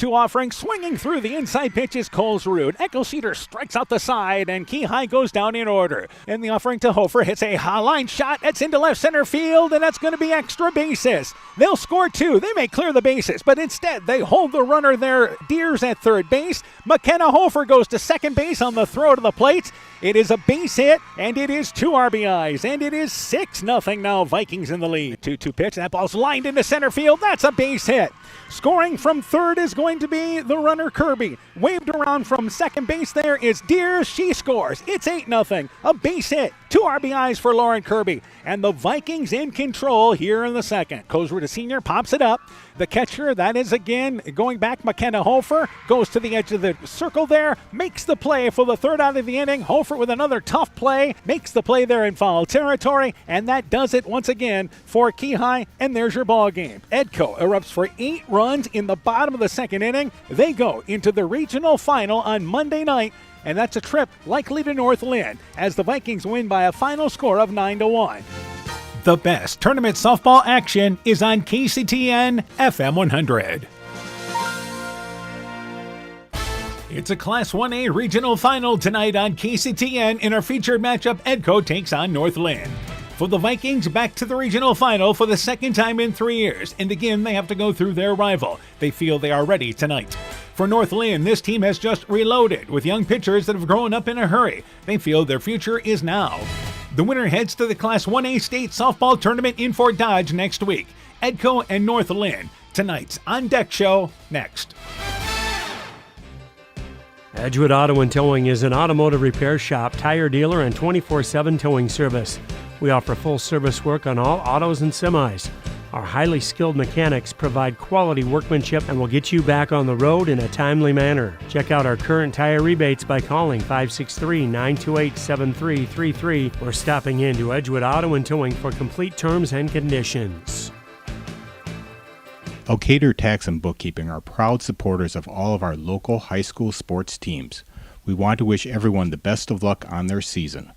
2 offering. Swinging through the inside pitch is Colesrud. Echo Cedar strikes out the side, and Key High goes down in order. And the offering to Hofer hits a high line shot. It's into left center field, and that's going to be extra bases. They'll score 2. They may clear the bases, but instead they hold the runner there. Deers at third base. McKenna Hofer goes to second base on the throw to the plate. It is a base hit, and it is 2 RBIs, and it is 6-0 now. Vikings in the lead. 2-2 pitch. That ball's lined into center field. That's a base hit. Scoring from third is going to be the runner Kirby. Waved around from second base there is Deers. She scores. It's 8-0. A base hit. 2 RBIs for Lauren Kirby. And the Vikings in control here in the second. Colesrud, a senior, pops it up. The catcher, that is again going back, McKenna Hofer, goes to the edge of the circle there, makes the play for the third out of the inning. Hofer with another tough play, makes the play there in foul territory, and that does it once again for Key High, and there's your ball game. Edco erupts for 8 runs in the bottom of the second inning. They go into the regional final on Monday night, and that's a trip likely to North Linn as the Vikings win by a final score of 9-1. The best tournament softball action is on KCTN FM 100. It's a Class 1A regional final tonight on KCTN. In our featured matchup, Edco takes on North Linn. For the Vikings, back to the regional final for the second time in 3 years, and again they have to go through their rival. They feel they are ready tonight. For North Linn, this team has just reloaded with young pitchers that have grown up in a hurry. They feel their future is now. The winner heads to the Class 1A state softball tournament in Fort Dodge next week. Edco and North Linn. Tonight's On Deck show next. Edgewood Auto and Towing is an automotive repair shop, tire dealer, and 24/7 towing service. We offer full service work on all autos and semis. Our highly skilled mechanics provide quality workmanship and will get you back on the road in a timely manner. Check out our current tire rebates by calling 563-928-7333 or stopping into Edgewood Auto and Towing for complete terms and conditions. Elkader Tax and Bookkeeping are proud supporters of all of our local high school sports teams. We want to wish everyone the best of luck on their season.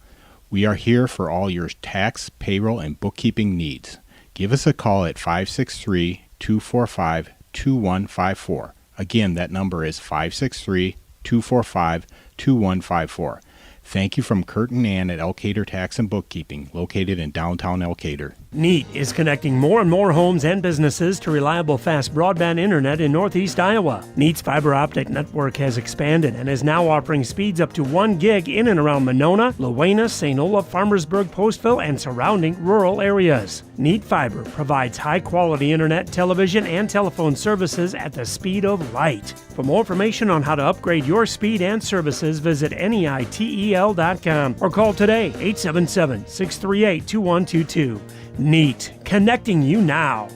We are here for all your tax, payroll, and bookkeeping needs. Give us a call at 563-245-2154. Again, that number is 563-245-2154. Thank you from Kurt and Ann at Elkader Tax and Bookkeeping, located in downtown Elkader. NEAT is connecting more and more homes and businesses to reliable, fast broadband internet in Northeast Iowa. NEAT's fiber optic network has expanded and is now offering speeds up to 1 gig in and around Monona, Lowena, St. Olaf, Farmersburg, Postville, and surrounding rural areas. NEAT Fiber provides high-quality internet, television, and telephone services at the speed of light. For more information on how to upgrade your speed and services, visit NEITEL.com or call today, 877-638-2122. NEAT, connecting you now.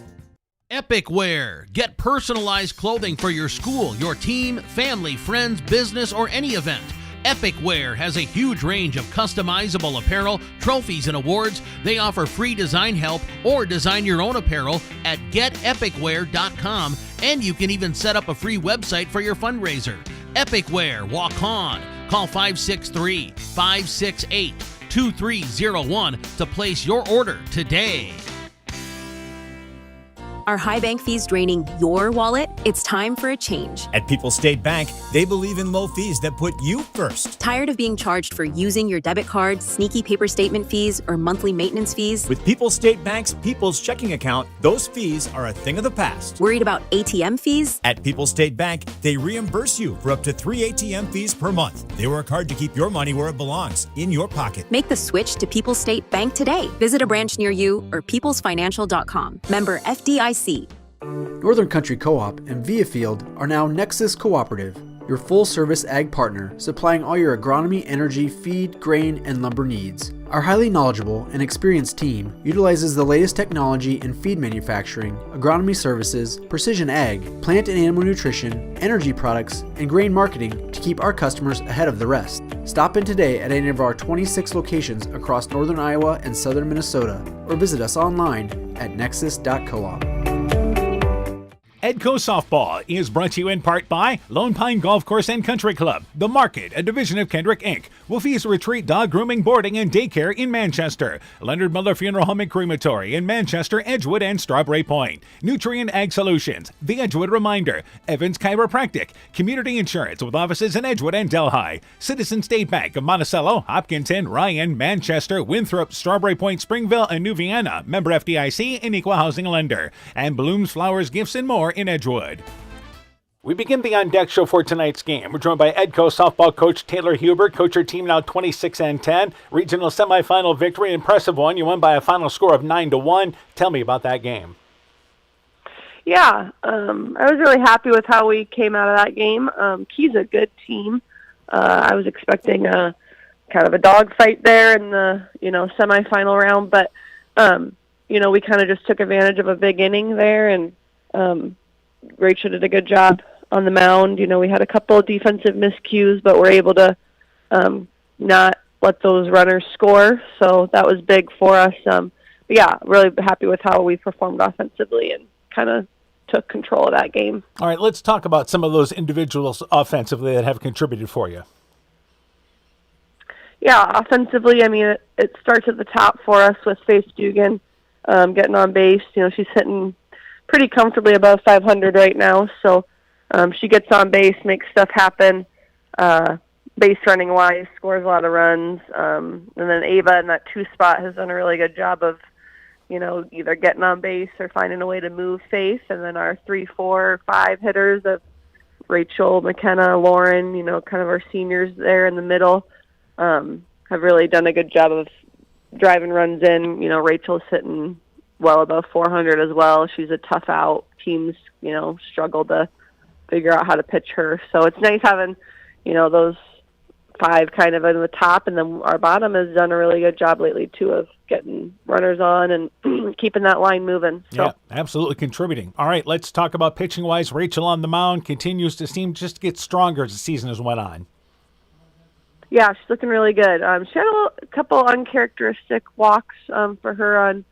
Epic Wear. Get personalized clothing for your school, your team, family, friends, business, or any event. Epic Wear has a huge range of customizable apparel, trophies, and awards. They offer free design help or design your own apparel at getepicwear.com, and you can even set up a free website for your fundraiser. Epic Wear, walk on. Call 563-568-2301 to place your order today. Are high bank fees draining your wallet? It's time for a change. At People's State Bank, they believe in low fees that put you first. Tired of being charged for using your debit card, sneaky paper statement fees, or monthly maintenance fees? With People's State Bank's People's Checking Account, those fees are a thing of the past. Worried about ATM fees? At People's State Bank, they reimburse you for up to 3 ATM fees per month. They work hard to keep your money where it belongs, in your pocket. Make the switch to People's State Bank today. Visit a branch near you or peoplesfinancial.com. Member FDIC. Northern Country Co-op and Viafield are now Nexus Cooperative, your full-service ag partner supplying all your agronomy, energy, feed, grain, and lumber needs. Our highly knowledgeable and experienced team utilizes the latest technology in feed manufacturing, agronomy services, precision ag, plant and animal nutrition, energy products, and grain marketing to keep our customers ahead of the rest. Stop in today at any of our 26 locations across northern Iowa and southern Minnesota, or visit us online at nexus.coop. Edco Softball is brought to you in part by Lone Pine Golf Course and Country Club, The Market, a division of Kendrick Inc., Wolfie's Retreat Dog Grooming, Boarding, and Daycare in Manchester, Leonard Miller Funeral Home and Crematory in Manchester, Edgewood, and Strawberry Point, Nutrient Ag Solutions, The Edgewood Reminder, Evans Chiropractic, Community Insurance with offices in Edgewood and Delhi, Citizen State Bank of Monticello, Hopkinton, Ryan, Manchester, Winthrop, Strawberry Point, Springville, and New Vienna, member FDIC and equal housing lender, and Blooms, Flowers, Gifts, and more in Edgewood. We begin the On Deck show for tonight's game. We're joined by Edco softball coach Taylor Huber. Coach, your team now 26-10. Regional semifinal victory, impressive one. You won by a final score of 9-1. Tell me about that game. Yeah, I was really happy with how we came out of that game. Key's a good team. I was expecting a kind of a dogfight there in the semifinal round, but we kind of just took advantage of a big inning there, and Rachel did a good job on the mound. We had a couple of defensive miscues, but we're able to not let those runners score, so that was big for us. But yeah, really happy with how we performed offensively and kind of took control of that game. All right, let's talk about some of those individuals offensively that have contributed for you. Yeah, offensively, it starts at the top for us with Faith Dugan getting on base. She's hitting pretty comfortably above 500 right now, so she gets on base, makes stuff happen, base running wise, scores a lot of runs, and then Ava in that 2 spot has done a really good job of either getting on base or finding a way to move Faith. And then our 3, 4, 5 hitters of Rachel, McKenna, Lauren, kind of our seniors there in the middle, have really done a good job of driving runs in. Rachel's hitting well above 400 as well. She's a tough out. Teams, struggle to figure out how to pitch her. So it's nice having, those 5 kind of in the top, and then our bottom has done a really good job lately too of getting runners on and keeping that line moving. So. Yeah, absolutely contributing. All right, let's talk about pitching wise. Rachel on the mound continues to seem just to get stronger as the season has went on. Yeah, she's looking really good. She had a couple uncharacteristic walks for her on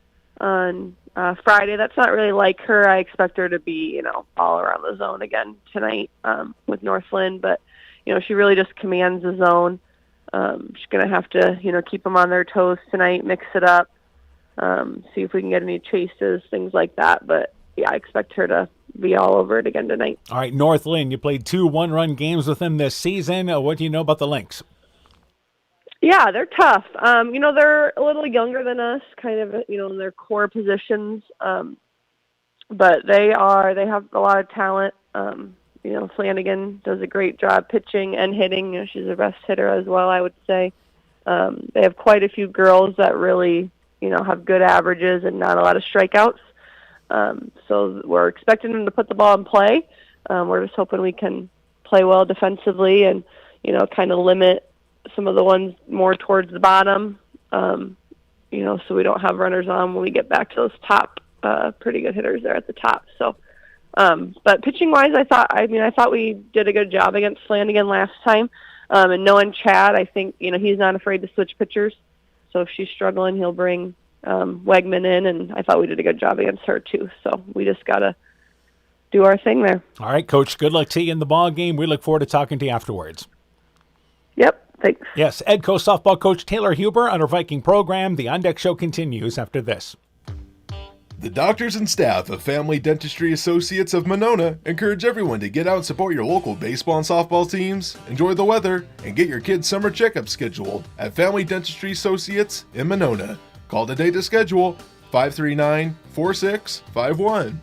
Friday. That's not really like her. I expect her to be all around the zone again tonight with Northland, but she really just commands the zone. She's going to have to, keep them on their toes tonight, mix it up, see if we can get any chases, things like that. But, yeah, I expect her to be all over it again tonight. All right, Northland, you played 2 one-run games with them this season. What do you know about the Lynx? Yeah, they're tough. They're a little younger than us, kind of, in their core positions. But they have a lot of talent. Flanagan does a great job pitching and hitting. She's the best hitter as well, I would say. They have quite a few girls that really, have good averages and not a lot of strikeouts. So we're expecting them to put the ball in play. We're just hoping we can play well defensively and, kind of limit some of the ones more towards the bottom, so we don't have runners on when we get back to those top pretty good hitters there at the top. So. But pitching-wise, I thought we did a good job against Flanagan last time. And knowing Chad, I think, he's not afraid to switch pitchers. So if she's struggling, he'll bring Wegman in, and I thought we did a good job against her too. So we just got to do our thing there. All right, Coach, good luck to you in the ball game. We look forward to talking to you afterwards. Yep, thanks. Yes, Edco softball coach Taylor Huber on our Viking program. The On Deck show continues after this. The doctors and staff of Family Dentistry Associates of Monona encourage everyone to get out and support your local baseball and softball teams, enjoy the weather, and get your kids' summer checkup scheduled at Family Dentistry Associates in Monona. Call today to schedule 539-4651.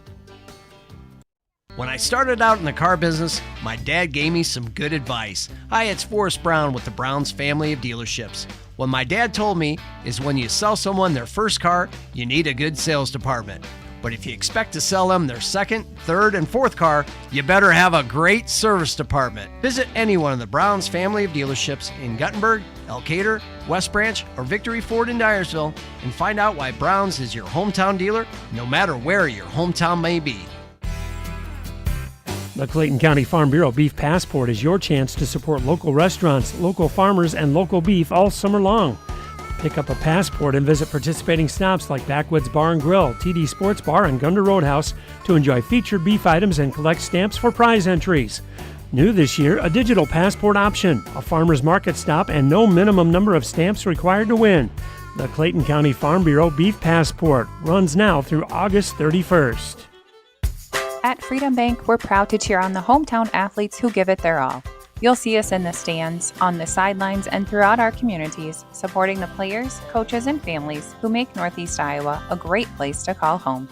When I started out in the car business, my dad gave me some good advice. Hi, it's Forrest Brown with the Browns family of dealerships. What my dad told me is when you sell someone their first car, you need a good sales department. But if you expect to sell them their second, third, and fourth car, you better have a great service department. Visit any one of the Browns family of dealerships in Guttenberg, Elkader, West Branch, or Victory Ford in Dyersville and find out why Browns is your hometown dealer, no matter where your hometown may be. The Clayton County Farm Bureau Beef Passport is your chance to support local restaurants, local farmers, and local beef all summer long. Pick up a passport and visit participating stops like Backwoods Bar and Grill, TD Sports Bar, and Gunda Roadhouse to enjoy featured beef items and collect stamps for prize entries. New this year, a digital passport option, a farmer's market stop, and no minimum number of stamps required to win. The Clayton County Farm Bureau Beef Passport runs now through August 31st. At Freedom Bank, we're proud to cheer on the hometown athletes who give it their all. You'll see us in the stands, on the sidelines, and throughout our communities, supporting the players, coaches, and families who make Northeast Iowa a great place to call home.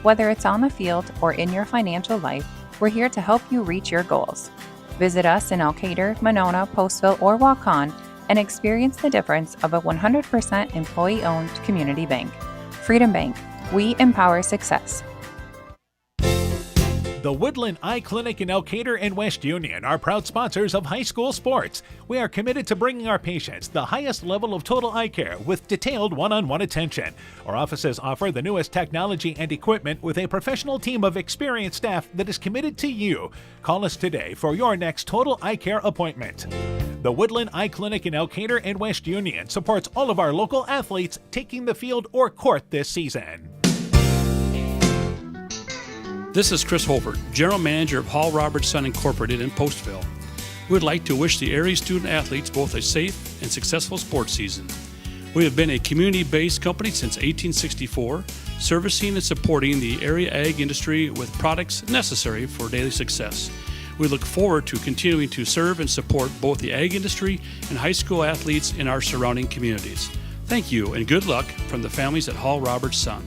Whether it's on the field or in your financial life, we're here to help you reach your goals. Visit us in Elkader, Monona, Postville, or Waukon and experience the difference of a 100% employee-owned community bank. Freedom Bank, we empower success. The Woodland Eye Clinic in Elkader and West Union are proud sponsors of high school sports. We are committed to bringing our patients the highest level of total eye care with detailed one-on-one attention. Our offices offer the newest technology and equipment with a professional team of experienced staff that is committed to you. Call us today for your next total eye care appointment. The Woodland Eye Clinic in Elkader and West Union supports all of our local athletes taking the field or court this season. This is Chris Holbert, General Manager of Hall Robertson Incorporated in Postville. We would like to wish the area student athletes both a safe and successful sports season. We have been a community-based company since 1864, servicing and supporting the area ag industry with products necessary for daily success. We look forward to continuing to serve and support both the ag industry and high school athletes in our surrounding communities. Thank you and good luck from the families at Hall Robertson.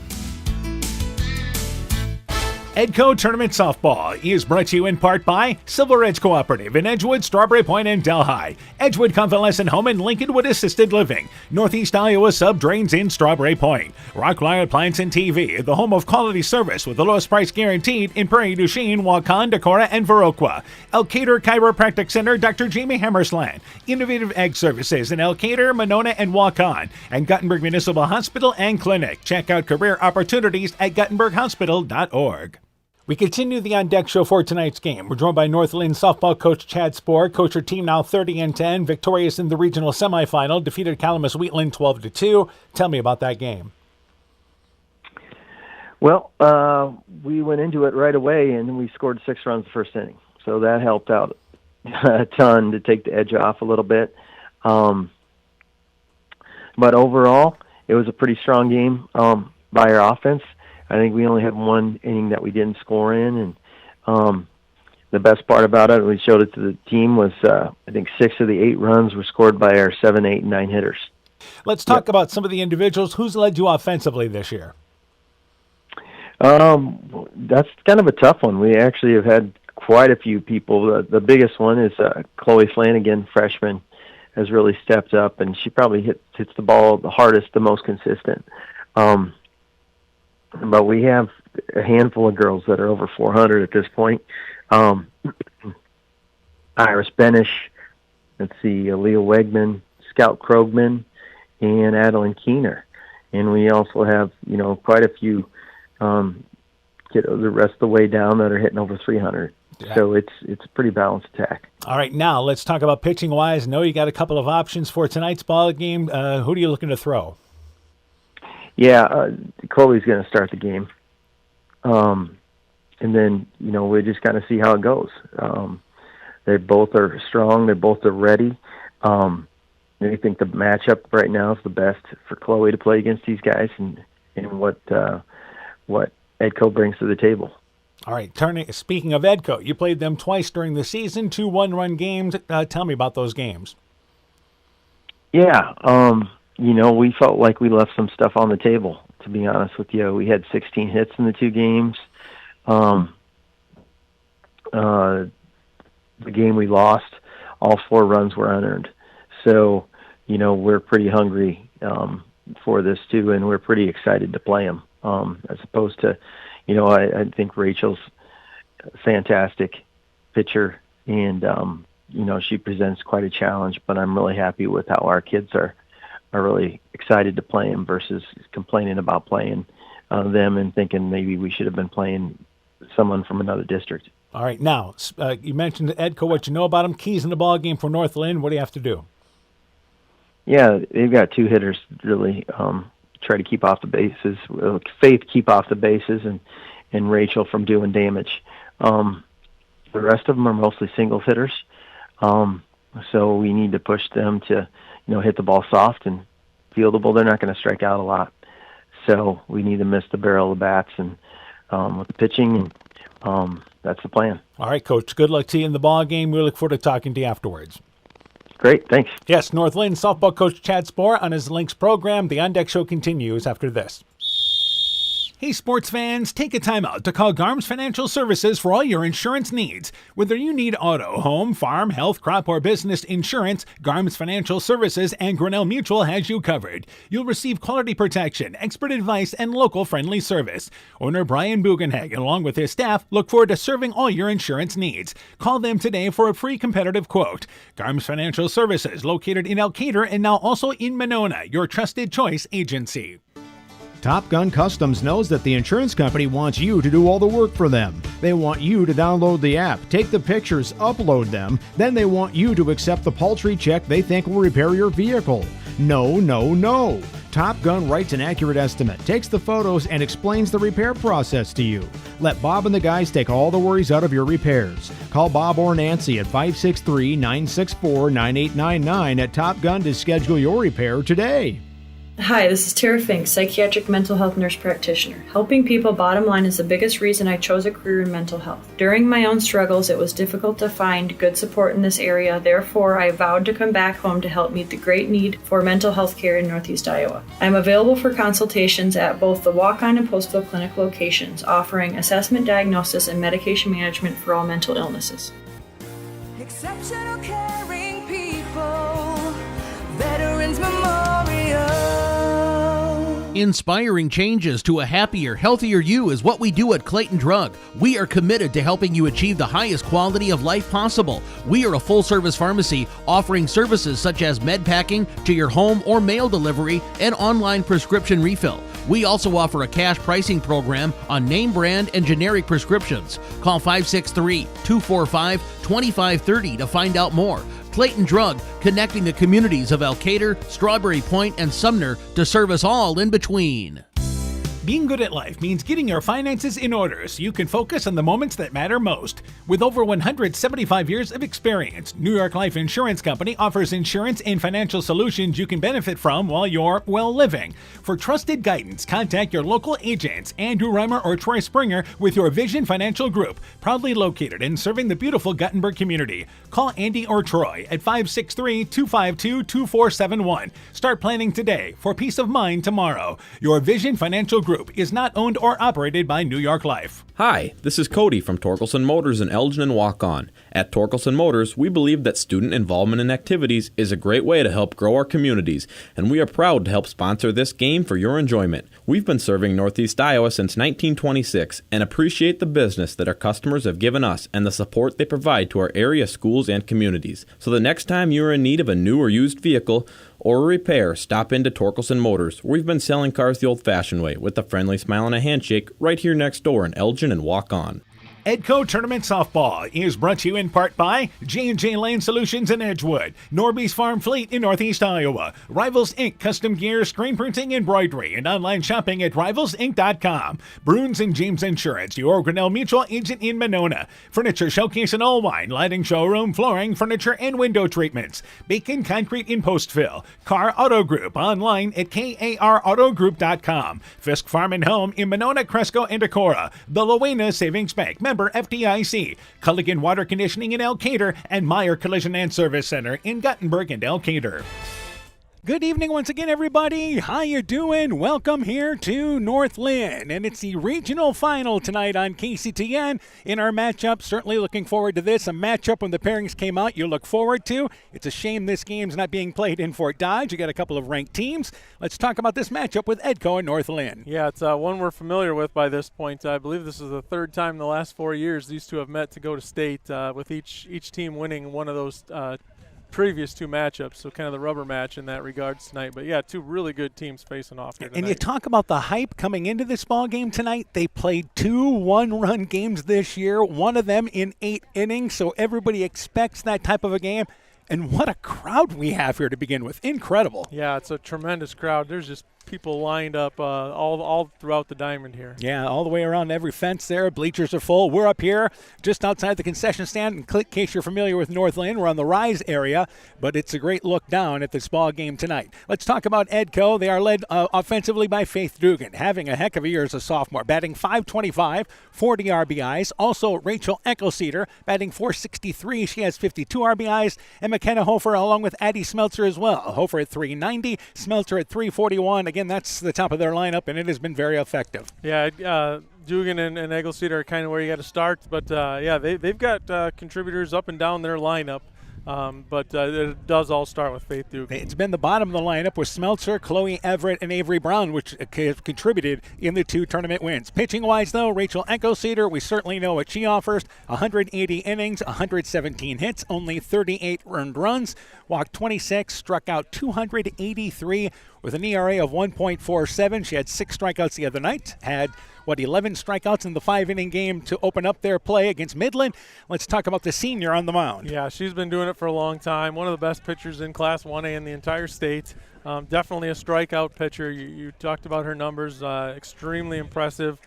Edco Tournament Softball is brought to you in part by Silver Edge Cooperative in Edgewood, Strawberry Point, and Delhi. Edgewood Convalescent Home and Lincolnwood Assisted Living. Northeast Iowa Sub Drains in Strawberry Point. Rockline Appliance and TV, the home of quality service with the lowest price guaranteed in Prairie du Chien, Waukon, Decorah, and Viroqua. Elkader Chiropractic Center, Dr. Jamie Hammersland. Innovative Ag Services in Elkader, Monona, and Waukon. And Guttenberg Municipal Hospital and Clinic. Check out career opportunities at guttenberghospital.org. We continue the On Deck show for tonight's game. We're joined by North Linn softball coach Chad Spohr. Coach, your team now 30-10, victorious in the regional semifinal, defeated Calamus Wheatland 12-2. Tell me about that game. Well, we went into it right away, and we scored 6 runs the first inning. So that helped out a ton to take the edge off a little bit. But overall, it was a pretty strong game by our offense. I think we only had one inning that we didn't score in, and the best part about it, we showed it to the team, was I think 6 of the 8 runs were scored by our 7, 8, and 9 hitters. Let's talk about some of the individuals. Who's led you offensively this year? That's kind of a tough one. We actually have had quite a few people. The biggest one is Chloe Flanagan, freshman, has really stepped up, and she probably hits the ball the hardest, the most consistent. But we have a handful of girls that are over 400 at this point. Iris Benish, let's see, Aaliyah Wegman, Scout Krogman, and Adeline Keener. And we also have, quite a few get the rest of the way down that are hitting over 300. Yeah. So it's a pretty balanced attack. All right, now let's talk about pitching-wise. I know you got a couple of options for tonight's ball game. Who are you looking to throw? Yeah, Chloe's going to start the game. And then, we just kind of see how it goes. They both are strong. They both are ready. I think the matchup right now is the best for Chloe to play against these guys and what Edco brings to the table. All right, speaking of Edco, you played them twice during the season, 2 one-run games. Tell me about those games. Yeah, we felt like we left some stuff on the table, to be honest with you. We had 16 hits in the 2 games. The game we lost, all 4 runs were unearned. So, we're pretty hungry for this too, and we're pretty excited to play them. As opposed to, I think Rachel's a fantastic pitcher, and, she presents quite a challenge, but I'm really happy with how our kids are really excited to play him versus complaining about playing them and thinking maybe we should have been playing someone from another district. All right, now, you mentioned Edco, what you know about him, keys in the ball game for North Linn. What do you have to do? Yeah, they've got two hitters really try to keep off the bases. Faith keep off the bases, and Rachel from doing damage. The rest of them are mostly singles hitters, so we need to push them to hit the ball soft and fieldable. They're not going to strike out a lot, so we need to miss the barrel of the bats and with the pitching, and that's the plan. All right, Coach. Good luck to you in the ball game. We look forward to talking to you afterwards. Great, thanks. Yes, North Linn softball coach Chad Spohr on his Lynx program. The On Deck Show continues after this. Hey, sports fans, take a time out to call Garms Financial Services for all your insurance needs. Whether you need auto, home, farm, health, crop, or business insurance, Garms Financial Services and Grinnell Mutual has you covered. You'll receive quality protection, expert advice, and local friendly service. Owner Brian Bugenhagen, along with his staff, look forward to serving all your insurance needs. Call them today for a free competitive quote. Garms Financial Services, located in Elkader and now also in Monona, your trusted choice agency. Top Gun Customs knows that the insurance company wants you to do all the work for them. They want you to download the app, take the pictures, upload them, then they want you to accept the paltry check they think will repair your vehicle. No, no, no. Top Gun writes an accurate estimate, takes the photos, and explains the repair process to you. Let Bob and the guys take all the worries out of your repairs. Call Bob or Nancy at 563-964-9899 at Top Gun to schedule your repair today. Hi, this is Tara Fink, psychiatric mental health nurse practitioner. Helping people bottom line is the biggest reason I chose a career in mental health. During my own struggles, it was difficult to find good support in this area. Therefore, I vowed to come back home to help meet the great need for mental health care in Northeast Iowa. I'm available for consultations at both the Walk-On and Postville Clinic locations, offering assessment, diagnosis, and medication management for all mental illnesses. Exceptional caring people, Veterans Memorial. Inspiring changes to a happier, healthier you is what we do at Clayton Drug. We are committed to helping you achieve the highest quality of life possible. We are a full-service pharmacy offering services such as med packing to your home or mail delivery and online prescription refill. We also offer a cash pricing program on name brand and generic prescriptions. Call 563-245-2530 to find out more. Clayton Drug, connecting the communities of Elkader, Strawberry Point, and Sumner to serve us all in between. Being good at life means getting your finances in order so you can focus on the moments that matter most. With over 175 years of experience, New York Life Insurance Company offers insurance and financial solutions you can benefit from while you're, living. For trusted guidance, contact your local agents, Andrew Reimer or Troy Springer with your Vision Financial Group, proudly located and serving the beautiful Guttenberg community. Call Andy or Troy at 563-252-2471. Start planning today for peace of mind tomorrow. Your Vision Financial Group is not owned or operated by New York Life. Hi, this is Cody from Torkelson Motors in Elgin and Walk-On. At Torkelson Motors, we believe that student involvement in activities is a great way to help grow our communities, and we are proud to help sponsor this game for your enjoyment. We've been serving Northeast Iowa since 1926 and appreciate the business that our customers have given us and the support they provide to our area schools and communities. So the next time you are in need of a new or used vehicle or a repair, stop into Torkelson Motors. We've been selling cars the old-fashioned way with a friendly smile and a handshake right here next door in Elgin and Walk-On. Edco Tournament Softball is brought to you in part by J&J Lane Solutions in Edgewood, Norby's Farm Fleet in Northeast Iowa, Rivals Inc. Custom Gear, Screen Printing, Embroidery, and online shopping at rivalsinc.com, Bruins and James Insurance, your Grinnell Mutual agent in Monona, Furniture Showcase and Allwine, Lighting Showroom, Flooring, Furniture, and Window Treatments, Bacon Concrete in Postville, Car Auto Group, online at karautogroup.com, Fisk Farm and Home in Monona, Cresco, and Decorah, the Lowena Savings Bank, member FDIC, Culligan Water Conditioning in Elkader, and Meyer Collision and Service Center in Guttenberg and Elkader. Good evening once again, everybody. How you doing? Welcome here to North Linn, and it's the regional final tonight on KCTN. In our matchup, certainly looking forward to this. A matchup when the pairings came out you look forward to. It's a shame this game's not being played in Fort Dodge. You got a couple of ranked teams. Let's talk about this matchup with Edco and North Linn. Yeah, it's one we're familiar with by this point. I believe this is the third time in the last 4 years these two have met to go to state, with each team winning one of those previous two matchups, so kind of the rubber match in that regards tonight. But yeah, two really good teams facing off here tonight. And you talk about the hype coming into this ball game tonight. They played 2 one-run games this year, one of them in 8 innings, so everybody expects that type of a game. And what a crowd we have here to begin with. Incredible. Yeah, it's a tremendous crowd. There's just people lined up all throughout the diamond here. Yeah, all the way around every fence there. Bleachers are full. We're up here just outside the concession stand. In case you're familiar with North Linn, we're on the Rise area, but it's a great look down at this ball game tonight. Let's talk about Edco. They are led offensively by Faith Dugan, having a heck of a year as a sophomore, batting .525, 40 RBIs. Also, Rachel Eckelceder, batting .463. She has 52 RBIs. And McKenna Hofer along with Addie Smeltzer as well. Hofer at .390, Smeltzer at .341. Again, that's the top of their lineup, and it has been very effective. Yeah, Dugan and Egglestead are kind of where you got to start, but they've got contributors up and down their lineup. But it does all start with Faith Dugan. It's been the bottom of the lineup with Smeltzer, Chloe Everett, and Avery Brown, which have contributed in the 2 tournament wins. Pitching-wise, though, Rachel Eckelceder, we certainly know what she offers. 180 innings, 117 hits, only 38 earned runs, walked 26, struck out 283 with an ERA of 1.47. She had 6 strikeouts the other night, had 11 strikeouts in the 5-inning game to open up their play against Midland. Let's talk about the senior on the mound. Yeah, she's been doing it for a long time. One of the best pitchers in Class 1A in the entire state. Definitely a strikeout pitcher. You talked about her numbers. Extremely impressive.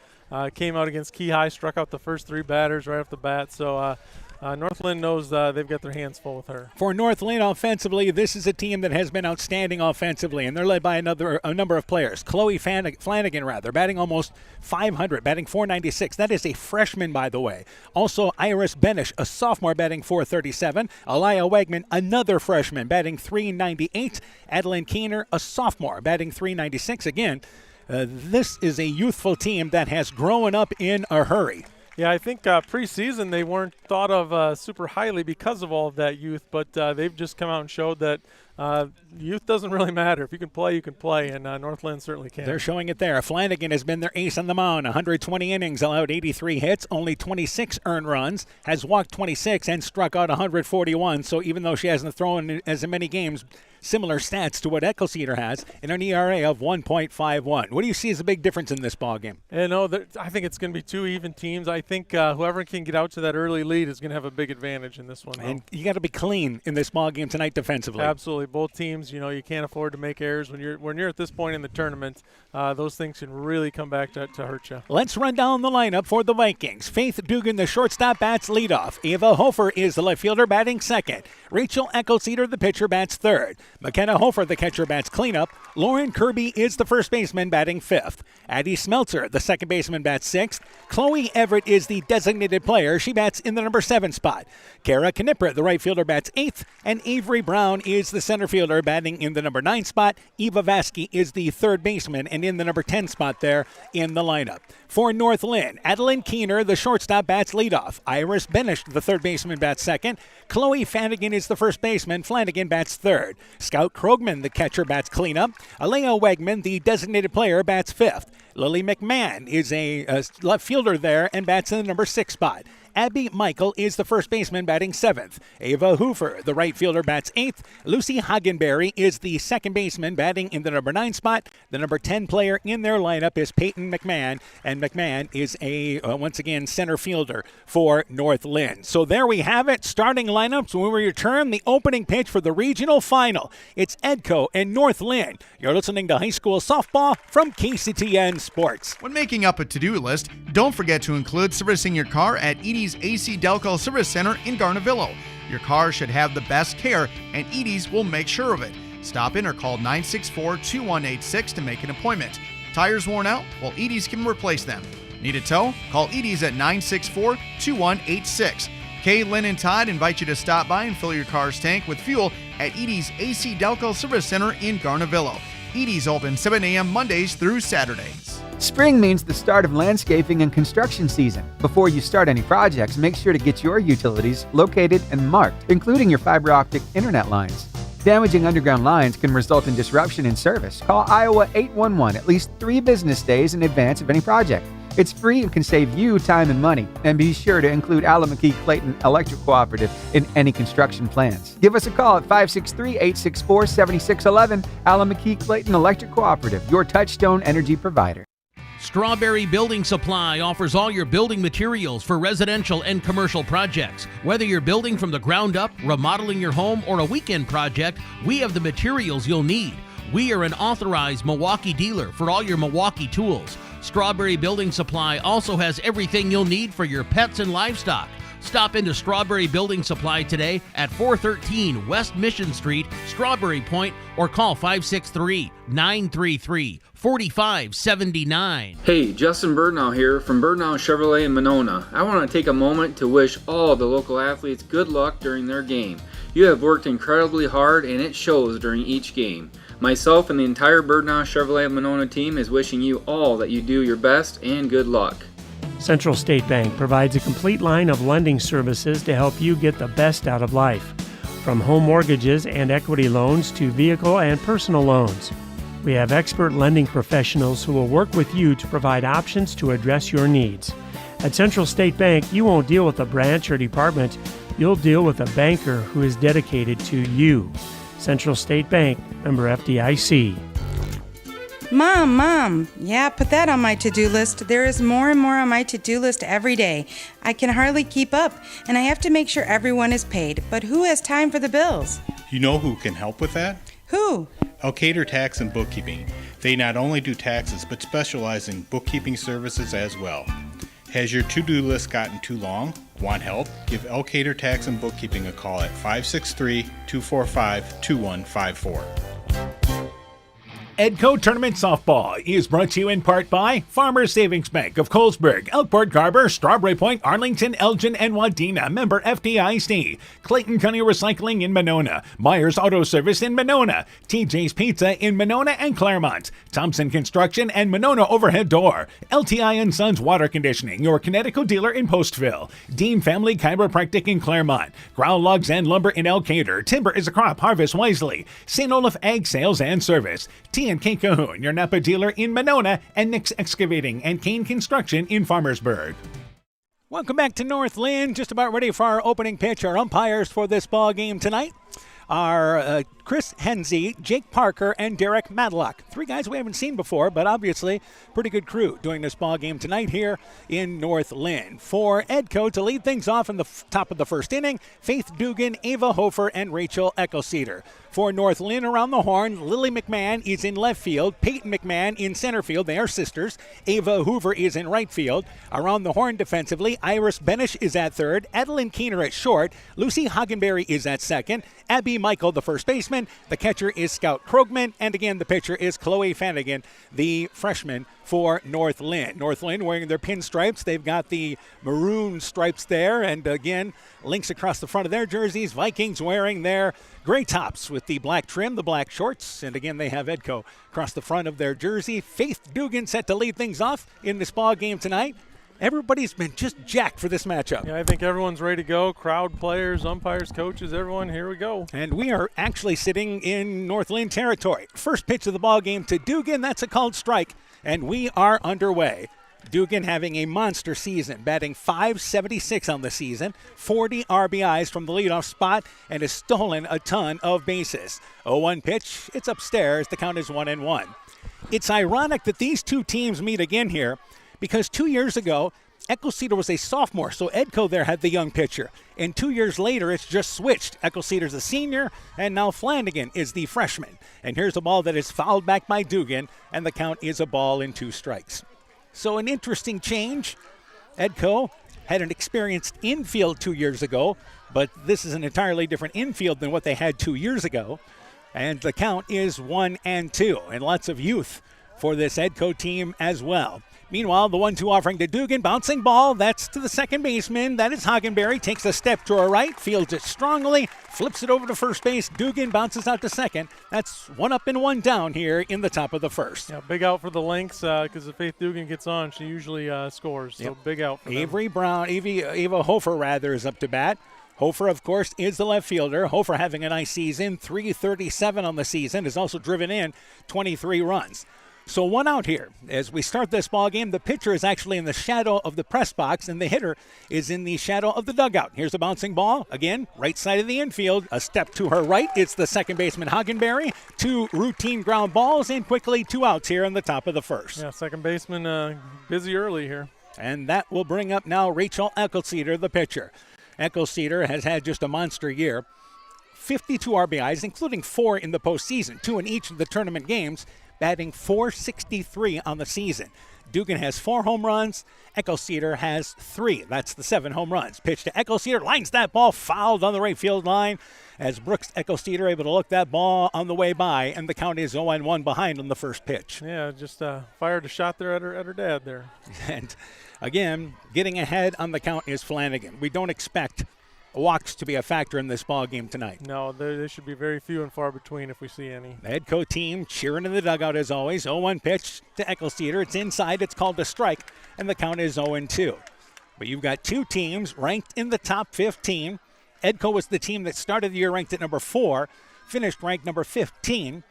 Came out against Key High, struck out the first 3 batters right off the bat. So North Linn knows they've got their hands full with her. For North Linn offensively, this is a team that has been outstanding offensively, and they're led by a number of players. Chloe Flanagan, batting almost .500, batting .496. That is a freshman, by the way. Also, Iris Benish, a sophomore, batting .437. Aliyah Wegman, another freshman, batting .398. Adeline Keener, a sophomore, batting .396. Again, this is a youthful team that has grown up in a hurry. Yeah, I think preseason they weren't thought of super highly because of all of that youth, but they've just come out and showed that youth doesn't really matter. If you can play, you can play, and North Linn certainly can. They're showing it there. Flanagan has been their ace on the mound. 120 innings, allowed 83 hits, only 26 earned runs, has walked 26 and struck out 141. So even though she hasn't thrown as many games, similar stats to what Eckelceder has, in an ERA of 1.51. What do you see as a big difference in this ballgame? I think it's going to be 2 even teams. I think whoever can get out to that early lead is going to have a big advantage in this one. And you got to be clean in this ballgame tonight defensively. Absolutely. Both teams, you can't afford to make errors when you're at this point in the tournament. Those things can really come back to hurt you. Let's run down the lineup for the Vikings. Faith Dugan, the shortstop, bats leadoff. Ava Hofer is the left fielder, batting second. Rachel Eckelceder, the pitcher, bats third. McKenna Hofer, the catcher, bats cleanup. Lauren Kirby is the first baseman, batting fifth. Addie Smeltzer, the second baseman, bats sixth. Chloe Everett is the designated player. She bats in the number 7 spot. Kara Knipper, the right fielder, bats eighth. And Avery Brown is the center fielder, batting in the number 9 spot. Eva Vasky is the third baseman and in the number 10 spot there in the lineup. For North Linn, Adeline Keener, the shortstop, bats leadoff. Iris Benish, the third baseman, bats second. Chloe Flanagan is the first baseman. Flanagan bats third. Scout Krogman, the catcher, bats cleanup. Alea Wegman, the designated player, bats fifth. Lily McMahon is a left fielder there and bats in the number 6 spot. Abby Michael is the first baseman, batting 7th. Ava Hoover, the right fielder, bats 8th. Lucy Hagenberry is the second baseman, batting in the number 9 spot. The number 10 player in their lineup is Peyton McMahon, and McMahon is once again, center fielder for North Linn. So there we have it, starting lineups. When we return, the opening pitch for the regional final. It's Edco and North Linn. You're listening to high school softball from KCTN Sports. When making up a to-do list, don't forget to include servicing your car at Edie's AC Delco Service Center in Garnavillo. Your car should have the best care, and Edie's will make sure of it. Stop in or call 964-2186 to make an appointment. Tires worn out? Well, Edie's can replace them. Need a tow? Call Edie's at 964-2186. Kay, Lynn, and Todd invite you to stop by and fill your car's tank with fuel at Edie's AC Delco Service Center in Garnavillo. Edie's open 7 a.m. Mondays through Saturdays. Spring means the start of landscaping and construction season. Before you start any projects, make sure to get your utilities located and marked, including your fiber optic internet lines. Damaging underground lines can result in disruption in service. Call Iowa 811 at least 3 business days in advance of any project. It's free and can save you time and money. And be sure to include Alameda Clayton Electric Cooperative in any construction plans. Give us a call at 563-864-7611. Alameda Clayton Electric Cooperative, your touchstone energy provider. Strawberry Building Supply offers all your building materials for residential and commercial projects. Whether you're building from the ground up, remodeling your home, or a weekend project, we have the materials you'll need. We are an authorized Milwaukee dealer for all your Milwaukee tools. Strawberry Building Supply also has everything you'll need for your pets and livestock. Stop into Strawberry Building Supply today at 413 West Mission Street, Strawberry Point, or call 563-933-4579. Hey, Justin Birdnow here from Birdnow Chevrolet in Monona. I want to take a moment to wish all the local athletes good luck during their game. You have worked incredibly hard and it shows during each game. Myself and the entire Birdnow Chevrolet Monona team is wishing you all that you do your best and good luck. Central State Bank provides a complete line of lending services to help you get the best out of life, from home mortgages and equity loans to vehicle and personal loans. We have expert lending professionals who will work with you to provide options to address your needs. At Central State Bank, you won't deal with a branch or department, you'll deal with a banker who is dedicated to you. Central State Bank, member FDIC. Mom, yeah, put that on my to-do list. There is more and more on my to-do list every day. I can hardly keep up, and I have to make sure everyone is paid. But who has time for the bills? You know who can help with that? Who? Elkader Tax and Bookkeeping. They not only do taxes, but specialize in bookkeeping services as well. Has your to-do list gotten too long? Want help? Give Elkader Tax and Bookkeeping a call at 563-245-2154. Edco Tournament Softball is brought to you in part by Farmers Savings Bank of Colesburg, Elkport Garber, Strawberry Point, Arlington, Elgin, and Wadena, member FDIC, Clayton County Recycling in Monona, Myers Auto Service in Monona, TJ's Pizza in Monona and Claremont, Thompson Construction and Monona Overhead Door, LTI & Sons Water Conditioning, your Connecticut dealer in Postville, Dean Family Chiropractic in Claremont, Ground Logs and Lumber in Elkader, Timber is a Crop, Harvest Wisely, St. Olaf Ag Sales and Service, T&K Cahoon, your Napa dealer in Monona, and Nick's Excavating and Kane Construction in Farmersburg. Welcome back to North Linn. Just about ready for our opening pitch. Our umpires for this ball game tonight are Chris Hensey, Jake Parker, and Derek Madlock. Three guys we haven't seen before, but obviously pretty good crew doing this ball game tonight here in North Linn. For Edco to lead things off in the top of the first inning, Faith Dugan, Ava Hofer, and Rachel Eckelceder. For North Linn around the horn, Lily McMahon is in left field, Peyton McMahon in center field. They are sisters. Ava Hoover is in right field. Around the horn defensively, Iris Benish is at third, Adeline Keener at short, Lucy Hagenberry is at second, Abby Michael, the first baseman. The catcher is Scout Krogman, and again, the pitcher is Chloe Fanigan, the freshman for North Linn. North Linn wearing their pinstripes. They've got the maroon stripes there, and again, links across the front of their jerseys. Vikings wearing their gray tops with the black trim, the black shorts, and again, they have Edco across the front of their jersey. Faith Dugan set to lead things off in this ball game tonight. Everybody's been just jacked for this matchup. Yeah, I think everyone's ready to go. Crowd, players, umpires, coaches, everyone, here we go. And we are actually sitting in North Linn territory. First pitch of the ball game to Dugan. That's a called strike, and we are underway. Dugan having a monster season, batting .576 on the season, 40 RBIs from the leadoff spot, and has stolen a ton of bases. 0-1 pitch, it's upstairs. The count is 1-1. It's ironic that these two teams meet again here, because 2 years ago, Eckelceder was a sophomore, so Edco there had the young pitcher. And 2 years later, it's just switched. Eckelceder's a senior, and now Flanagan is the freshman. And here's a ball that is fouled back by Dugan, and the count is a ball and 2 strikes. So an interesting change. Edco had an experienced infield 2 years ago, but this is an entirely different infield than what they had 2 years ago. And the count is 1-2, and lots of youth for this Edco team as well. Meanwhile, the 1-2 offering to Dugan, bouncing ball, that's to the second baseman. That is Hagenberry, takes a step to her right, fields it strongly, flips it over to first base. Dugan bounces out to second. That's 1 up and 1 down here in the top of the first. Yeah, big out for the Lynx, because if Faith Dugan gets on, she usually scores. So big out for them. Ava Hofer is up to bat. Hofer, of course, is the left fielder. Hofer having a nice season, .337 on the season, has also driven in 23 runs. So one out here. As we start this ball game, the pitcher is actually in the shadow of the press box, and the hitter is in the shadow of the dugout. Here's a bouncing ball. Again, right side of the infield. A step to her right. It's the second baseman, Hagenberry. 2 routine ground balls, and quickly 2 outs here in the top of the first. Yeah, second baseman busy early here. And that will bring up now Rachel Eckelceder, the pitcher. Eckelceder has had just a monster year. 52 RBIs, including 4 in the postseason, 2 in each of the tournament games, batting .463 on the season. Dugan has 4 home runs. Eckelceder has 3. That's the 7 home runs. Pitch to Eckelceder, lines that ball, fouled on the right field line as Brooks Eckelceder able to look that ball on the way by, and the count is 0-1 behind on the first pitch. Yeah, just fired a shot there at her dad there. And again, getting ahead on the count is Flanagan. We don't expect walks to be a factor in this ball game tonight. No, they should be very few and far between if we see any. The head coach team cheering in the dugout as always. 0-1 pitch to Eckelceder. It's inside. It's called a strike, and the count is 0-2. But you've got 2 teams ranked in the top 15. Edco was the team that started the year ranked at number 4, finished ranked number 15.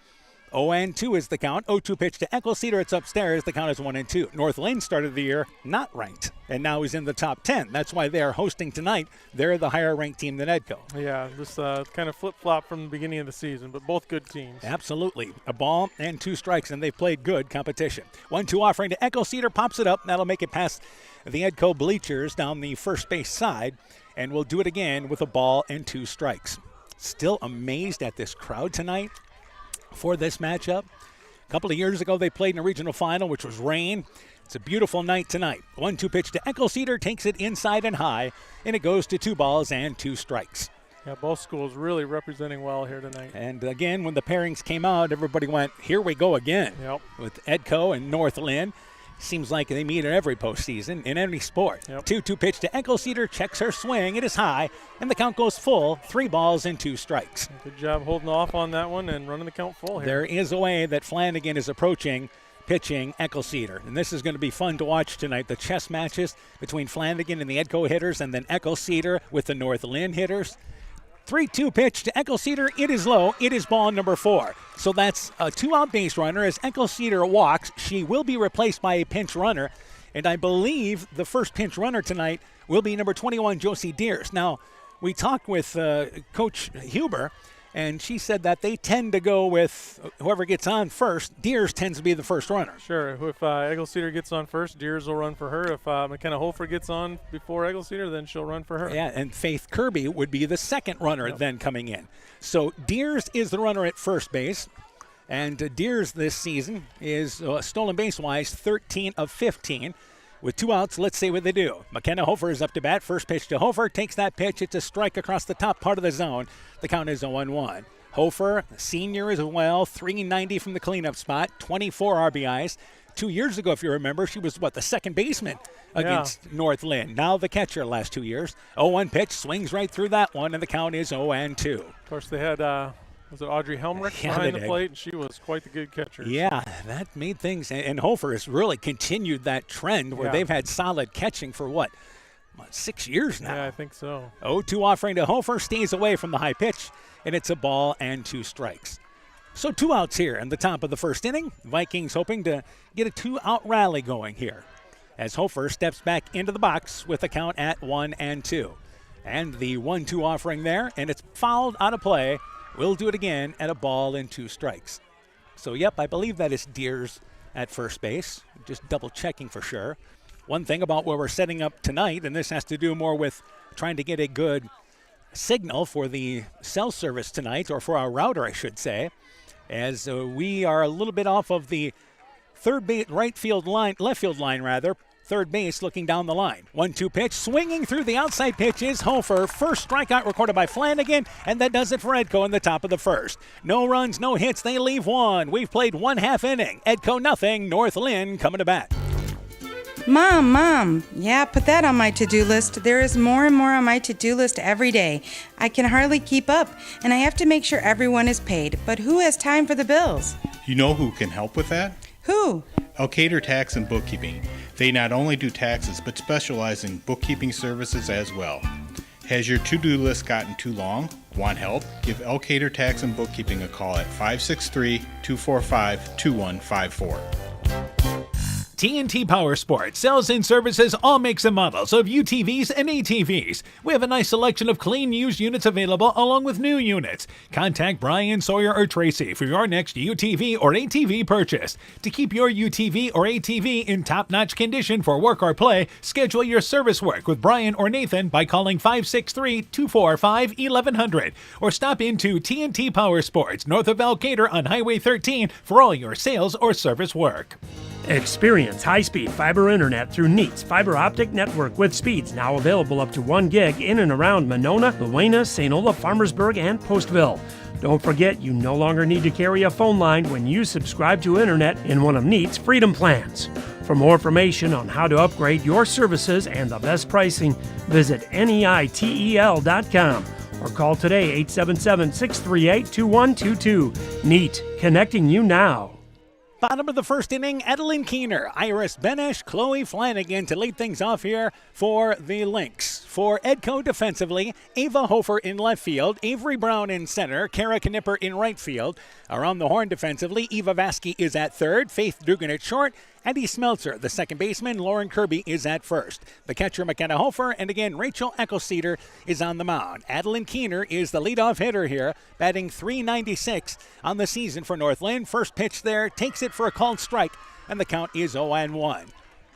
0-2 is the count. 0-2 pitch to Eckelceder. It's upstairs. The count is 1-2. North Linn started the year not ranked, and now is in the top 10. That's why they are hosting tonight. They're the higher-ranked team than Edco. Yeah, this kind of flip-flop from the beginning of the season, but both good teams. Absolutely. A ball and 2 strikes, and they've played good competition. 1-2 offering to Eckelceder. Pops it up. That'll make it past the Edco bleachers down the first base side, and we'll do it again with a ball and 2 strikes. Still amazed at this crowd tonight for this matchup. A couple of years ago, they played in a regional final, which was rain. It's a beautiful night tonight. 1-2 pitch to Eckelceder, takes it inside and high, and it goes to 2 balls and 2 strikes. Yeah, both schools really representing well here tonight. And again, when the pairings came out, everybody went, here we go again. Yep. With Edco and North Linn. Seems like they meet in every postseason in any sport. Yep. 2-2 pitch to Eckelceder, checks her swing. It is high, and the count goes full. 3 balls and 2 strikes. Good job holding off on that one and running the count full here. There is a way that Flanagan is approaching pitching Eckelceder, and this is going to be fun to watch tonight. The chess matches between Flanagan and the Edco hitters, and then Eckelceder with the North Linn hitters. 3-2 pitch to Eckelceder. It is low. It is ball number 4. So that's a 2-out base runner. As Eckelceder walks, she will be replaced by a pinch runner. And I believe the first pinch runner tonight will be number 21, Josie Deers. Now, we talked with Coach Huber, and she said that they tend to go with whoever gets on first. Deers tends to be the first runner. Sure. If Eckelceder gets on first, Deers will run for her. If McKenna Hofer gets on before Eckelceder, then she'll run for her. Yeah, and Faith Kirby would be the second runner then coming in. So Deers is the runner at first base. And Deers this season is stolen base-wise 13 of 15. With 2 outs, let's see what they do. McKenna Hofer is up to bat. First pitch to Hofer. Takes that pitch. It's a strike across the top part of the zone. The count is 0-1. Hofer, senior as well, 390 from the cleanup spot, 24 RBIs. 2 years ago, if you remember, she was, the second baseman against North Linn. Now the catcher last 2 years. 0-1 pitch, swings right through that one, and the count is 0-2. Of course, they had was it Audrey Helmrich behind the plate, and she was quite the good catcher. Yeah, that made things, and Hofer has really continued that trend where they've had solid catching for 6 years now. Yeah, I think so. 0-2 offering to Hofer, stays away from the high pitch, and it's a ball and 2 strikes. So 2 outs here in the top of the first inning. Vikings hoping to get a 2-out rally going here as Hofer steps back into the box with a count at 1-2. And the 1-2 offering there, and it's fouled out of play. We'll do it again at a ball and 2 strikes. So, yep, I believe that is Deers at first base. Just double checking for sure. One thing about where we're setting up tonight, and this has to do more with trying to get a good signal for the cell service tonight, or for our router, I should say, as we are a little bit off of the left field line, third base looking down the line. 1-2 pitch, swinging through the outside pitch is Hofer. First strikeout recorded by Flanagan, and that does it for Edco in the top of the first. No runs, no hits, they leave 1. We've played 1/2 inning. Edco nothing, North Linn coming to bat. Mom, yeah, put that on my to-do list. There is more and more on my to-do list every day. I can hardly keep up, and I have to make sure everyone is paid. But who has time for the bills? You know who can help with that? Who? Elkader Tax and Bookkeeping. They not only do taxes, but specialize in bookkeeping services as well. Has your to-do list gotten too long? Want help? Give Elkader Tax and Bookkeeping a call at 563-245-2154. TNT Power Sports sells and services all makes and models of UTVs and ATVs. We have a nice selection of clean used units available along with new units. Contact Brian, Sawyer, or Tracy for your next UTV or ATV purchase. To keep your UTV or ATV in top-notch condition for work or play, schedule your service work with Brian or Nathan by calling 563-245-1100 or stop into TNT Power Sports north of Elkader on Highway 13 for all your sales or service work. Experience high-speed fiber internet through Neat's fiber optic network with speeds now available up to 1 gig in and around Monona, Luena, St. Olaf, Farmersburg, and Postville. Don't forget, you no longer need to carry a phone line when you subscribe to internet in one of Neat's Freedom Plans. For more information on how to upgrade your services and the best pricing, visit NEITEL.com or call today 877-638-2122. Neat, connecting you now. Bottom of the first inning, Adeline Keener, Iris Benesh, Chloe Flanagan to lead things off here for the Lynx. For Edco defensively, Ava Hofer in left field, Avery Brown in center, Kara Knipper in right field. Around the horn defensively, Eva Vasky is at third, Faith Dugan at short, Eddie Smeltzer, the second baseman, Lauren Kirby is at first. The catcher, McKenna Hofer, and again, Rachel Eckelceder is on the mound. Adeline Keener is the leadoff hitter here, batting .396 on the season for North Linn. First pitch there, takes it for a called strike, and the count is 0-1.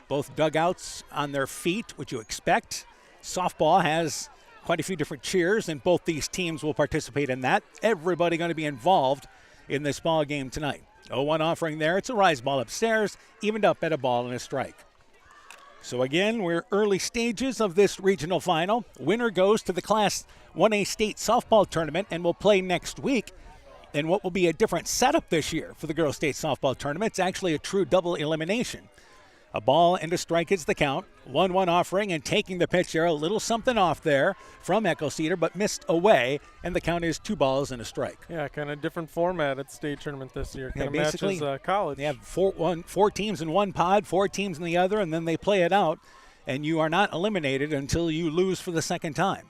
Both dugouts on their feet, which you expect. Softball has quite a few different cheers, and both these teams will participate in that. Everybody going to be involved in this ball game tonight. 0-1 offering there. It's a rise ball upstairs, evened up at a ball and a strike. So again, we're early stages of this regional final. Winner goes to the Class 1A state softball tournament and will play next week in what will be a different setup this year for the girls state softball tournament. It's actually a true double elimination. A ball and a strike is the count. 1-1 offering and taking the pitch there. A little something off there from Eckelceder, but missed away, and the count is 2 balls and a strike. Yeah, kind of different format at the state tournament this year. Kind of basically matches college. They have four teams in one pod, 4 teams in the other, and then they play it out, and you are not eliminated until you lose for the second time.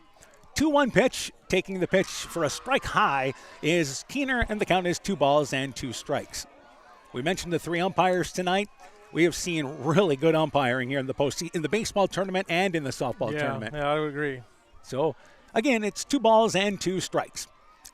2-1 pitch, taking the pitch for a strike high is Keener, and the count is 2 balls and 2 strikes. We mentioned the 3 umpires tonight. We have seen really good umpiring here in the postseason, in the baseball tournament and in the softball tournament. Yeah, I would agree. So, again, it's 2 balls and 2 strikes.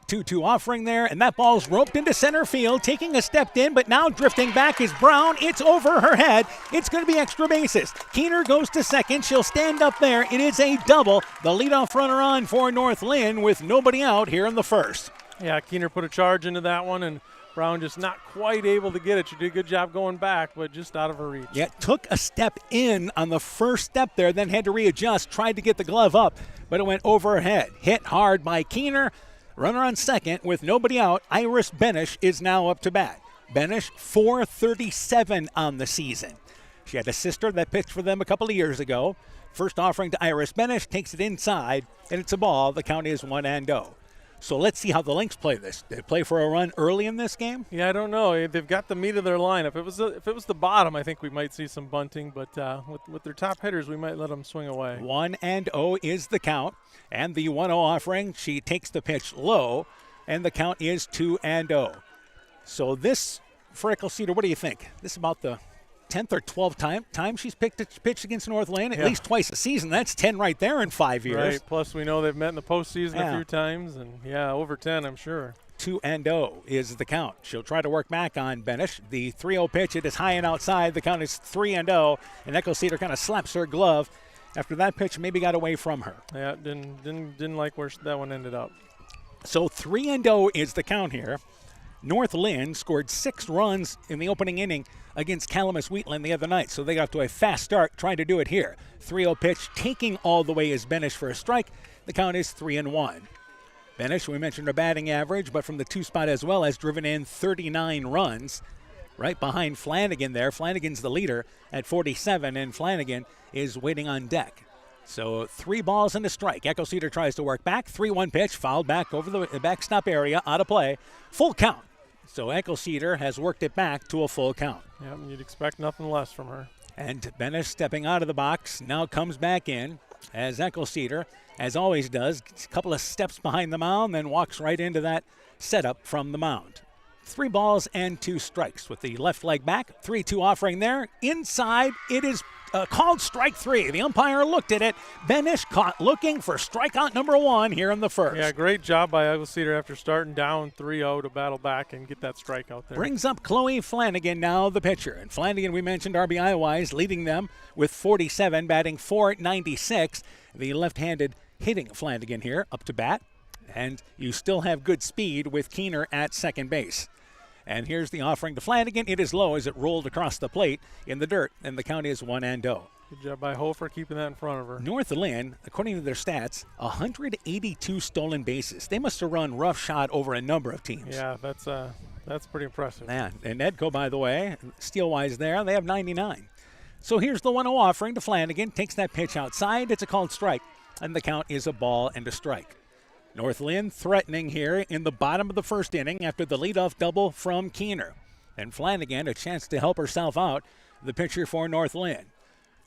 2-2 offering there, and that ball's roped into center field, taking a step in, but now drifting back is Brown. It's over her head. It's going to be extra bases. Keener goes to second. She'll stand up there. It is a double. The leadoff runner on for North Linn with nobody out here in the first. Yeah, Keener put a charge into that one, and Brown just not quite able to get it. She did a good job going back, but just out of her reach. Yeah, took a step in on the first step there, then had to readjust, tried to get the glove up, but it went over her head. Hit hard by Keener. Runner on second with nobody out. Iris Benesh is now up to bat. Benesh, .437 on the season. She had a sister that pitched for them a couple of years ago. First offering to Iris Benesh, takes it inside, and it's a ball. The count is 1-0. So let's see how the Lynx play this. They play for a run early in this game? Yeah, I don't know. They've got the meat of their line. If it was the bottom, I think we might see some bunting. But with their top hitters, we might let them swing away. 1-0 is the count. And the 1-0 offering, she takes the pitch low, and the count is 2-0. So this, for Eckelceder, what do you think? This is about the 10th or 12th time she's pitched against North Linn, at least twice a season. That's 10 right there in 5 years. Right. Plus, we know they've met in the postseason a few times, and over 10, I'm sure. 2-0 is the count. She'll try to work back on Benesh. The 3-0 pitch, it is high and outside. The count is 3-0, and Eckelceder kind of slaps her glove after that pitch maybe got away from her. Yeah, didn't like where that one ended up. So 3-0 is the count here. North Linn scored 6 runs in the opening inning against Calamus Wheatland the other night, so they got to a fast start trying to do it here. 3-0 pitch, taking all the way is Benesh for a strike. The count is 3-1. Benesh, we mentioned her batting average, but from the 2 spot as well, has driven in 39 runs. Right behind Flanagan there. Flanagan's the leader at 47, and Flanagan is waiting on deck. So 3 balls and a strike. Eckelceder tries to work back. 3-1 pitch, fouled back over the backstop area, out of play. Full count. So Eckelceder has worked it back to a full count. Yeah, you'd expect nothing less from her. And Benesh stepping out of the box, now comes back in. as Echo Cedar, as always does, a couple of steps behind the mound, then walks right into that setup from the mound. 3 balls and 2 strikes with the left leg back. 3-2 offering there. Inside, it is called strike 3. The umpire looked at it. Benish caught looking for strikeout number 1 here in the first. Yeah, great job by Echo Cedar after starting down 3-0 to battle back and get that strikeout there. Brings up Chloe Flanagan now, the pitcher. And Flanagan, we mentioned RBI-wise, leading them with 47, batting .496. The left-handed hitting Flanagan here up to bat. And you still have good speed with Keener at second base. And here's the offering to Flanagan. It is low as it rolled across the plate in the dirt, and the count is 1-0. Good job by Hofer keeping that in front of her. North Linn, according to their stats, 182 stolen bases. They must have run roughshod over a number of teams. Yeah, that's pretty impressive. Yeah, and Edco, by the way, steal-wise there, they have 99. So here's the 1-0 offering to Flanagan. Takes that pitch outside. It's a called strike, and the count is a ball and a strike. North Linn threatening here in the bottom of the first inning after the leadoff double from Keener. And Flanagan a chance to help herself out, the pitcher for North Linn.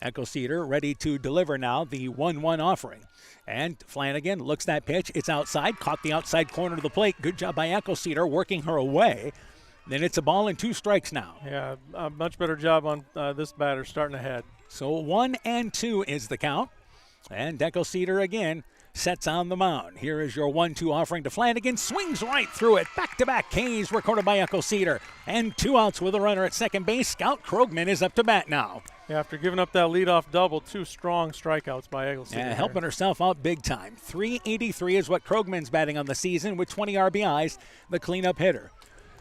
Echo Cedar ready to deliver now the 1-1 offering. And Flanagan looks that pitch. It's outside, caught the outside corner of the plate. Good job by Echo Cedar working her away. Then it's a ball and 2 strikes now. Yeah, a much better job on this batter starting ahead. So 1-2 is the count. And Echo Cedar again sets on the mound. Here is your 1-2 offering to Flanagan. Swings right through it. Back-to-back Ks recorded by Echo Cedar. And 2 outs with a runner at second base. Scout Krogman is up to bat now. Yeah, after giving up that leadoff double, 2 strong strikeouts by Echo Cedar. Helping herself out big time. .383 is what Krogman's batting on the season with 20 RBIs, the cleanup hitter.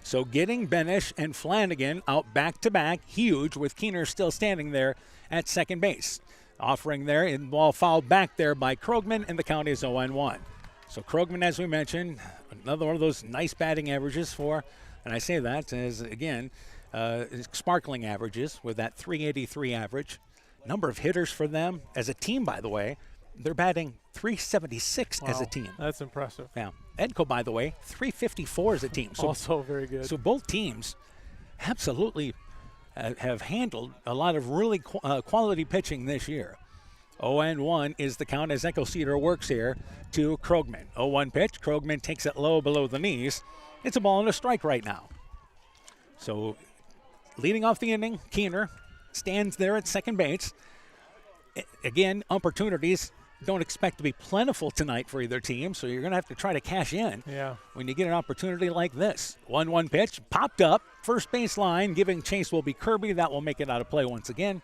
So getting Benish and Flanagan out back-to-back, huge, with Keener still standing there at second base. Offering there, and ball fouled back there by Krogman, and the count is 0-1. So Krogman, as we mentioned, another one of those nice batting averages for, and I say that as, again, sparkling averages with that .383 average. Number of hitters for them as a team, by the way, they're batting .376 as a team. That's impressive. Yeah. Edco, by the way, .354 as a team. So, also very good. So both teams absolutely have handled a lot of really quality pitching this year. 0-1 is the count as Echo Cedar works here to Krogman. 0-1 pitch. Krogman takes it low below the knees. It's a ball and a strike right now. So leading off the inning, Keener stands there at second base. Again, opportunities don't expect to be plentiful tonight for either team, so you're going to have to try to cash in when you get an opportunity like this. 1-1 pitch, popped up, first base line, giving chase will be Kirby. That will make it out of play once again,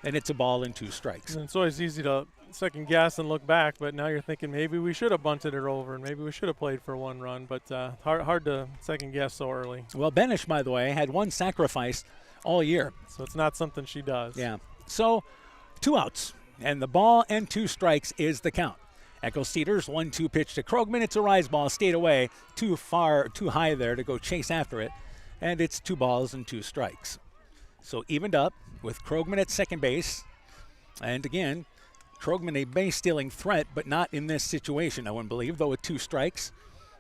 and it's a ball and 2 strikes. And it's always easy to second guess and look back, but now you're thinking maybe we should have bunted it over and maybe we should have played for 1 run, but hard to second guess so early. Well, Benish, by the way, had 1 sacrifice all year. So it's not something she does. Yeah. So 2 outs. And the ball and 2 strikes is the count. Echo Cedars 1-2 pitch to Krogman. It's a rise ball, stayed away too high there to go chase after it. And it's 2 balls and 2 strikes. So evened up with Krogman at second base. And again, Krogman a base stealing threat, but not in this situation, I wouldn't believe, though with 2 strikes.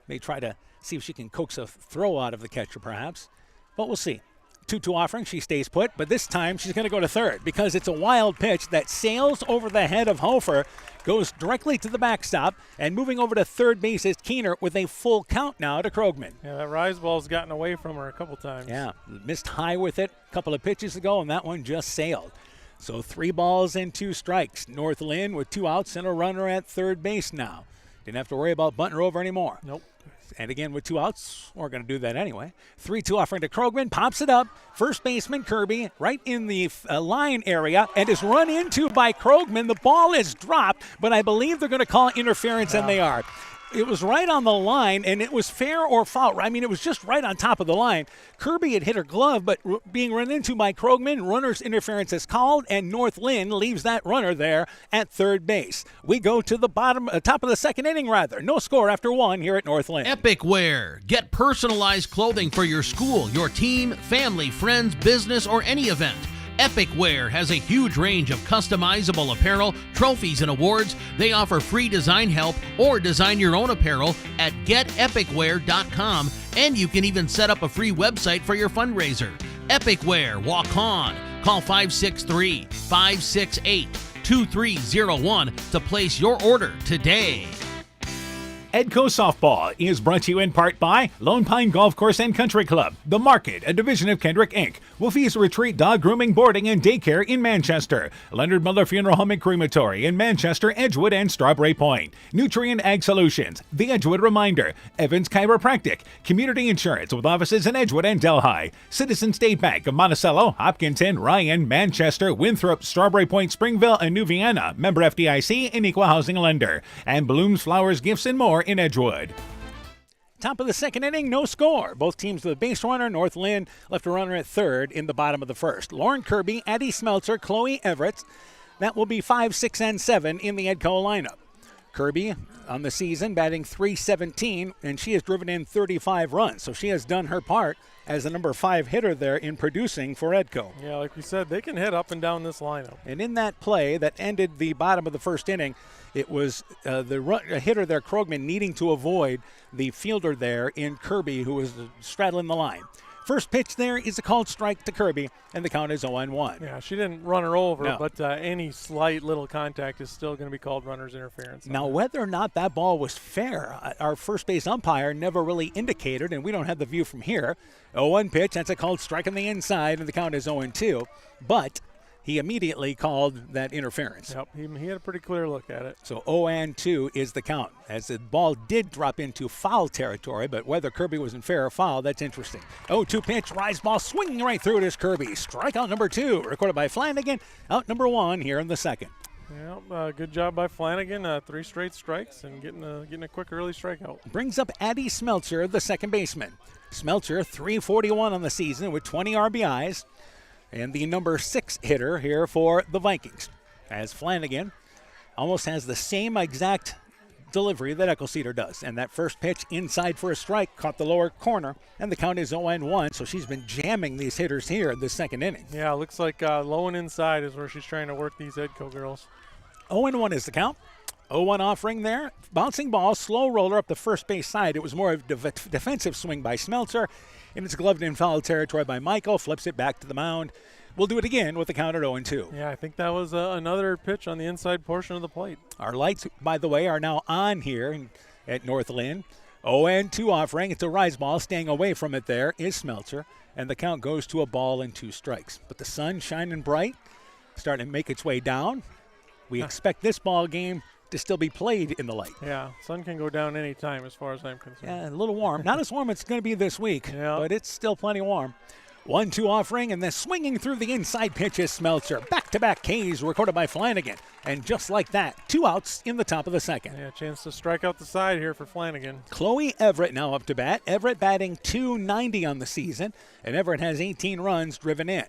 May try to see if she can coax a throw out of the catcher perhaps. But we'll see. 2-2 offering, she stays put, but this time she's going to go to third because it's a wild pitch that sails over the head of Hofer, goes directly to the backstop, and moving over to third base is Keener with a full count now to Krogman. Yeah, that rise ball's gotten away from her a couple times. Yeah, missed high with it a couple of pitches ago, and that one just sailed. So 3 balls and 2 strikes. North Linn with 2 outs and a runner at third base now. Didn't have to worry about bunting her over anymore. Nope. And again, with 2 outs, we're going to do that anyway. 3-2 offering to Krogman, pops it up. First baseman Kirby right in the line area and is run into by Krogman. The ball is dropped, but I believe they're going to call interference, and they are. It was right on the line, and it was fair or foul. I mean, it was just right on top of the line. Kirby had hit her glove, but being run into by Krogman, runner's interference is called, and North Linn leaves that runner there at third base. We go to the top of the second inning, rather. No score after 1 here at North Linn. Epic Wear. Get personalized clothing for your school, your team, family, friends, business, or any event. Epic Wear has a huge range of customizable apparel, trophies, and awards. They offer free design help or design your own apparel at getepicwear.com, and you can even set up a free website for your fundraiser. Epic Wear, walk on. Call 563-568 2301 to place your order today. Edco Softball is brought to you in part by Lone Pine Golf Course and Country Club, The Market, a division of Kendrick Inc., Wolfie's Retreat Dog Grooming, Boarding, and Daycare in Manchester, Leonard Miller Funeral Home and Crematory in Manchester, Edgewood, and Strawberry Point, Nutrient Ag Solutions, The Edgewood Reminder, Evans Chiropractic, Community Insurance with offices in Edgewood and Delhi, Citizen State Bank of Monticello, Hopkinton, Ryan, Manchester, Winthrop, Strawberry Point, Springville, and New Vienna, member FDIC and equal housing lender, and Blooms Flowers Gifts and More in Edgewood. Top of the second inning, no score. Both teams with a base runner. North Linn left a runner at third in the bottom of the first. Lauren Kirby, Addie Smeltzer, Chloe Everett. That will be 5, 6, and 7 in the Edco lineup. Kirby on the season batting .317, and she has driven in 35 runs, so she has done her part as the number 5 hitter there in producing for Edco. Yeah, like we said, they can hit up and down this lineup. And in that play that ended the bottom of the first inning, it was the hitter there, Krogman, needing to avoid the fielder there in Kirby, who was straddling the line. First pitch there is a called strike to Kirby, and the count is 0-1. Yeah, she didn't run her over, No. but any slight little contact is still going to be called runner's interference. Now, whether or not that ball was fair, our first base umpire never really indicated, and we don't have the view from here. 0-1 pitch, that's a called strike on the inside, and the count is 0-2. But he immediately called that interference. Yep, he had a pretty clear look at it. So 0-2 is the count, as the ball did drop into foul territory, but whether Kirby was in fair or foul, that's interesting. 0-2 pitch, rise ball swinging right through it is Kirby. Strikeout number 2, recorded by Flanagan. Out number 1 here in the second. Yeah, good job by Flanagan. 3 straight strikes and getting a quick early strikeout. Brings up Addie Smeltzer, the second baseman. Smeltzer, 341 on the season with 20 RBIs. And the number 6 hitter here for the Vikings. As Flanagan almost has the same exact delivery that Eckelceder does. And that first pitch inside for a strike caught the lower corner, and the count is 0-1. So she's been jamming these hitters here in the second inning. Yeah, looks like low and inside is where she's trying to work these Edco girls. 0-1 is the count. 0-1 offering there. Bouncing ball, slow roller up the first base side. It was more of a defensive swing by Smeltzer. And it's gloved in foul territory by Michael. Flips it back to the mound. We'll do it again with the count at 0-2. Yeah, I think that was another pitch on the inside portion of the plate. Our lights, by the way, are now on here at North Linn. 0-2 offering. It's a rise ball. Staying away from it there is Smeltzer. And the count goes to a ball and 2 strikes. But the sun shining bright, starting to make its way down. We expect this ball game to still be played in the light. Yeah, sun can go down any time as far as I'm concerned. Yeah, a little warm. Not as warm as it's going to be this week, but it's still plenty warm. 1-2 offering, and then swinging through the inside pitch is Smeltzer. Back-to-back Ks recorded by Flanagan. And just like that, 2 outs in the top of the second. Yeah, chance to strike out the side here for Flanagan. Chloe Everett now up to bat. Everett batting .290 on the season, and Everett has 18 runs driven in.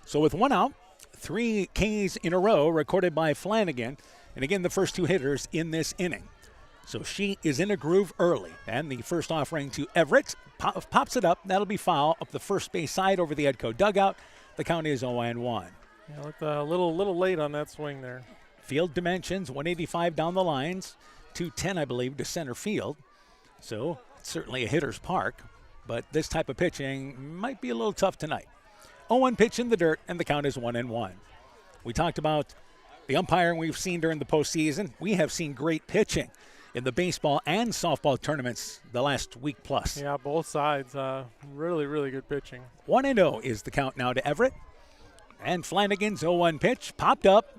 So with 1 out, 3 Ks in a row recorded by Flanagan. And again, the first 2 hitters in this inning. So she is in a groove early. And the first offering to Everett pops it up. That'll be foul up the first base side over the Edco dugout. The count is 0-1. Yeah, looked a little late on that swing there. Field dimensions, 185 down the lines, 210, I believe, to center field. So it's certainly a hitter's park. But this type of pitching might be a little tough tonight. 0-1 pitch in the dirt, and the count is 1-1. We talked about the umpiring we've seen during the postseason. We have seen great pitching in the baseball and softball tournaments the last week plus. Yeah, both sides. Really, really good pitching. 1-0 is the count now to Everett. And Flanagan's 0-1 pitch popped up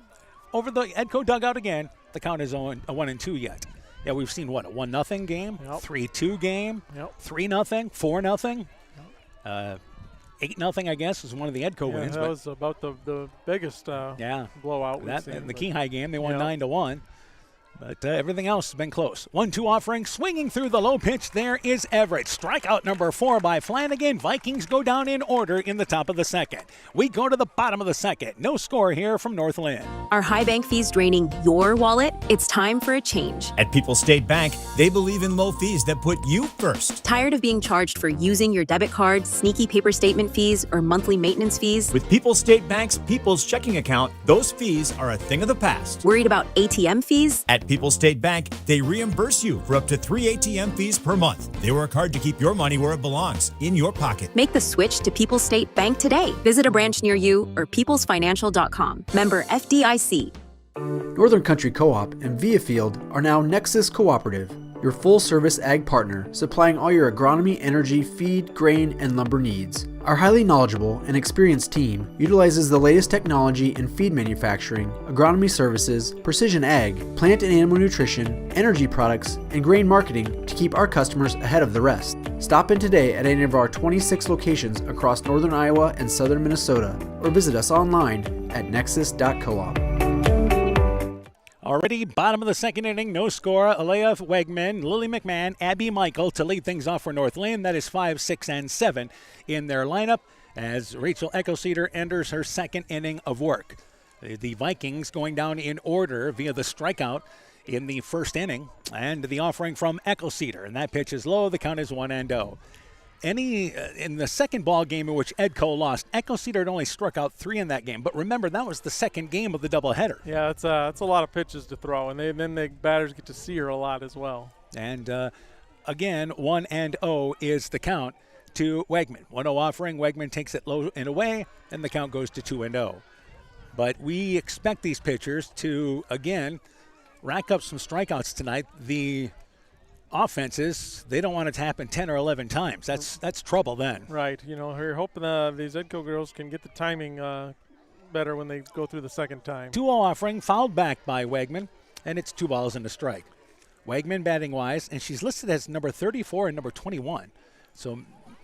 over the Edco dugout again. The count is 1-2 yet. Yeah, we've seen, what, a 1-0 game, 3-2 game, 3-0, 4-0. 8-0, I guess, was one of the Edco wins. That was about the biggest blowout we've seen. In the Keyhigh game, they won 9-1. But everything else has been close. 1-2 offering, swinging through the low pitch. There is Everett. Strikeout number 4 by Flanagan. Vikings go down in order in the top of the second. We go to the bottom of the second. No score here from North Linn. Are high bank fees draining your wallet? It's time for a change. At People's State Bank, they believe in low fees that put you first. Tired of being charged for using your debit card, sneaky paper statement fees, or monthly maintenance fees? With People's State Bank's People's Checking Account, those fees are a thing of the past. Worried about ATM fees? At People's State Bank, they reimburse you for up to 3 ATM fees per month. They work hard to keep your money where it belongs, in your pocket. Make the switch to People's State Bank today. Visit a branch near you or peoplesfinancial.com. Member FDIC. Northern Country Co-op and Viafield are now Nexus Cooperative, your full-service ag partner supplying all your agronomy, energy, feed, grain, and lumber needs. Our highly knowledgeable and experienced team utilizes the latest technology in feed manufacturing, agronomy services, precision ag, plant and animal nutrition, energy products, and grain marketing to keep our customers ahead of the rest. Stop in today at any of our 26 locations across northern Iowa and southern Minnesota, or visit us online at nexus.coop. Already bottom of the second inning, no score. Alea Wegman, Lily McMahon, Abby Michael to lead things off for North Linn. That is 5, 6, and 7 in their lineup as Rachel Eckelceder enters her second inning of work. The Vikings going down in order via the strikeout in the first inning and the offering from Eckelceder. And that pitch is low. The count is 1-0. In the second ball game in which Edco lost, Eckelceder had only struck out 3 in that game. But remember, that was the second game of the doubleheader. Yeah, it's a lot of pitches to throw, and then the batters get to see her a lot as well. And again, 1-0 is the count to Wegman. 1-0 offering, Wegman takes it low and away, and the count goes to 2-0. But we expect these pitchers to, again, rack up some strikeouts tonight. The offenses, they don't want it to happen 10 or 11 times. That's trouble then. Right. You're hoping these Edco girls can get the timing better when they go through the second time. 2-0 offering, fouled back by Wegman, and it's 2 balls and a strike. Wegman batting wise, and she's listed as number 34 and number 21. So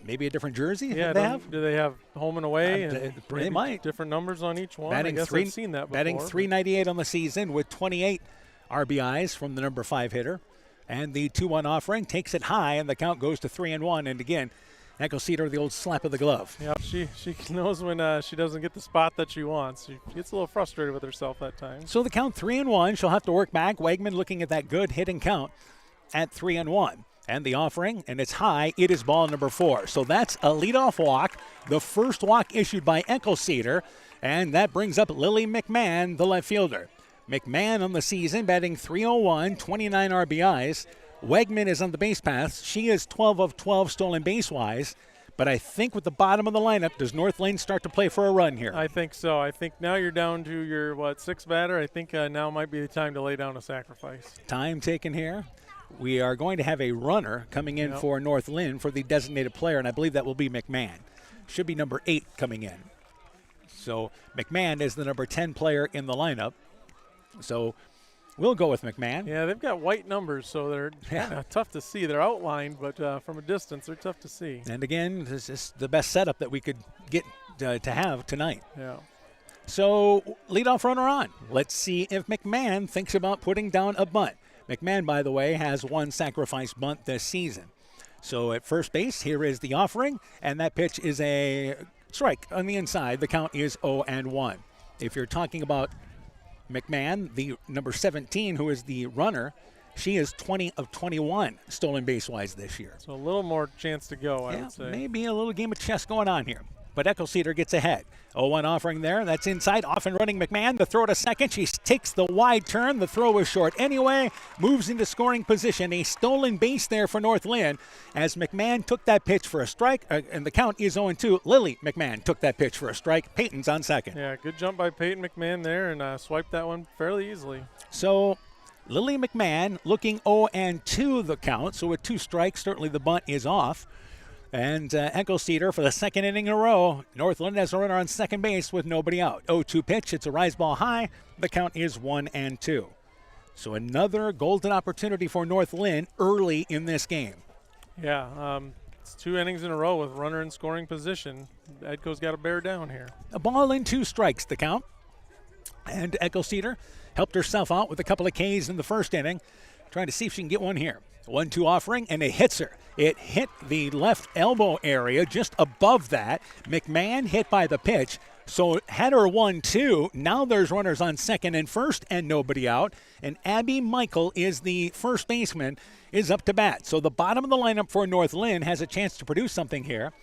maybe a different jersey yeah, they have? Do they have home and away? They might. Different numbers on each one. Batting I guess I've seen that before. Batting .398 on the season with 28 RBIs from the number 5 hitter. And the 2-1 offering takes it high, and the count goes to 3-1. And again, Eckelceder, the old slap of the glove. Yep, she knows when she doesn't get the spot that she wants. She gets a little frustrated with herself that time. So the count 3-1. She'll have to work back. Wegman looking at that good hitting count at 3-1. And the offering, and it's high. It is ball number 4. So that's a leadoff walk, the first walk issued by Eckelceder, and that brings up Lily McMahon, the left fielder. McMahon on the season, batting .301, 29 RBIs. Wegman is on the base path. She is 12 of 12 stolen base-wise. But I think with the bottom of the lineup, does North Linn start to play for a run here? I think so. I think now you're down to your, 6th batter. I think now might be the time to lay down a sacrifice. Time taken here. We are going to have a runner coming in for North Linn for the designated player, and I believe that will be McMahon. Should be number 8 coming in. So McMahon is the number 10 player in the lineup. So we'll go with McMahon. Yeah, they've got white numbers, so they're tough to see. They're outlined, but from a distance, they're tough to see. And again, this is the best setup that we could get to have tonight. Yeah. So leadoff runner on. Let's see if McMahon thinks about putting down a bunt. McMahon, by the way, has 1 sacrifice bunt this season. So at first base, here is the offering, and that pitch is a strike on the inside. The count is 0-1. If you're talking about McMahon, the number 17, who is the runner, she is 20 of 21 stolen base-wise this year. So a little more chance to go, I would say. Maybe a little game of chess going on here. But Eckelceder gets ahead. 0-1 offering there. That's inside. Off and running McMahon. The throw to second. She takes the wide turn. The throw is short anyway. Moves into scoring position. A stolen base there for North Linn as McMahon took that pitch for a strike. And the count is 0-2. Lily McMahon took that pitch for a strike. Peyton's on second. Yeah, good jump by Peyton McMahon there and swiped that one fairly easily. So Lily McMahon looking 0-2 the count. So with 2 strikes, certainly the bunt is off. And Eckelceder for the second inning in a row. North Linn has a runner on second base with nobody out. 0-2 pitch. It's a rise ball high. The count is 1-2. So another golden opportunity for North Linn early in this game. Yeah, it's 2 innings in a row with runner in scoring position. Edco's got to bear down here. A ball and 2 strikes the count. And Eckelceder helped herself out with a couple of Ks in the first inning. Trying to see if she can get one here. 1-2 offering, and it hits her. It hit the left elbow area just above that. McMahon hit by the pitch. So had her 1-2. Now there's runners on second and first and nobody out. And Abby Michael is the first baseman, is up to bat. So the bottom of the lineup for North Linn has a chance to produce something here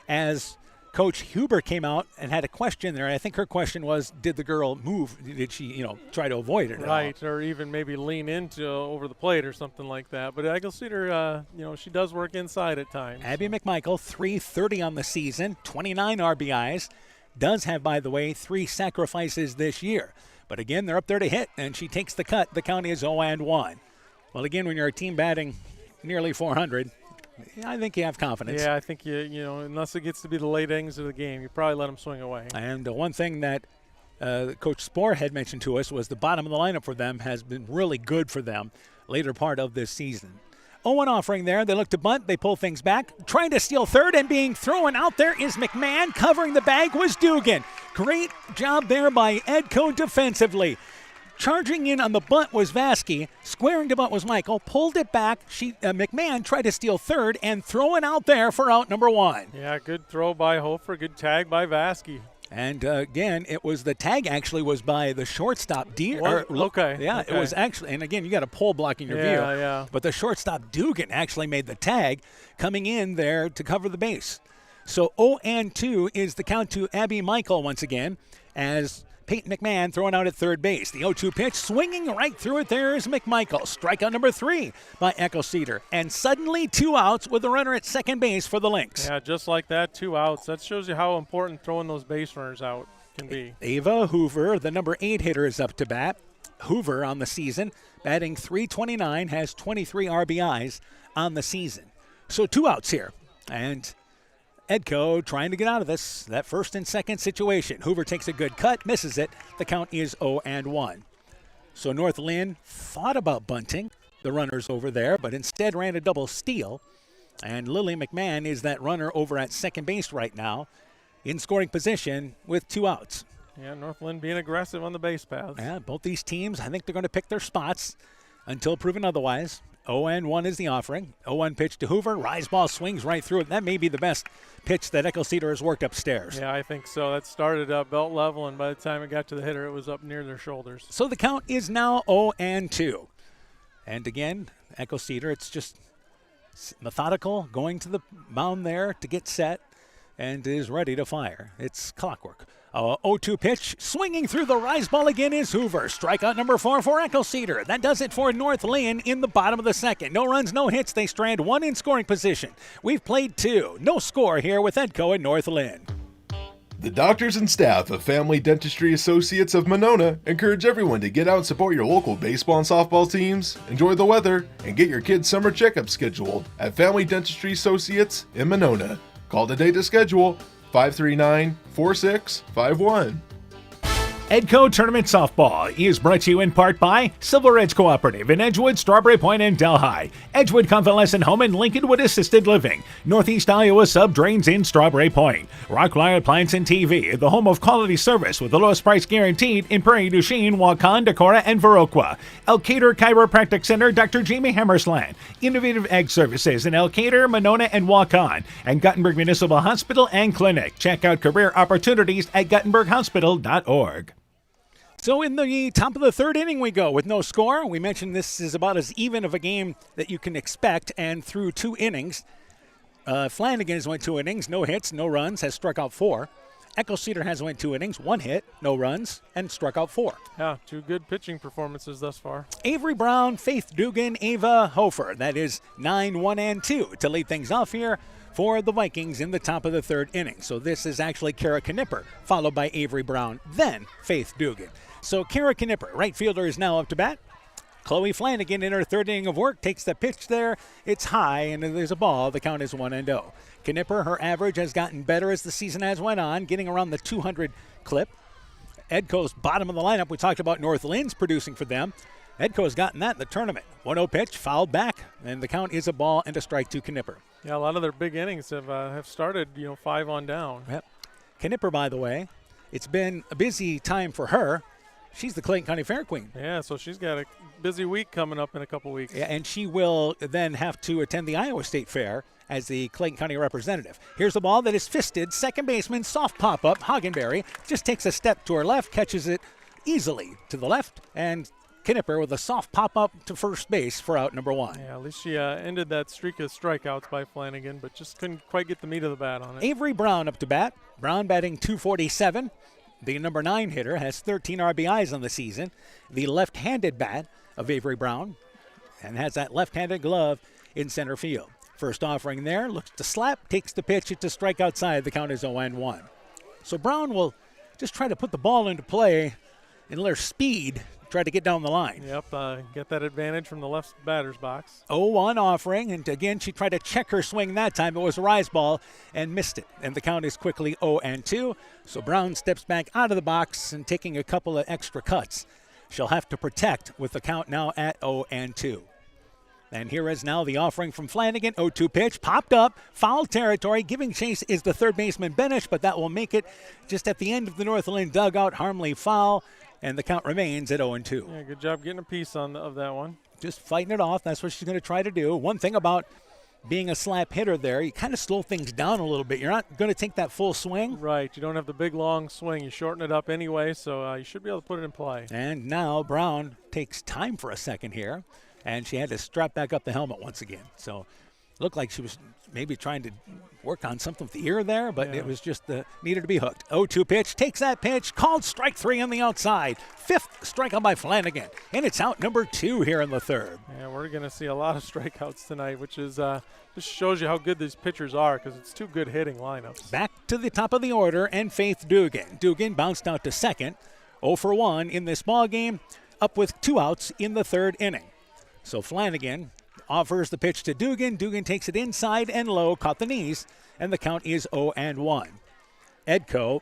as Coach Huber came out and had a question there. I think her question was, did the girl move? Did she, try to avoid it? Right, or even maybe lean into over the plate or something like that. But Eckelceder, she does work inside at times. Abby McMichael, .330 on the season, 29 RBIs. Does have, by the way, 3 sacrifices this year. But again, they're up there to hit, and she takes the cut. The count is 0-1. Well, again, when you're a team batting nearly 400, I think you have confidence. Yeah, I think you know, unless it gets to be the late innings of the game, you probably let them swing away. And one thing that Coach Spohr had mentioned to us was the bottom of the lineup for them has been really good for them later part of this season. 0-1 offering there. They look to bunt. They pull things back. Trying to steal third and being thrown out there is McMahon. Covering the bag was Dugan. Great job there by Edco defensively. Charging in on the bunt was Vasky. Squaring to bunt was Michael. Pulled it back. McMahon tried to steal third and throw it out there for out number 1. Yeah, good throw by Hofer. Good tag by Vasky. And again, it was the tag actually was by the shortstop. Okay. Yeah, okay. It was actually, and again, you got a pole blocking your view. Yeah. But the shortstop Dugan actually made the tag coming in there to cover the base. So 0-2 is the count to Abby Michael once again as Peyton McMahon throwing out at third base. The 0-2 pitch, swinging right through it. There is McMichael. Strikeout number 3 by Echo Cedar. And suddenly 2 outs with a runner at second base for the Lynx. Yeah, just like that, 2 outs. That shows you how important throwing those base runners out can be. Ava Hoover, the number 8 hitter, is up to bat. Hoover on the season, batting .329, has 23 RBIs on the season. So 2 outs here. And Edco trying to get out of this, that first and second situation. Hoover takes a good cut, misses it. The count is 0-1. So North Linn thought about bunting the runners over there, but instead ran a double steal. And Lily McMahon is that runner over at second base right now in scoring position with 2 outs. Yeah, North Linn being aggressive on the base paths. Yeah, both these teams, I think they're going to pick their spots until proven otherwise. 0-1 is the offering. 0-1 pitch to Hoover. Rise ball swings right through it. That may be the best pitch that Echo Cedar has worked upstairs. Yeah, I think so. That started up belt level, and by the time it got to the hitter, it was up near their shoulders. So the count is now 0-2. And again, Echo Cedar, it's just methodical, going to the mound there to get set, and is ready to fire. It's clockwork. 0-2 pitch, swinging through the rise ball again is Hoover. Strikeout number 4 for Echo Cedar. That does it for North Linn in the bottom of the second. No runs, no hits. They strand 1 in scoring position. We've played 2. No score here with Edco and North Linn. The doctors and staff of Family Dentistry Associates of Monona encourage everyone to get out and support your local baseball and softball teams, enjoy the weather, and get your kids' summer checkups scheduled at Family Dentistry Associates in Monona. Call today to schedule 539-4651. Edco Tournament Softball is brought to you in part by Silver Edge Cooperative in Edgewood, Strawberry Point, and Delhi. Edgewood Convalescent Home and Lincolnwood Assisted Living. Northeast Iowa Sub-Drains in Strawberry Point. Rockline Appliance and TV, the home of quality service with the lowest price guaranteed in Prairie du Chien, Waukon, Decorah, and Viroqua. Elkader Chiropractic Center, Dr. Jamie Hammersland. Innovative Egg Services in Elkader, Monona, and Waukon. And Guttenberg Municipal Hospital and Clinic. Check out career opportunities at GuttenbergHospital.org. So in the top of the third inning we go with no score. We mentioned this is about as even of a game that you can expect, and through 2 innings. Flanagan has went 2 innings, no hits, no runs, has struck out 4. Echo Cedar has went 2 innings, 1 hit, no runs, and struck out 4. Yeah, 2 good pitching performances thus far. Avery Brown, Faith Dugan, Ava Hofer. That is 9-1-2 to lead things off here for the Vikings in the top of the third inning. So this is actually Kara Knipper, followed by Avery Brown, then Faith Dugan. So Kara Knipper, right fielder, is now up to bat. Chloe Flanagan in her third inning of work takes the pitch there. It's high, and there's a ball. The count is 1-0. Knipper, her average has gotten better as the season has went on, getting around the 200 clip. Edco's bottom of the lineup. We talked about North Lynn's producing for them. Edco's gotten that in the tournament. 1-0 pitch, fouled back, and the count is a ball and a strike to Knipper. Yeah, a lot of their big innings have started, 5 on down. Yep. Knipper, by the way, it's been a busy time for her. She's the Clayton County Fair Queen. Yeah, so she's got a busy week coming up in a couple weeks. Yeah, and she will then have to attend the Iowa State Fair as the Clayton County representative. Here's the ball that is fisted. Second baseman, soft pop-up. Hagenberry just takes a step to her left, catches it easily to the left, and Knipper with a soft pop-up to first base for out number 1. Yeah, at least she ended that streak of strikeouts by Flanagan, but just couldn't quite get the meat of the bat on it. Avery Brown up to bat. Brown batting .247. The number 9 hitter has 13 RBIs on the season. The left-handed bat of Avery Brown, and has that left-handed glove in center field. First offering there, looks to slap, takes the pitch, it's a strike outside. The count is 0-1. So Brown will just try to put the ball into play in their speed, try to get down the line. Yep, get that advantage from the left batter's box. 0-1 offering, and again, she tried to check her swing that time. It was a rise ball and missed it. And the count is quickly 0-2. So Brown steps back out of the box and taking a couple of extra cuts. She'll have to protect with the count now at 0-2. And here is now the offering from Flanagan. 0-2 pitch, popped up, foul territory. Giving chase is the third baseman Benish, but that will make it just at the end of the North Linn dugout. Harmley foul, and the count remains at 0-2. Yeah, good job getting a piece of that one. Just fighting it off. That's what she's going to try to do. One thing about being a slap hitter there, you kind of slow things down a little bit. You're not going to take that full swing. Right. You don't have the big, long swing. You shorten it up anyway, so you should be able to put it in play. And now Brown takes time for a second here, and she had to strap back up the helmet once again. So looked like she was maybe trying to work on something with the ear there, but it was just needed to be hooked. 0-2 pitch, takes that pitch, called strike 3 on the outside. 5th strikeout by Flanagan, and it's out number 2 here in the 3rd. Yeah, we're going to see a lot of strikeouts tonight, which is just shows you how good these pitchers are because it's 2 good hitting lineups. Back to the top of the order, and Faith Dugan. Dugan bounced out to second, 0-for-1 in this ball game, up with 2 outs in the 3rd inning. So Flanagan offers the pitch to Dugan. Dugan takes it inside and low, caught the knees, and the count is 0-1. Edco,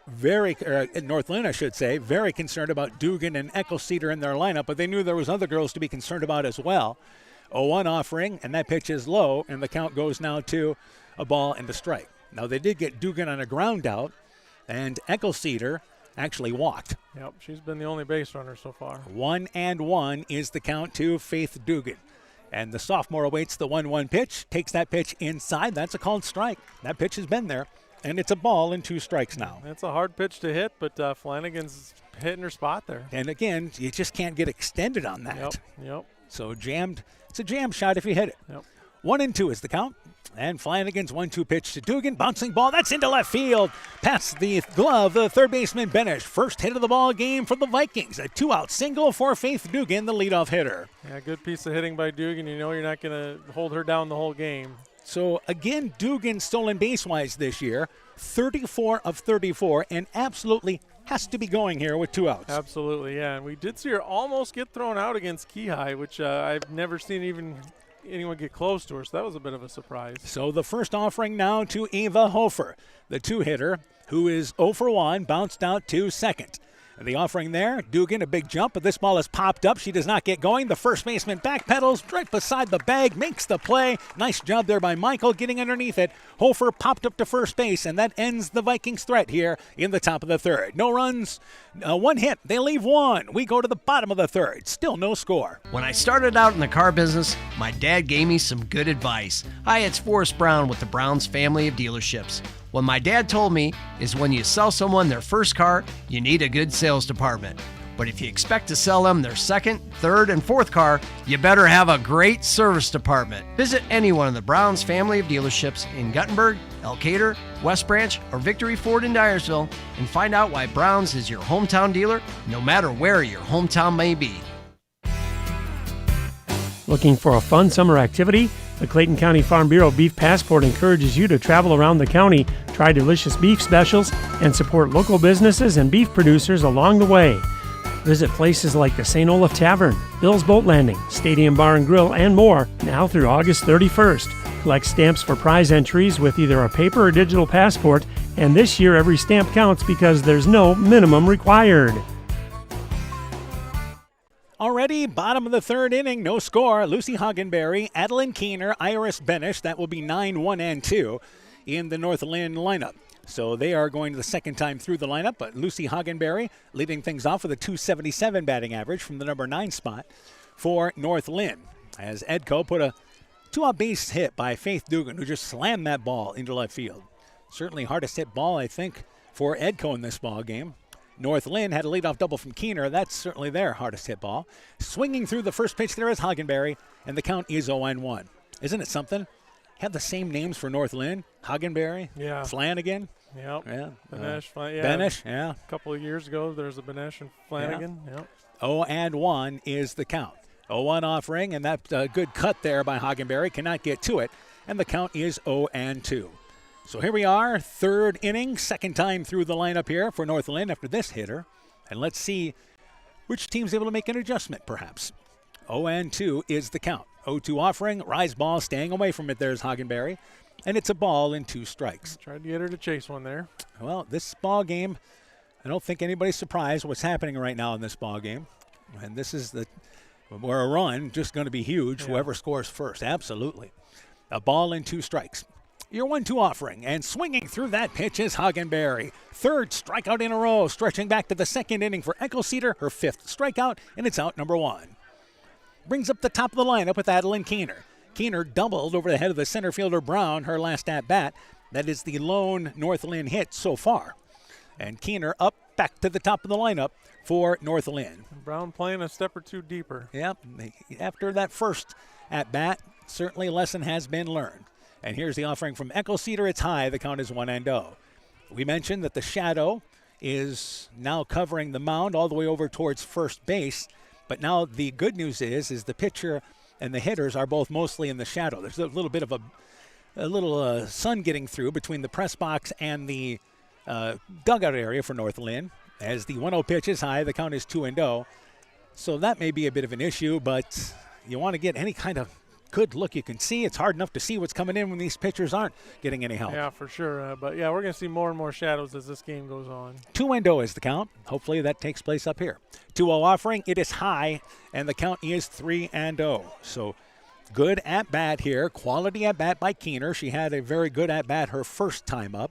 North Linn, I should say, very concerned about Dugan and Eckelceder in their lineup, but they knew there was other girls to be concerned about as well. 0-1 offering, and that pitch is low, and the count goes now to a ball and a strike. Now, they did get Dugan on a ground out, and Eckelceder actually walked. Yep, she's been the only base runner so far. 1-1 is the count to Faith Dugan. And the sophomore awaits the 1-1 pitch, takes that pitch inside. That's a called strike. That pitch has been there, and it's a ball and 2 strikes now. It's a hard pitch to hit, but Flanagan's hitting her spot there. And again, you just can't get extended on that. Yep. So jammed. It's a jam shot if you hit it. Yep. 1-2 is the count. And Flanagan's 1-2 pitch to Dugan. Bouncing ball. That's into left field. Past the glove, the third baseman Benish. First hit of the ball game for the Vikings. A 2-out single for Faith Dugan, the leadoff hitter. Yeah, good piece of hitting by Dugan. You know you're not going to hold her down the whole game. So, again, Dugan stolen base-wise this year. 34 of 34, and absolutely has to be going here with 2 outs. Absolutely, yeah. And we did see her almost get thrown out against Keyhigh, which I've never seen anyone get close to her, so that was a bit of a surprise. So the first offering now to Ava Hofer, the 2-hitter, who is 0-for-1, bounced out to second. The offering there, Dugan, a big jump, but this ball is popped up. She does not get going. The first baseman backpedals right beside the bag, makes the play. Nice job there by Michael getting underneath it. Hofer popped up to first base, and that ends the Vikings' threat here in the top of the 3rd. No runs, 1 hit. They leave 1. We go to the bottom of the 3rd. Still no score. When I started out in the car business, my dad gave me some good advice. Hi, it's Forrest Brown with the Browns family of dealerships. What my dad told me is when you sell someone their first car, you need a good sales department. But if you expect to sell them their second, third, and fourth car, you better have a great service department. Visit any one of the Browns family of dealerships in Guttenberg, Elkader, West Branch, or Victory Ford in Dyersville and find out why Browns is your hometown dealer, no matter where your hometown may be. Looking for a fun summer activity? The Clayton County Farm Bureau Beef Passport encourages you to travel around the county, try delicious beef specials, and support local businesses and beef producers along the way. Visit places like the St. Olaf Tavern, Bill's Boat Landing, Stadium Bar and Grill, and more now through August 31st. Collect stamps for prize entries with either a paper or digital passport, and this year every stamp counts because there's no minimum required. Already, bottom of the 3rd inning, no score. Lucy Hagenberry, Adeline Keener, Iris Benish. That will be 9-1-2 in the North Linn lineup. So they are going to the second time through the lineup, but Lucy Hagenberry leading things off with a .277 batting average from the number 9 spot for North Linn. As Edco put a 2-out base hit by Faith Dugan, who just slammed that ball into left field. Certainly hardest hit ball, I think, for Edco in this ball game. North Linn had a leadoff double from Keener. That's certainly their hardest hit ball. Swinging through the first pitch there is Hagenberry, and the count is 0-1. Isn't it something? Have the same names for North Linn. Hagenberry, Flanagan. Yep. Yeah. Benesh. Benesh, yeah. A couple of years ago, there's a Benesh and Flanagan. Yeah. 0-1 is the count. 0-1 offering, and that's a good cut there by Hagenberry. Cannot get to it, and the count is 0-2. So here we are, 3rd inning, second time through the lineup here for North Linn after this hitter. And let's see Which team's able to make an adjustment, perhaps? 0-2 is the count. 0-2 offering, rise ball, staying away from it. There's Hagenberry. And it's a ball and 2 strikes. Tried to get her to chase one there. Well, this ball game, I don't think anybody's surprised what's happening right now in this ball game. And this is where a run just going to be huge, whoever scores first. Absolutely. A ball and 2 strikes. Your 1-2 offering, and swinging through that pitch is Hagenberry. Third strikeout in a row, stretching back to the second inning for Echo Cedar, her 5th strikeout, and it's out number 1. Brings up the top of the lineup with Adeline Keener. Keener doubled over the head of the center fielder Brown, her last at-bat. That is the lone North Linn hit so far. And Keener up back to the top of the lineup for North Linn. Brown playing a step or two deeper. Yep, after that first at-bat, certainly a lesson has been learned. And here's the offering from Echo Cedar. It's high. The count is 1-0. We mentioned that the shadow is now covering the mound all the way over towards first base. But now the good news is the pitcher and the hitters are both mostly in the shadow. There's a little bit of a sun getting through between the press box and the dugout area for North Linn. As the 1-0 pitch is high, the count is 2-0. So that may be a bit of an issue, but you want to get any kind of good look you can see. It's hard enough to see what's coming in when these pitchers aren't getting any help. Yeah, for sure. But yeah, we're going to see more and more shadows as this game goes on. 2-0 is the count. Hopefully that takes place up here. 2-0 offering. It is high, and the count is 3-0. So good at-bat here. Quality at-bat by Keener. She had a very good at-bat her first time up.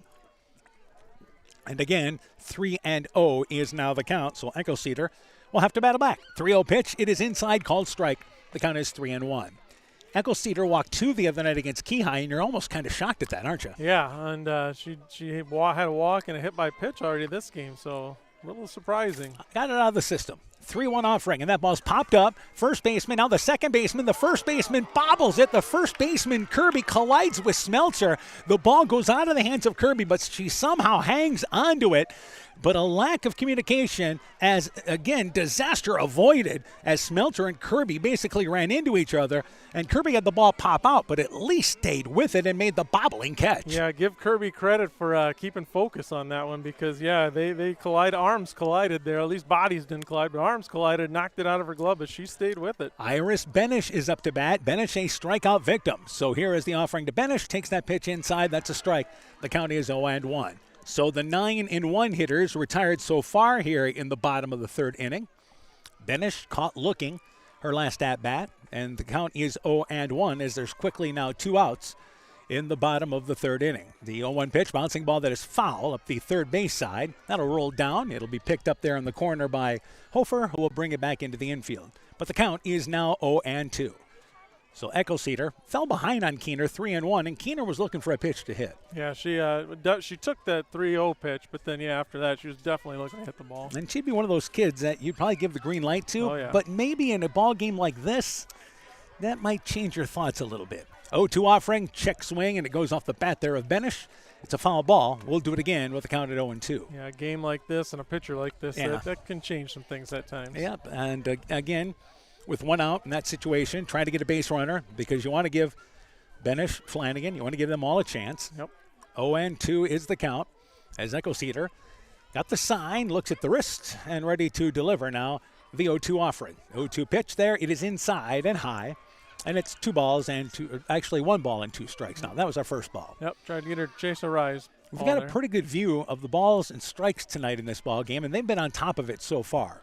And again, 3-0 is now the count. So Echo Cedar will have to battle back. 3-0 pitch. It is inside, called strike. The count is 3-1. Echo Cedar walked 2 the other night against Keyhigh, and you're almost kind of shocked at that, aren't you? Yeah, and she had a walk and a hit by pitch already this game, so a little surprising. Got it out of the system. 3-1 offering, and that ball's popped up. First baseman, now the second baseman. The first baseman bobbles it. The first baseman, Kirby, collides with Smeltzer. The ball goes out of the hands of Kirby, but she somehow hangs onto it. But a lack of communication as, again, disaster avoided as Smeltzer and Kirby basically ran into each other. And Kirby had the ball pop out, but at least stayed with it and made the bobbling catch. Yeah, give Kirby credit for keeping focus on that one because, yeah, they arms collided there. At least bodies didn't collide, but arms collided, knocked it out of her glove, but she stayed with it. Iris Benish is up to bat. Benish, a strikeout victim. So here is the offering to Benish. Takes that pitch inside. That's a strike. The count is 0-1. So the 9-1 hitters retired so far here in the bottom of the third inning. Benish caught looking her last at-bat, and the count is 0-1 as there's quickly now 2 outs in the bottom of the third inning. The 0-1 pitch, bouncing ball that is foul up the third base side. That'll roll down. It'll be picked up there in the corner by Hofer, who will bring it back into the infield. But the count is now 0-2. So Echo Cedar fell behind on Keener 3-1, and Keener was looking for a pitch to hit. Yeah, she took that 3-0 pitch, but then, yeah, after that, she was definitely looking to hit the ball. And she'd be one of those kids that you'd probably give the green light to, oh, yeah. But maybe in a ball game like this, that might change your thoughts a little bit. 0-2 offering, check swing, and it goes off the bat there of Benish. It's a foul ball. We'll do it again with a count at 0-2. Yeah, a game like this and a pitcher like this, yeah. that can change some things at times. Yep, and again, with 1 out in that situation, trying to get a base runner because you want to give Benish, Flanagan, you want to give them all a chance. Yep. 0-2 is the count as Echo Cedar got the sign, looks at the wrist, and ready to deliver now the 0-2 offering. 0-2 pitch there. It is inside and high, and it's 1 ball and 2 strikes. Now, that was our first ball. Yep, tried to get her to chase a rise. We've got a pretty good view of the balls and strikes tonight in this ball game, and they've been on top of it so far.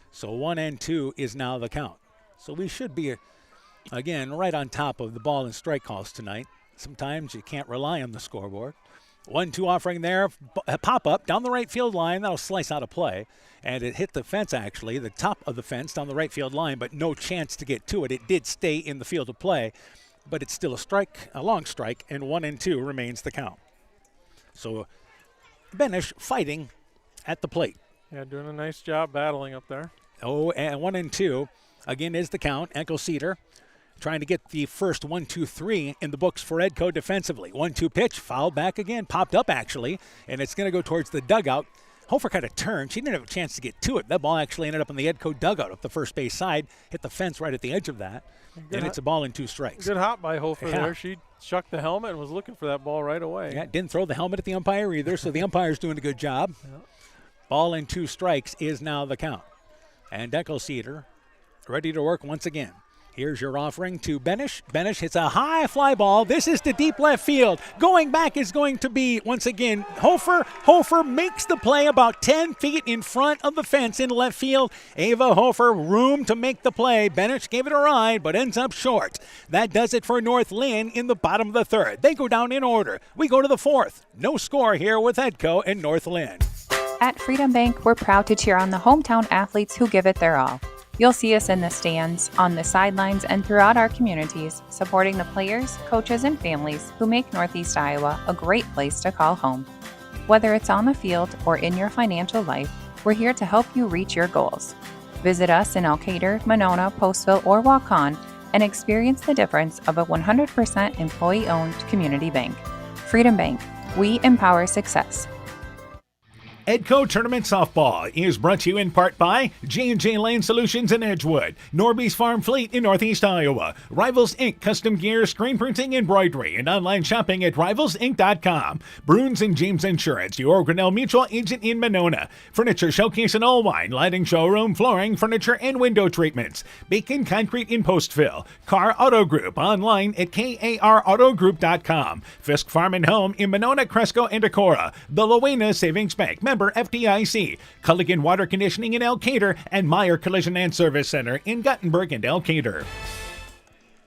So 1-2 is now the count. So we should be, again, right on top of the ball and strike calls tonight. Sometimes you can't rely on the scoreboard. 1-2 offering there, pop-up down the right field line. That'll slice out of play. And it hit the fence, actually, the top of the fence down the right field line, but no chance to get to it. It did stay in the field of play, but it's still a strike, a long strike, and 1-2 remains the count. So Benish fighting at the plate. Yeah, doing a nice job battling up there. Oh, and 1-2 again is the count. Echo Cedar trying to get the first 1-2-3 in the books for Edco defensively. 1-2 pitch, fouled back again, popped up actually, and it's going to go towards the dugout. Hofer kind of turned. She didn't have a chance to get to it. That ball actually ended up in the Edco dugout up the first base side, hit the fence right at the edge of that, and it's a ball and 2 strikes. Good hop by Hofer there. She shucked the helmet and was looking for that ball right away. Yeah, didn't throw the helmet at the umpire either, so the umpire's doing a good job. Ball and 2 strikes is now the count. And Eckelceder ready to work once again. Here's your offering to Benish. Benish hits a high fly ball. This is to deep left field. Going back is going to be, once again, Hofer. Hofer makes the play about 10 feet in front of the fence in left field. Ava Hofer, room to make the play. Benish gave it a ride, but ends up short. That does it for North Linn in the bottom of the third. They go down in order. We go to the fourth. No score here with Edco and North Linn. At Freedom Bank, we're proud to cheer on the hometown athletes who give it their all. You'll see us in the stands, on the sidelines, and throughout our communities, supporting the players, coaches, and families who make Northeast Iowa a great place to call home. Whether it's on the field or in your financial life, we're here to help you reach your goals. Visit us in Elkader, Monona, Postville, or Waukon and experience the difference of a 100% employee-owned community bank. Freedom Bank. We empower success. Edco Tournament Softball is brought to you in part by J&J Land Solutions in Edgewood, Norby's Farm Fleet in Northeast Iowa, Rivals Inc. Custom Gear, Screen Printing, Embroidery, and online shopping at rivalsinc.com. Bruins and James Insurance, your Grinnell Mutual agent in Monona. Furniture Showcase and Allwine, lighting showroom, flooring, furniture, and window treatments. Bacon Concrete in Postville. Car Auto Group, online at karautogroup.com. Fisk Farm and Home in Monona, Cresco, and Decorah. The Lowena Savings Bank, member FDIC, Culligan Water Conditioning in Elkader, and Meyer Collision and Service Center in Guttenberg and Elkader.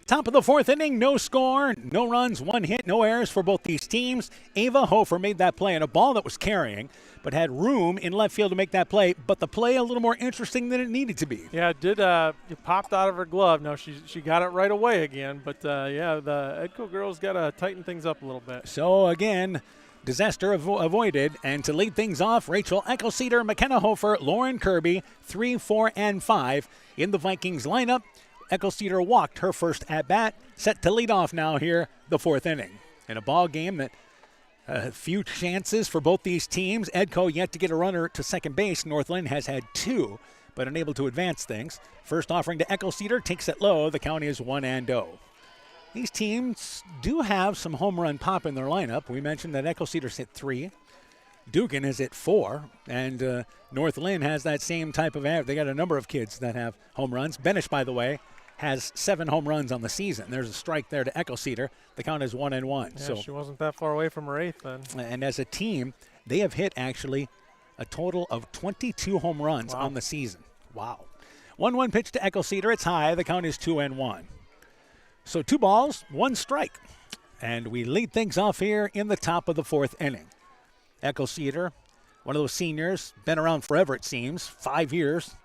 Top of the fourth inning, no score, no runs, one hit, no errors for both these teams. Ava Hofer made that play on a ball that was carrying, but had room in left field to make that play, but the play a little more interesting than it needed to be. Yeah, it did. It popped out of her glove. Now she got it right away again, but yeah, the Edco girls got to tighten things up a little bit. So again, disaster avoided, and to lead things off, Rachel Eckelceder, McKenna Hofer, Lauren Kirby, 3, 4, and 5 in the Vikings lineup. Eckelceder walked her first at-bat, set to lead off now here, the fourth inning. In a ball game that a few chances for both these teams. Edco yet to get a runner to second base. North Linn has had 2, but unable to advance things. First offering to Eckelceder, takes it low. The count is 1-0. These teams do have some home run pop in their lineup. We mentioned that Eckelceder's hit 3. Dugan is at 4. And North Linn has that same type of average. They got a number of kids that have home runs. Benish, by the way, has 7 home runs on the season. There's a strike there to Eckelceder. The count is 1-1. Yeah, so she wasn't that far away from her 8th then. And as a team, they have hit actually a total of 22 home runs on the season. Wow. 1-1 pitch to Eckelceder. It's high. The count is 2-1. So 2 balls, 1 strike. And we lead things off here in the top of the fourth inning. Eckelceder, one of those seniors, been around forever it seems, 5 years.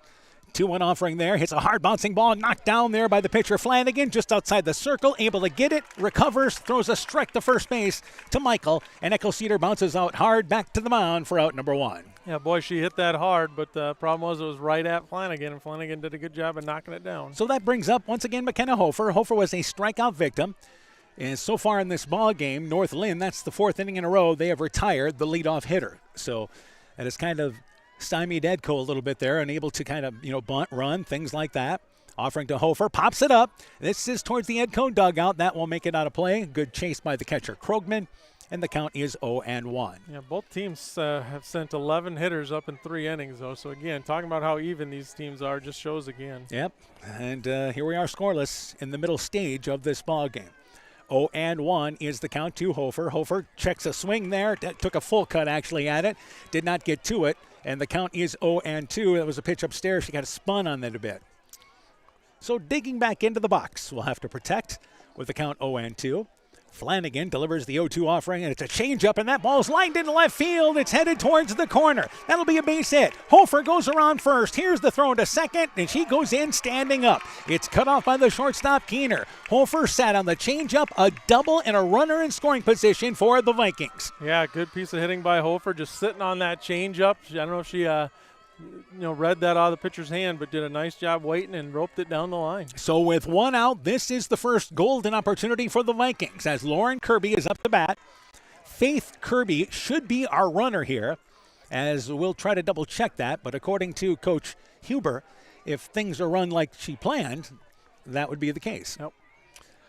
2-1 offering there, hits a hard bouncing ball, knocked down there by the pitcher Flanagan, just outside the circle, able to get it, recovers, throws a strike to first base to Michael, and Eckelceder bounces out hard back to the mound for out number 1. Yeah, boy, she hit that hard, but the problem was it was right at Flanagan, and Flanagan did a good job of knocking it down. So that brings up, once again, McKenna Hofer. Hofer was a strikeout victim. And so far in this ball game, North Linn, that's the 4th inning in a row, they have retired the leadoff hitter. So that has kind of stymied Edco a little bit there, unable to kind of, bunt, run, things like that. Offering to Hofer, pops it up. This is towards the Edco dugout. That will make it out of play. Good chase by the catcher, Krogman. And the count is 0-1. Yeah, both teams have sent 11 hitters up in 3 innings, though. So, again, talking about how even these teams are just shows again. Yep. And here we are scoreless in the middle stage of this ball game. 0-1 is the count to Hofer. Hofer checks a swing there. Took a full cut, actually, at it. Did not get to it. And the count is 0-2. That was a pitch upstairs. She got spun on that a bit. So digging back into the box, we'll have to protect with the count 0-2. Flanagan delivers the 0-2 offering, and it's a changeup, and that ball's lined into left field. It's headed towards the corner. That'll be a base hit. Hofer goes around first. Here's the throw to second, and she goes in standing up. It's cut off by the shortstop, Keener. Hofer sat on the changeup, a double, and a runner in scoring position for the Vikings. Yeah, good piece of hitting by Hofer, just sitting on that changeup. I don't know if she read that out of the pitcher's hand, but did a nice job waiting and roped it down the line. So with 1 out, this is the first golden opportunity for the Vikings as Lauren Kirby is up to bat. Faith Kirby should be our runner here, as we'll try to double check that, but according to Coach Huber, if things are run like she planned, that would be the case. Yep.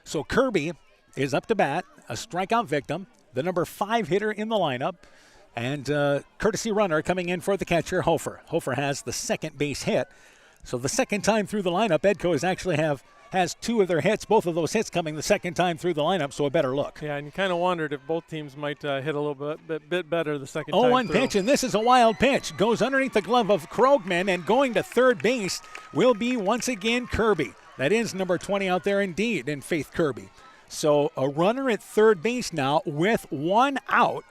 So Kirby is up to bat, a strikeout victim, the number 5 hitter in the lineup. And courtesy runner coming in for the catcher, Hofer. Hofer has the second base hit. So the second time through the lineup, Edco has 2 of their hits, both of those hits coming the second time through the lineup, so a better look. Yeah, and you kind of wondered if both teams might hit a little bit better the second time 0-1 through. pitch, and this is a wild pitch. Goes underneath the glove of Krogman, and going to third base will be once again Kirby. That is number 20 out there indeed in Faith Kirby. So a runner at third base now with 1 out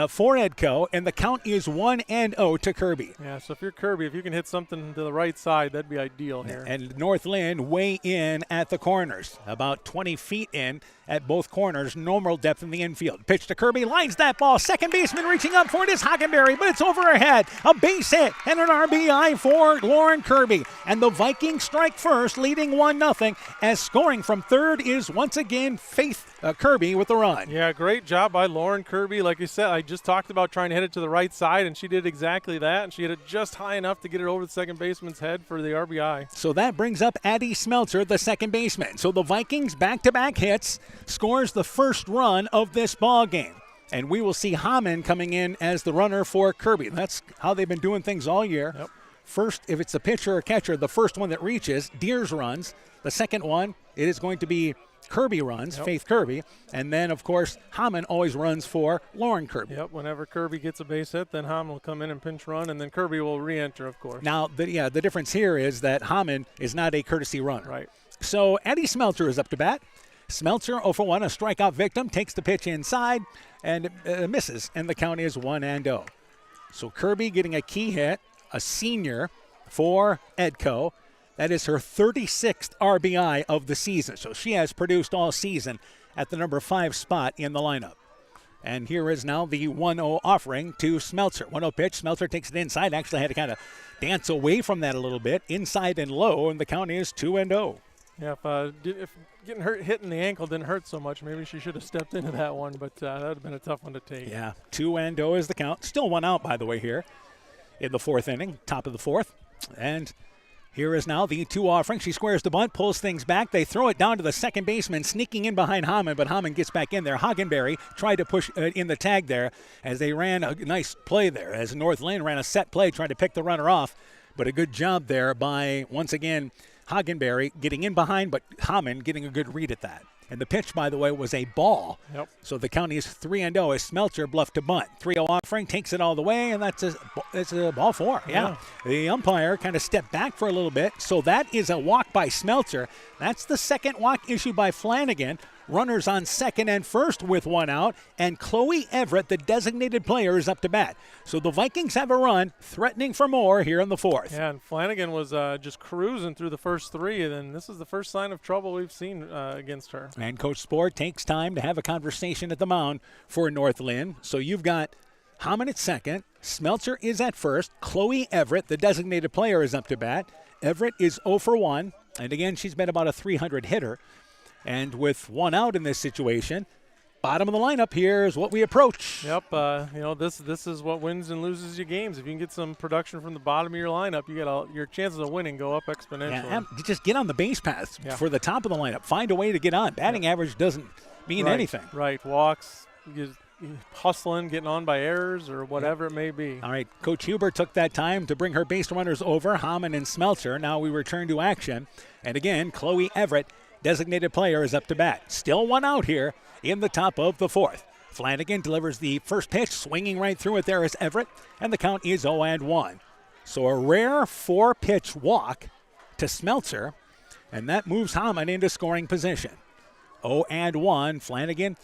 for Edco, and the count is 1-0 to Kirby. Yeah, so if you're Kirby, if you can hit something to the right side, that'd be ideal here. And North Linn way in at the corners, about 20 feet in at both corners, normal depth in the infield. Pitch to Kirby, lines that ball. Second baseman reaching up for it is Hockenberry, but it's over her head. A base hit and an RBI for Lauren Kirby. And the Vikings strike first, leading 1-0, as scoring from third is once again Faith Kirby with the run. Yeah, great job by Lauren Kirby. Like you said, I just talked about trying to hit it to the right side, and she did exactly that, and she hit it just high enough to get it over the second baseman's head for the RBI. So that brings up Addie Smeltzer, the second baseman. So the Vikings back-to-back hits, scores the first run of this ball game. And we will see Hamann coming in as the runner for Kirby. That's how they've been doing things all year. Yep. First, if it's a pitcher or catcher, the first one that reaches, Deers runs. The second one, it is going to be Kirby runs, Yep. Faith Kirby. And then, of course, Hamann always runs for Lauren Kirby. Yep, whenever Kirby gets a base hit, then Hamann will come in and pinch run, and then Kirby will re-enter, of course. Now, the difference here is that Hamann is not a courtesy runner. Right. So Addie Smeltzer is up to bat. Smeltzer 0 for 1, a strikeout victim, takes the pitch inside and misses, and the count is 1-0. So Kirby getting a key hit, a senior for Edco. That is her 36th RBI of the season. So she has produced all season at the number 5 spot in the lineup. And here is now the 1-0 offering to Smeltzer. 1-0 pitch. Smeltzer takes it inside. Actually had to kind of dance away from that a little bit. Inside and low, and the count is 2-0. Yeah, if getting hit in the ankle didn't hurt so much, maybe she should have stepped into that one, but that would have been a tough one to take. Yeah, 2-0 is the count. Still 1 out, by the way, here in the 4th inning, top of the 4th. And here is now the 2 offering. She squares the bunt, pulls things back. They throw it down to the second baseman, sneaking in behind Hamann, but Hamann gets back in there. Hockenberry tried to push in the tag there as they ran a nice play there, as North Linn ran a set play trying to pick the runner off. But a good job there by, once again, Hockenberry getting in behind, but Hamann getting a good read at that. And the pitch, by the way, was a ball. Yep. So the count is 3-0 as Smeltzer bluffed to bunt. 3-0 offering, takes it all the way, and that's a ball 4. Yeah. The umpire kind of stepped back for a little bit. So that is a walk by Smeltzer. That's the second walk issued by Flanagan. Runners on second and first with 1 out, and Chloe Everett, the designated player, is up to bat. So the Vikings have a run, threatening for more here in the 4th. Yeah, and Flanagan was just cruising through the first 3, and then this is the first sign of trouble we've seen against her. And Coach Spohr takes time to have a conversation at the mound for North Linn. So you've got Hamann at second, Smeltzer is at first, Chloe Everett, the designated player, is up to bat. Everett is 0 for 1, and again, she's been about a 300 hitter. And with 1 out in this situation, bottom of the lineup here is what we approach. Yep, this is what wins and loses you games. If you can get some production from the bottom of your lineup, your chances of winning go up exponentially. Yeah, just get on the base paths for the top of the lineup. Find a way to get on. Batting average doesn't mean anything. Right, walks, hustling, getting on by errors or whatever it may be. All right, Coach Huber took that time to bring her base runners over, Hamann and Smeltzer. Now we return to action. And again, Chloe Everett, designated player, is up to bat. Still 1 out here in the top of the 4th. Flanagan delivers the first pitch, swinging right through it there is Everett, and the count is 0-1. So a rare 4-pitch walk to Smeltzer, and that moves Hamann into scoring position. 0-1, Flanagan.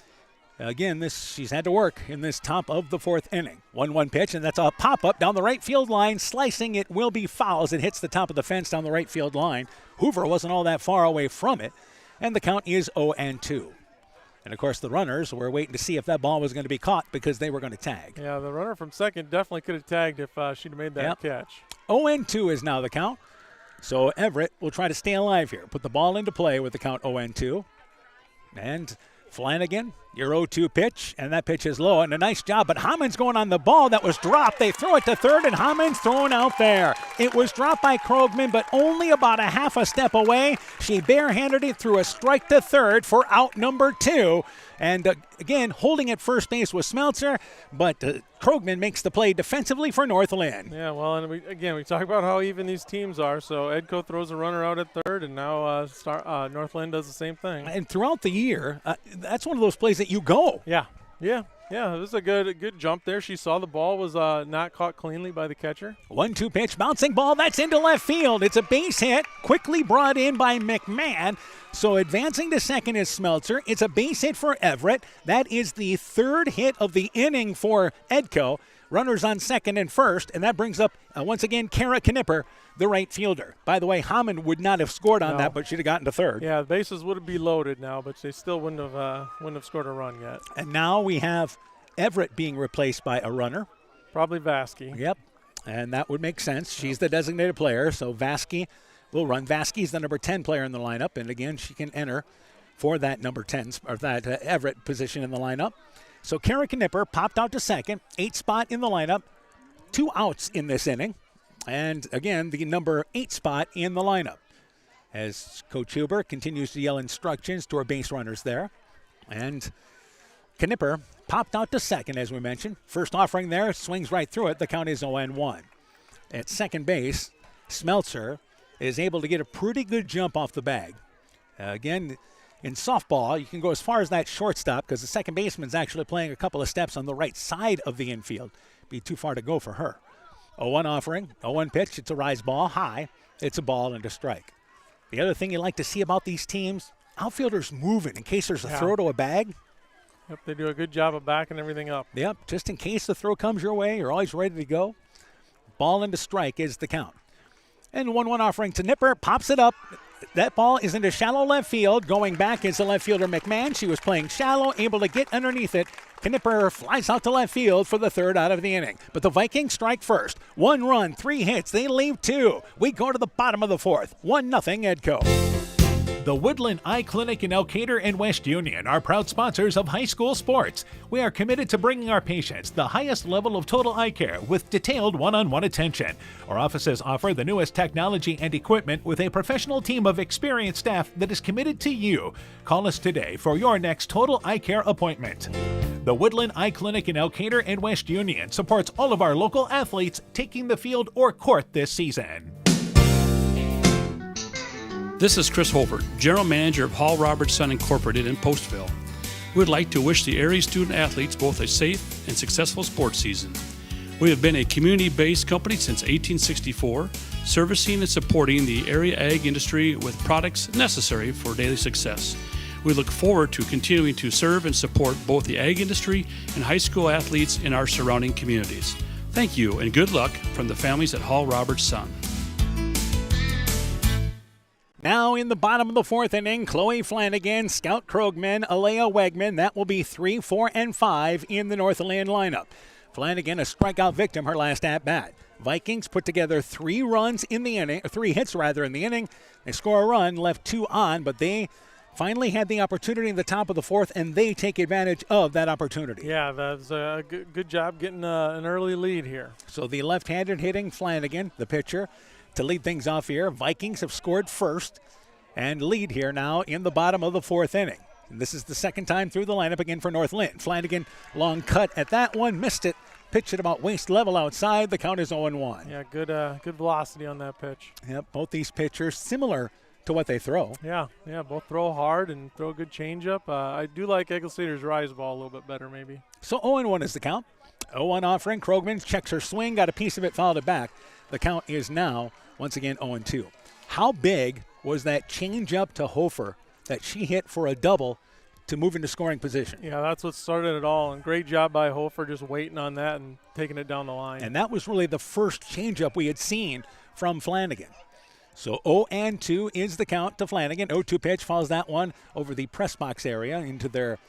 Again, she's had to work in this top of the 4th inning. 1-1 pitch, and that's a pop-up down the right field line. Slicing it will be foul as it hits the top of the fence down the right field line. Hoover wasn't all that far away from it, and the count is 0-2. And, of course, the runners were waiting to see if that ball was going to be caught because they were going to tag. Yeah, the runner from second definitely could have tagged if she'd have made that catch. 0-2 is now the count. So Everett will try to stay alive here. Put the ball into play with the count 0-2. And Flanagan Your 0-2 pitch, and that pitch is low, and a nice job, but Hammond's going on the ball that was dropped. They throw it to third, and Hammond's thrown out there. It was dropped by Krogman, but only about a half a step away. She barehanded it through a strike to third for out number 2. And again, holding at first base was Smeltzer, but Krogman makes the play defensively for North Linn. Yeah, well, and we talk about how even these teams are. So Edco throws a runner out at third, and now North Linn does the same thing. And throughout the year, that's one of those plays that you go. Yeah. It was a good jump there. She saw the ball was not caught cleanly by the catcher. 1-2 pitch, bouncing ball, that's into left field. It's a base hit, quickly brought in by McMahon. So advancing to second is Smeltzer. It's a base hit for Everett. That is the third hit of the inning for Edco. Runners on second and first, and that brings up, once again, Kara Knipper, the right fielder. By the way, Hammond would not have scored on that, but she'd have gotten to third. Yeah, the bases would be loaded now, but they still wouldn't have scored a run yet. And now we have Everett being replaced by a runner. Probably Vasky. Yep, and that would make sense. She's the designated player, so Vasky will run. Vasky's the number 10 player in the lineup, and again, she can enter for that number 10, or that Everett position in the lineup. So Kara Knipper popped out to second, 8 spot in the lineup, 2 outs in this inning. And again, the number 8 spot in the lineup. As Coach Huber continues to yell instructions to our base runners there. And Knipper popped out to second, as we mentioned. First offering there, swings right through it. The count is 0-1. At second base, Smeltzer is able to get a pretty good jump off the bag. Again, in softball, you can go as far as that shortstop because the second baseman's actually playing a couple of steps on the right side of the infield. Be too far to go for her. 0-1 offering, 0-1 pitch. It's a rise ball high. It's a ball and a strike. The other thing you like to see about these teams, outfielders moving in case there's a throw to a bag. Yep, they do a good job of backing everything up. Yep, just in case the throw comes your way, you're always ready to go. Ball and a strike is the count. And 1-1 offering to Knipper, pops it up. That ball is into shallow left field. Going back is the left fielder McMahon. She was playing shallow, able to get underneath it. Knipper flies out to left field for the third out of the inning. But the Vikings strike first. 1 run, 3 hits. They leave 2. We go to the bottom of the fourth. 1-0 Edco. The Woodland Eye Clinic in Elkader and West Union are proud sponsors of high school sports. We are committed to bringing our patients the highest level of total eye care with detailed one-on-one attention. Our offices offer the newest technology and equipment with a professional team of experienced staff that is committed to you. Call us today for your next total eye care appointment. The Woodland Eye Clinic in Elkader and West Union supports all of our local athletes taking the field or court this season. This is Chris Holbert, General Manager of Hall Roberts Son Incorporated in Postville. We would like to wish the area student athletes both a safe and successful sports season. We have been a community-based company since 1864, servicing and supporting the area ag industry with products necessary for daily success. We look forward to continuing to serve and support both the ag industry and high school athletes in our surrounding communities. Thank you and good luck from the families at Hall Roberts Son. Now in the bottom of the fourth inning, Chloe Flanagan, Scout Krogman, Alea Wegman. That will be 3, 4, and 5 in the North Linn lineup. Flanagan, a strikeout victim, her last at-bat. Vikings put together 3 runs in the inning, or 3 hits rather in the inning. They score a run, left 2 on, but they finally had the opportunity in the top of the fourth, and they take advantage of that opportunity. Yeah, that's a good job getting an early lead here. So the left-handed hitting Flanagan, the pitcher, to lead things off here. Vikings have scored first and lead here now in the bottom of the fourth inning. And this is the second time through the lineup again for North Linn. Flanagan, long cut at that one, missed it. Pitch at about waist level outside. The count is 0-1. Yeah, good velocity on that pitch. Yep, both these pitchers similar to what they throw. Yeah, both throw hard and throw a good changeup. I do like Eggleseder's rise ball a little bit better maybe. So 0-1 is the count. 0-1 offering. Krogman checks her swing, got a piece of it, fouled it back. The count is now, once again, 0-2. How big was that changeup to Hofer that she hit for a double to move into scoring position? Yeah, that's what started it all, and great job by Hofer just waiting on that and taking it down the line. And that was really the first changeup we had seen from Flanagan. So 0-2 is the count to Flanagan. 0-2 pitch, follows that one over the press box area into their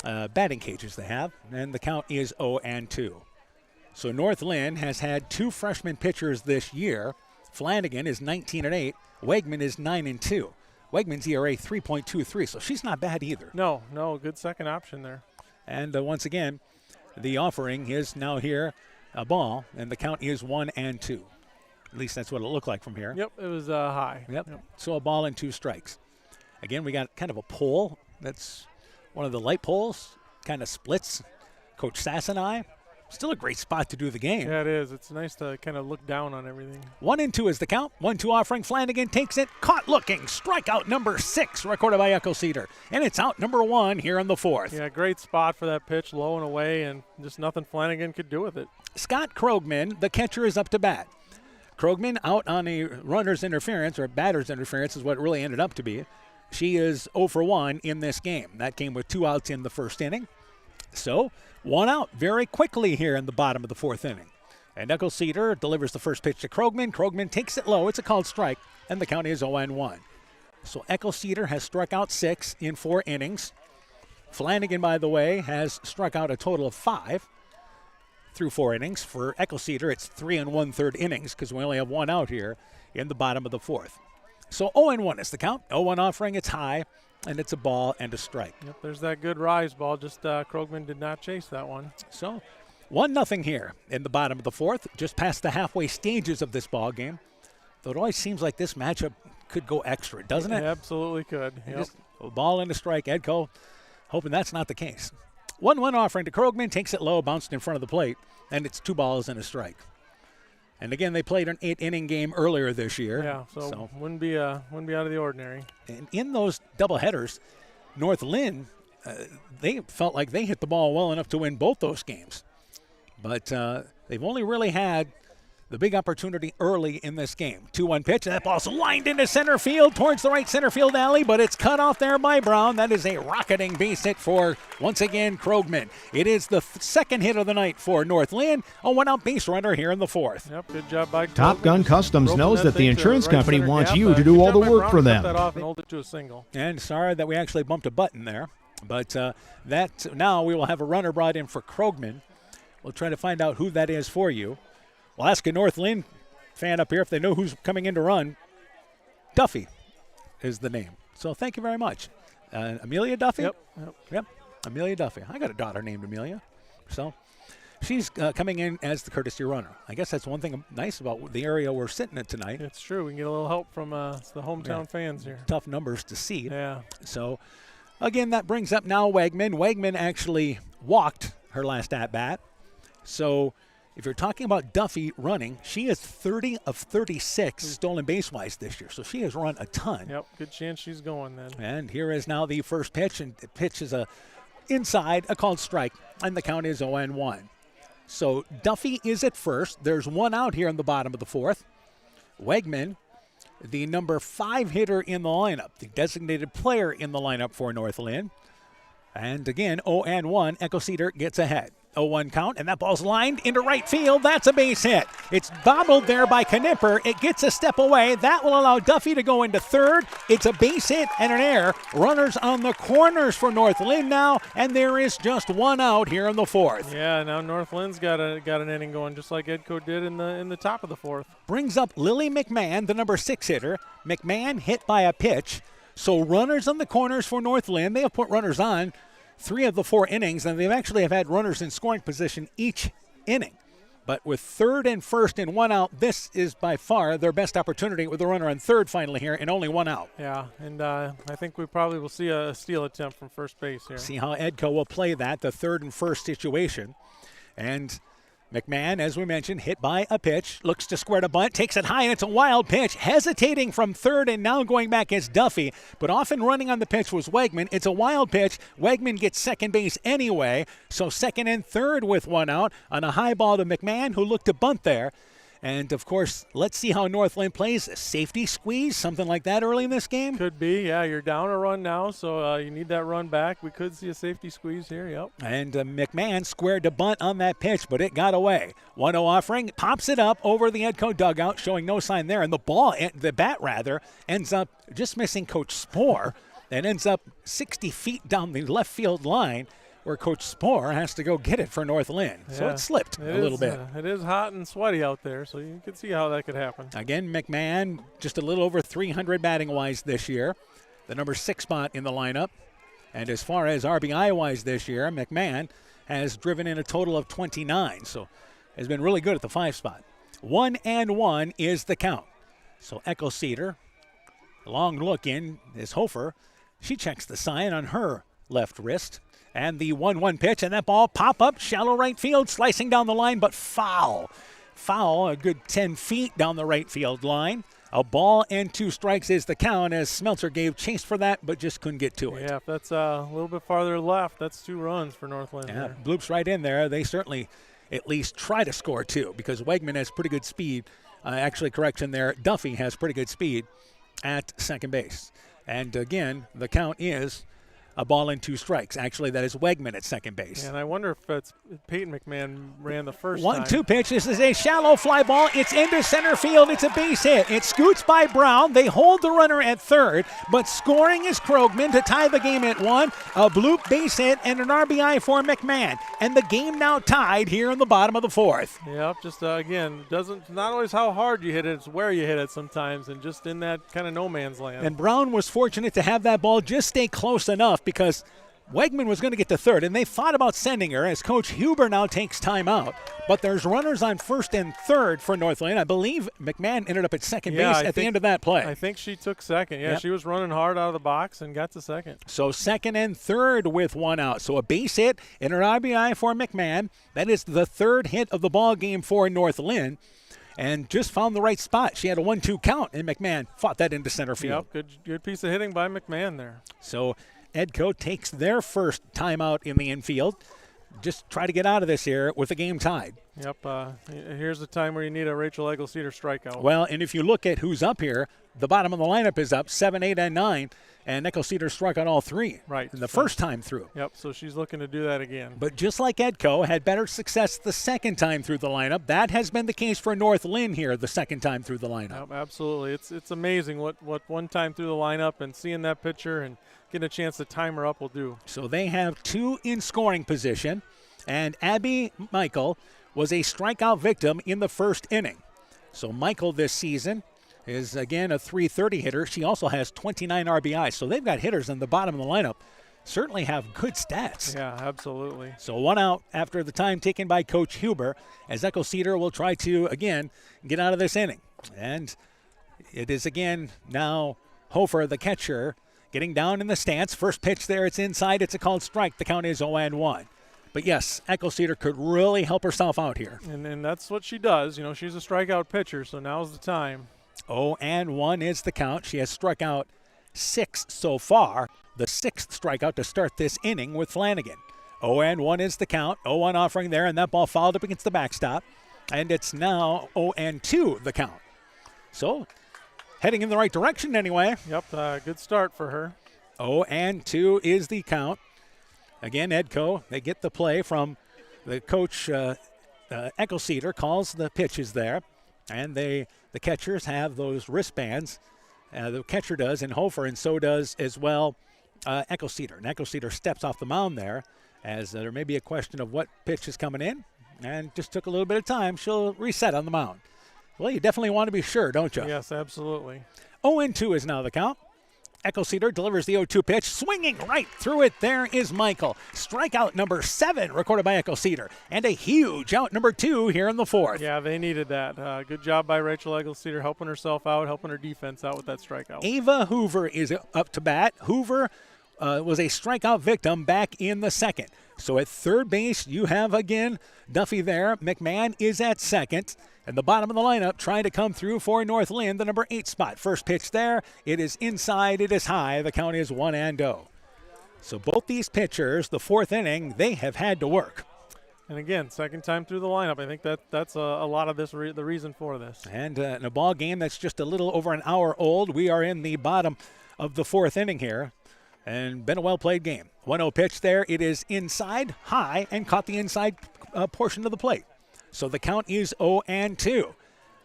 batting cages they have, and the count is 0-2. So North Linn has had 2 freshman pitchers this year. Flanagan is 19-8. Wegman is 9-2. Wegman's ERA 3.23, so she's not bad either. No, good second option there. And once again, the offering is now here, a ball, and the count is 1-2. At least that's what it looked like from here. Yep, it was high. Yep. So a ball and 2 strikes. Again, we got kind of a pole. That's one of the light poles, kind of splits Coach Sass and I. Still a great spot to do the game. Yeah, it is. It's nice to kind of look down on everything. 1-2 is the count. 1-2 offering. Flanagan takes it. Caught looking. Strikeout number 6 recorded by Echo Cedar. And it's out number 1 here in the 4th. Yeah, great spot for that pitch, low and away, and just nothing Flanagan could do with it. Scott Krogman, the catcher, is up to bat. Krogman out on a runner's interference, or batter's interference is what it really ended up to be. She is 0 for 1 in this game. That came with 2 outs in the first inning. So 1 out very quickly here in the bottom of the 4th inning. And Echo Cedar delivers the first pitch to Krogman. Krogman takes it low. It's a called strike, and the count is 0-1. So Echo Cedar has struck out 6 in 4 innings. Flanagan, by the way, has struck out a total of 5 through 4 innings. For Echo Cedar, it's 3 1/3 innings because we only have 1 out here in the bottom of the 4th. So 0-1 is the count. 0-1 offering. It's high, and it's a ball and a strike. Yep, there's that good rise ball. Just Krogman did not chase that one. So 1-0 here in the bottom of the 4th, just past the halfway stages of this ball game. Though it always seems like this matchup could go extra, doesn't it? It absolutely could. Yep. Just a ball and a strike. Edco hoping that's not the case. 1-1 offering to Krogman, takes it low, bounced in front of the plate, and it's 2 balls and a strike. And again, they played an 8-inning game earlier this year. Yeah, so wouldn't be out of the ordinary. And in those doubleheaders, North Linn, they felt like they hit the ball well enough to win both those games. But they've only really had the big opportunity early in this game. 2-1 pitch, and that ball's lined into center field towards the right center field alley, but it's cut off there by Brown. That is a rocketing base hit for, once again, Krogman. It is the second hit of the night for North Linn. A 1-out base runner here in the 4th. Yep, good job by Krogman. Top Gun Customs knows that the insurance company wants you to Good do all job the by work Brown for to cut them. that off and hold it to a single. And sorry that we actually bumped a button there. But now we will have a runner brought in for Krogman. We'll try to find out who that is for you. We'll ask a North Linn fan up here if they know who's coming in to run. Duffy is the name. So thank you very much. Amelia Duffy? Yep. Amelia Duffy. I got a daughter named Amelia. So she's coming in as the courtesy runner. I guess that's one thing nice about the area we're sitting in tonight. It's true. We can get a little help from the hometown fans here. Tough numbers to see. Yeah. So, again, that brings up now Wegman. Wegman actually walked her last at-bat. So if you're talking about Duffy running, she is 30 of 36 stolen base-wise this year. So she has run a ton. Yep, good chance she's going then. And here is now the first pitch, and the pitch is inside, a called strike, and the count is 0-1. So Duffy is at first. There's 1 out here in the bottom of the 4th. Wegman, the number 5 hitter in the lineup, the designated player in the lineup for North Linn. And again, 0-1, Echo Cedar gets ahead. 0-1 count, and that ball's lined into right field. That's a base hit. It's bobbled there by Knipper. It gets a step away. That will allow Duffy to go into third. It's a base hit and an error. Runners on the corners for North Linn now, and there is just 1 out here in the 4th. Yeah, now North Lynn's got an inning going, just like Edco did in the top of the 4th. Brings up Lily McMahon, the number 6 hitter. McMahon hit by a pitch. So runners on the corners for North Linn. They have put runners on 3 of the 4 innings, and they've actually have had runners in scoring position each inning. But with third and first and 1 out, this is by far their best opportunity with a runner on third finally here and only 1 out. Yeah, and I think we probably will see a steal attempt from first base here. See how Edco will play that, the third and first situation. And McMahon, as we mentioned, hit by a pitch, looks to square to bunt, takes it high, and it's a wild pitch. Hesitating from third and now going back is Duffy, but often running on the pitch was Wegman. It's a wild pitch. Wegman gets second base anyway, so second and third with 1 out on a high ball to McMahon, who looked to bunt there. And, of course, let's see how North Linn plays. A safety squeeze, something like that early in this game? Could be, yeah. You're down a run now, so you need that run back. We could see a safety squeeze here, yep. And McMahon squared to bunt on that pitch, but it got away. 1-0 offering, pops it up over the Edco dugout, showing no sign there. And the bat ends up just missing Coach Spohr and ends up 60 feet down the left field line, where Coach Spohr has to go get it for North Linn. Yeah, So it slipped a little bit. It is hot and sweaty out there, so you can see how that could happen. Again, McMahon just a little over 300 batting-wise this year. the number 6 spot in the lineup. And as far as RBI-wise this year, McMahon has driven in a total of 29, so has been really good at the 5 spot. 1-1 is the count. So Echo Cedar, long look in is Hofer. She checks the sign on her left wrist. And the 1-1 pitch, and that ball pop up, shallow right field, slicing down the line, but foul. Foul, a good 10 feet down the right field line. A ball and 2 strikes is the count as Smeltzer gave chase for that, but just couldn't get to it. Yeah, if that's a little bit farther left, that's 2 runs for Northland. Yeah, Bloop's right in there. They certainly at least try to score 2 because Wegman has pretty good speed. Correction there, Duffy has pretty good speed at second base. And again, the count is a ball and 2 strikes. Actually, that is Wegman at second base. And I wonder if it's Peyton McMahon ran the first 1-2 pitch. This is a shallow fly ball. It's into center field. It's a base hit. It scoots by Brown. They hold the runner at third, but scoring is Krogman to tie the game at 1. A bloop base hit and an RBI for McMahon. And the game now tied here in the bottom of the 4th. Yep, just again, not always how hard you hit it, it's where you hit it sometimes, and just in that kind of no man's land. And Brown was fortunate to have that ball just stay close enough because Wegman was going to get to third, and they thought about sending her as Coach Huber now takes time out. But there's runners on first and third for Northland. I believe McMahon ended up at second base at the end of that play. I think she took second. Yeah, Yep. She was running hard out of the box and got to second. So second and third with 1 out. So a base hit and an RBI for McMahon. That is the 3rd hit of the ball game for North Linn. And just found the right spot. She had a 1-2 count, and McMahon fought that into center field. Yep, good piece of hitting by McMahon there. So Edco takes their first timeout in the infield. Just try to get out of this here with the game tied. Yep, here's the time where you need a Rachel Eggleseder strikeout. Well, and if you look at who's up here, the bottom of the lineup is up 7, 8, and 9, and Eggleseder struck out all 3 right in the first time through. Yep, so she's looking to do that again. But just like Edco had better success the second time through the lineup, that has been the case for North Linn here the second time through the lineup. Yep, absolutely. It's amazing what one time through the lineup and seeing that pitcher and getting a chance to time her up will do. So they have 2 in scoring position, and Abby Michael was a strikeout victim in the first inning. So Michael this season is, again, a .330 hitter. She also has 29 RBIs. So they've got hitters in the bottom of the lineup. Certainly have good stats. Yeah, absolutely. So 1 out after the time taken by Coach Huber as Echo Cedar will try to, again, get out of this inning. And it is, again, now Hofer, the catcher, getting down in the stance. First pitch there, it's inside. It's a called strike. The count is 0-1. But yes, Echo Cedar could really help herself out here. And that's what she does. You know, she's a strikeout pitcher, so now's the time. 0-1 is the count. She has struck out 6 so far. The 6th strikeout to start this inning with Flanagan. 0-1 is the count. 0-1 offering there, and that ball fouled up against the backstop. And it's now 0-2 the count. So heading in the right direction anyway. Yep, good start for her. 0-2 is the count. Again, Edco, they get the play from the coach. Echo Cedar calls the pitches there, and the catchers have those wristbands. The catcher does, and Hofer, and so does as well Echo Cedar. And Echo Cedar steps off the mound there, as there may be a question of what pitch is coming in, and just took a little bit of time. She'll reset on the mound. Well, you definitely want to be sure, don't you? Yes, absolutely. 0-2 is now the count. Echo Cedar delivers the 0-2 pitch, swinging right through it. There is Michael. Strikeout number 7 recorded by Echo Cedar, and a huge out number 2 here in the 4th. Yeah, they needed that. Good job by Rachel Eggleseder helping herself out, helping her defense out with that strikeout. Ava Hoover is up to bat. Hoover was a strikeout victim back in the 2nd. So at third base, you have again Duffy there. McMahon is at second. And the bottom of the lineup trying to come through for North Linn, the number 8 spot. First pitch there. It is inside. It is high. The count is 1-0. So both these pitchers, the 4th inning, they have had to work. And again, second time through the lineup. I think that's a lot of this, the reason for this. And in a ball game that's just a little over an hour old, we are in the bottom of the 4th inning here. And been a well-played game. 1-0 pitch there. It is inside, high, and caught the inside portion of the plate. So the count is 0-2.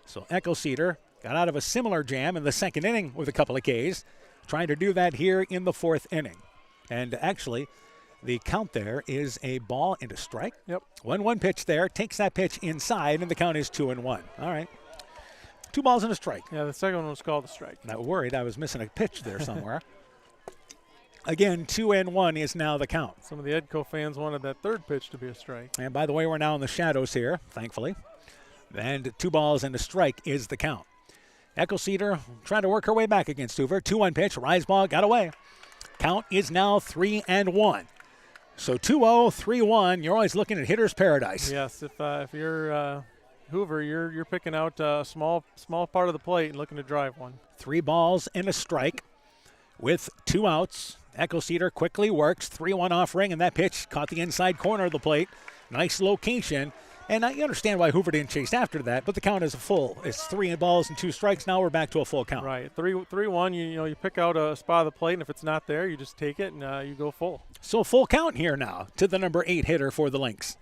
So Echo Cedar got out of a similar jam in the 2nd inning with a couple of Ks, trying to do that here in the 4th inning. And actually, the count there is a ball and a strike. Yep. 1-1 pitch there, takes that pitch inside, and the count is 2-1. All right. 2 balls and a strike. Yeah, the second one was called a strike. Not worried I was missing a pitch there somewhere. Again, 2-1 is now the count. Some of the Edco fans wanted that third pitch to be a strike. And by the way, we're now in the shadows here, thankfully. And 2 balls and a strike is the count. Eckelcedar trying to work her way back against Hoover. 2-1 pitch, rise ball, got away. Count is now 3-1. So 2-0, 3-1. You're always looking at hitter's paradise. Yes, if you're Hoover, you're picking out a small part of the plate and looking to drive one. 3 balls and a strike with 2 outs. Eckelcedar quickly works, 3-1 offering, and that pitch caught the inside corner of the plate. Nice location. And you understand why Hoover didn't chase after that, but the count is full. It's 3 balls and 2 strikes. Now we're back to a full count. Right, 3-1. You pick out a spot of the plate, and if it's not there, you just take it and you go full. So full count here now to the number 8 hitter for the Lynx.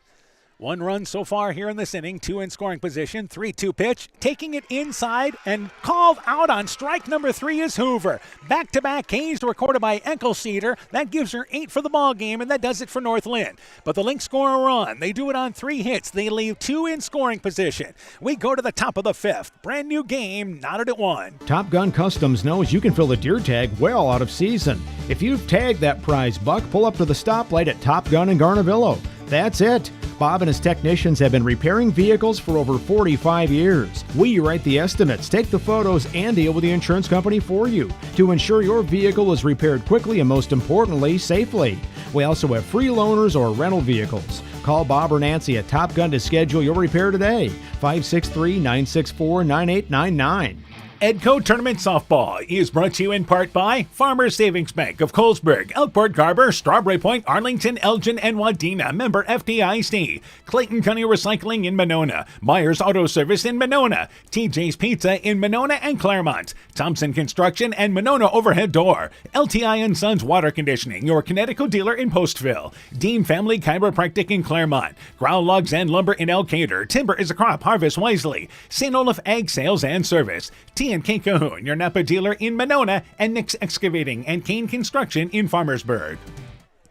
1 run so far here in this inning, 2 in scoring position, 3-2 pitch, taking it inside and called out on strike number 3 is Hoover. Back-to-back Ks recorded by Eckelcedar. That gives her 8 for the ball game, and that does it for North Linn. But the Lynx score a run. They do it on 3 hits. They leave 2 in scoring position. We go to the top of the 5th. Brand new game, knotted at 1. Top Gun Customs knows you can fill the deer tag well out of season. If you've tagged that prize buck, pull up to the stoplight at Top Gun in Garnavillo. That's it. Bob and his technicians have been repairing vehicles for over 45 years. We write the estimates, take the photos, and deal with the insurance company for you to ensure your vehicle is repaired quickly and, most importantly, safely. We also have free loaners or rental vehicles. Call Bob or Nancy at Top Gun to schedule your repair today. 563-964-9899. Edco Tournament Softball is brought to you in part by Farmers Savings Bank of Colesburg, Elkport, Garber, Strawberry Point, Arlington, Elgin, and Wadena. Member FDIC. Clayton County Recycling in Monona. Myers Auto Service in Monona. TJ's Pizza in Monona and Claremont. Thompson Construction and Monona Overhead Door. LTI & Sons Water Conditioning, your Connecticut dealer in Postville. Dean Family Chiropractic in Claremont. Ground Logs and Lumber in Elkader. Timber is a crop, harvest wisely. St. Olaf Ag Sales and Service. T&K Cahoon, your Napa dealer in Monona, and Nick's Excavating and Kane Construction in Farmersburg.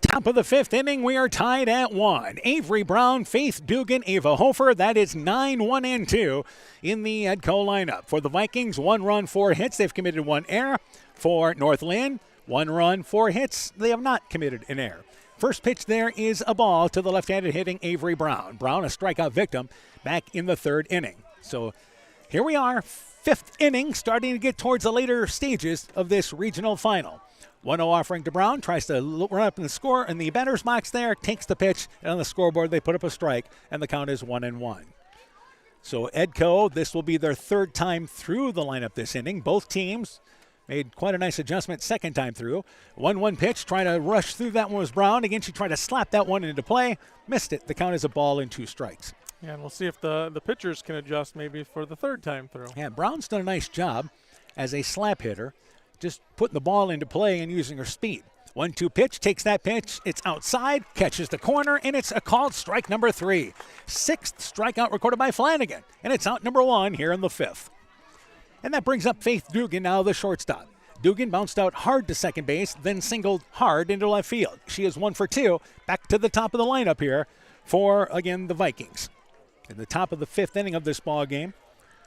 Top of the 5th inning, we are tied at 1. Avery Brown, Faith Dugan, Ava Hofer. That is 9-1-2 in the Edco lineup. For the Vikings, 1 run, 4 hits. They've committed 1 error. For North Linn, 1 run, 4 hits. They have not committed an error. First pitch there is a ball to the left-handed hitting Avery Brown. Brown, a strikeout victim, back in the 3rd inning. So here we are, 5th inning, starting to get towards the later stages of this regional final. 1-0 offering to Brown, tries to run up in the score, and the batter's box there, takes the pitch, and on the scoreboard they put up a strike, and the count is 1-1. So Edco, this will be their 3rd time through the lineup this inning. Both teams made quite a nice adjustment second time through. 1-1 pitch, trying to rush through that one was Brown. Again, she tried to slap that one into play, missed it. The count is a ball and 2 strikes. Yeah, and we'll see if the pitchers can adjust maybe for the 3rd time through. Yeah, Brown's done a nice job as a slap hitter, just putting the ball into play and using her speed. 1-2 pitch, takes that pitch, it's outside, catches the corner, and it's a called strike number 3. 6th strikeout recorded by Flanagan, and it's out number 1 here in the 5th. And that brings up Faith Dugan, now the shortstop. Dugan bounced out hard to second base, then singled hard into left field. She is 1 for 2, back to the top of the lineup here for, again, the Vikings. In the top of the 5th inning of this ball game,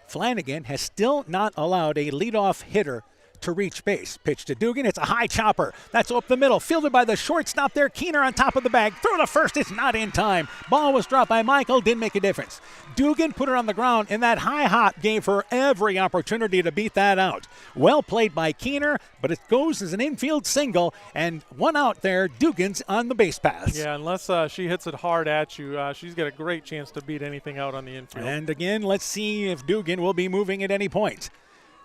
Flanagan has still not allowed a leadoff hitter to reach base. Pitch to Dugan. It's a high chopper. That's up the middle. Fielded by the shortstop there. Keener on top of the bag. Throw to first. It's not in time. Ball was dropped by Michael. Didn't make a difference. Dugan put her on the ground, and that high hop gave her every opportunity to beat that out. Well played by Keener, but it goes as an infield single, and 1 out there. Dugan's on the base paths. Yeah, unless she hits it hard at you, she's got a great chance to beat anything out on the infield. And again, let's see if Dugan will be moving at any point.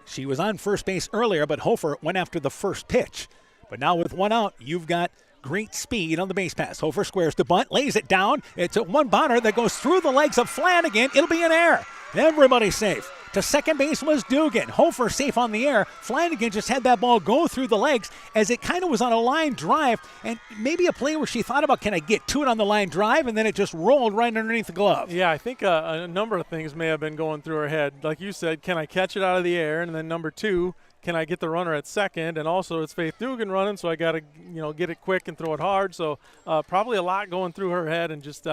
She was on first base earlier, but Hofer went after the first pitch. But now with 1 out, you've got great speed on the base pass. Hofer squares the bunt, lays it down. It's a 1-bounder that goes through the legs of Flanagan. It'll be an error. Everybody's safe. To second base was Dugan. Hofer safe on the air. Flanagan just had that ball go through the legs as it kind of was on a line drive, and maybe a play where she thought about, can I get to it on the line drive, and then it just rolled right underneath the glove. Yeah, I think a number of things may have been going through her head. Like you said, can I catch it out of the air? And then number 2, can I get the runner at second? And also it's Faith Dugan running, so I got to get it quick and throw it hard. So probably a lot going through her head and just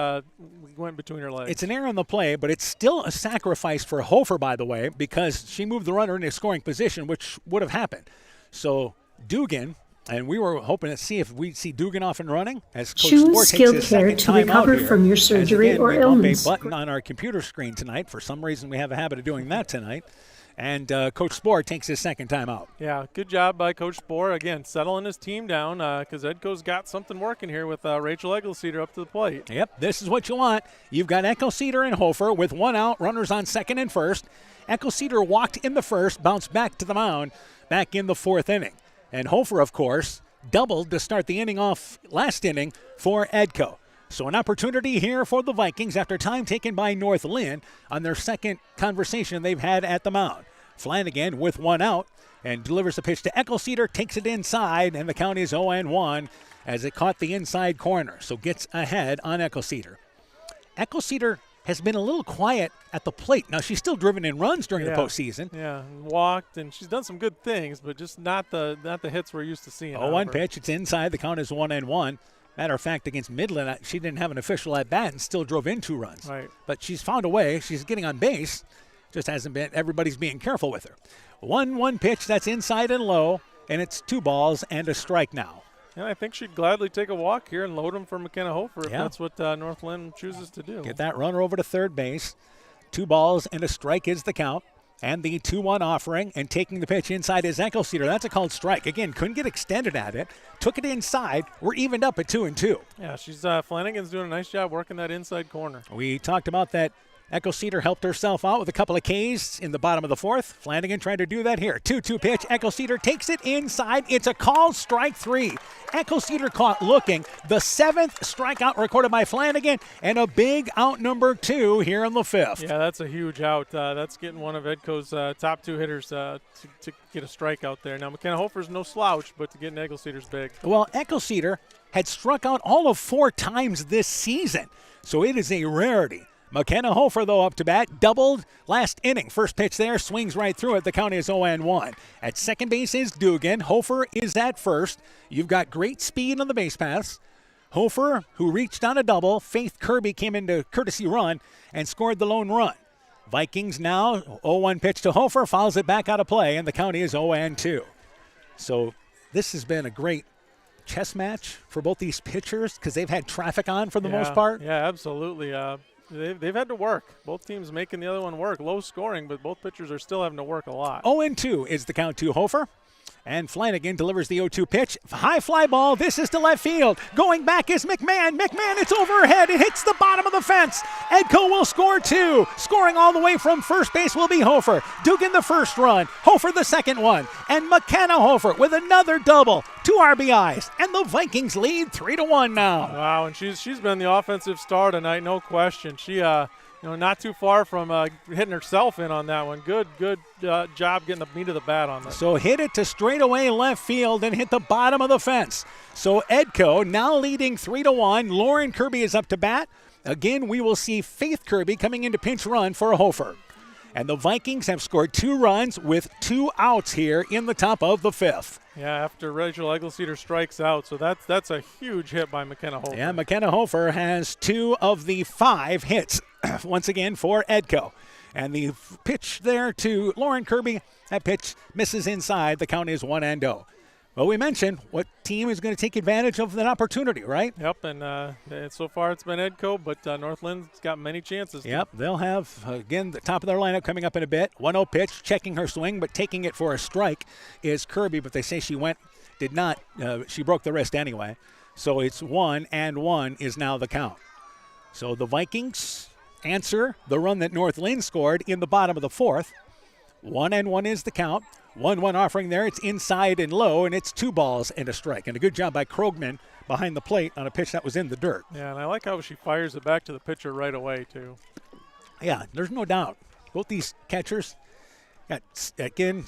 went between her legs. It's an error on the play, but it's still a sacrifice for Hofer, by the way, because she moved the runner into scoring position, which would have happened. So Dugan And we were hoping to see if we'd see Dugan off and running as Coach Choose Spore takes skilled his care second to time out recover here. from your As surgery again, or we bump illness. a button on our computer screen tonight. For some reason, we have a habit of doing that tonight. And Coach Spore takes his second time out. Yeah, good job by Coach Spore. Again, settling his team down because Edco's got something working here with Rachel Eggleseder up to the plate. Yep, this is what you want. You've got Eggleseder and Hofer with one out, runners on second and first. Eggleseder walked in the first, bounced back to the mound, back in the fourth inning. And Hofer, of course, doubled to start the inning off last inning for Edco. So an opportunity here for the Vikings after time taken by North Linn on their second conversation they've had at the mound. Flanagan with one out and delivers the pitch to Eggleseder, takes it inside, and the count is 0-1 as it caught the inside corner. So gets ahead on Eggleseder. Eggleseder has been a little quiet at the plate. Now, she's still driven in runs during the postseason. Yeah, and walked, and she's done some good things, but just not the hits we're used to seeing. 0-1 pitch. It's inside. The count is 1-1. Matter of fact, against Midland, she didn't have an official at-bat and still drove in 2 runs. Right. But she's found a way. She's getting on base. Just hasn't been. Everybody's being careful with her. 1-1 pitch. That's inside and low, and it's 2 balls and a strike now. And I think she'd gladly take a walk here and load him for McKenna Hofer if that's what North Linn chooses to do. Get that runner over to third base. 2 balls and a strike is the count. And the 2-1 offering, and taking the pitch inside is Eggleseder. That's a called strike. Again, couldn't get extended at it. Took it inside. We're evened up at 2-2. Yeah, she's Flanagan's doing a nice job working that inside corner. We talked about that. Eggleseder helped herself out with a couple of Ks in the bottom of the fourth. Flanagan tried to do that here. 2-2 pitch. Eggleseder takes it inside. It's a called strike 3. Eggleseder caught looking. The 7th strikeout recorded by Flanagan, and a big out number 2 here in the 5th. Yeah, that's a huge out. That's getting one of Edco's top 2 hitters to get a strikeout there. Now, McKenna Hofer's no slouch, but to get an Eggleseder's big. Well, Eggleseder had struck out all of 4 times this season, so it is a rarity. McKenna Hofer, though, up to bat, doubled last inning. First pitch there, swings right through it. The count is 0-1. At second base is Dugan. Hofer is at first. You've got great speed on the base paths. Hofer, who reached on a double. Faith Kirby came into courtesy run and scored the lone run. Vikings now, 0-1 pitch to Hofer, fouls it back out of play, and the count is 0-2. So this has been a great chess match for both these pitchers because they've had traffic on for the most part. Yeah, absolutely. They've had to work. Both teams making the other one work. Low scoring, but both pitchers are still having to work a lot. 0-2 is the count to Hofer. And Flanagan delivers the 0-2 pitch. High fly ball. This is to left field. Going back is McMahon. McMahon, it's overhead. It hits the bottom of the fence. Edco will score 2. Scoring all the way from first base will be Hofer. Dugan the first run. Hofer the second one. And McKenna Hofer with another double. 2 RBIs. And the Vikings lead 3-1 now. Wow, and she's been the offensive star tonight, no question. She not too far from hitting herself in on that one. Good job getting the meat of the bat on that. So hit it to straightaway left field and hit the bottom of the fence. So Edco now leading 3-1. Lauren Kirby is up to bat. Again, we will see Faith Kirby coming into pinch run for Hofer. And the Vikings have scored 2 runs with 2 outs here in the top of the 5th. Yeah, after Rachel Eggleseder strikes out, so that's a huge hit by McKenna Hofer. Yeah, McKenna Hofer has 2 of the 5 hits once again for Edco. And the pitch there to Lauren Kirby, that pitch misses inside. The count is 1-0. Well, we mentioned what team is going to take advantage of that opportunity, right? Yep, and so far it's been Edco, but North Linn's got many chances. Yep, they'll have, again, the top of their lineup coming up in a bit. 1-0 pitch, checking her swing, but taking it for a strike is Kirby, but they say she she broke the wrist anyway. So it's 1-1 is now the count. So the Vikings answer the run that North Linn scored in the bottom of the 4th. 1-1 is the count. 1-1 offering there. It's inside and low, and it's 2 balls and a strike. And a good job by Krogman behind the plate on a pitch that was in the dirt. Yeah, and I like how she fires it back to the pitcher right away, too. Yeah, there's no doubt. Both these catchers, again,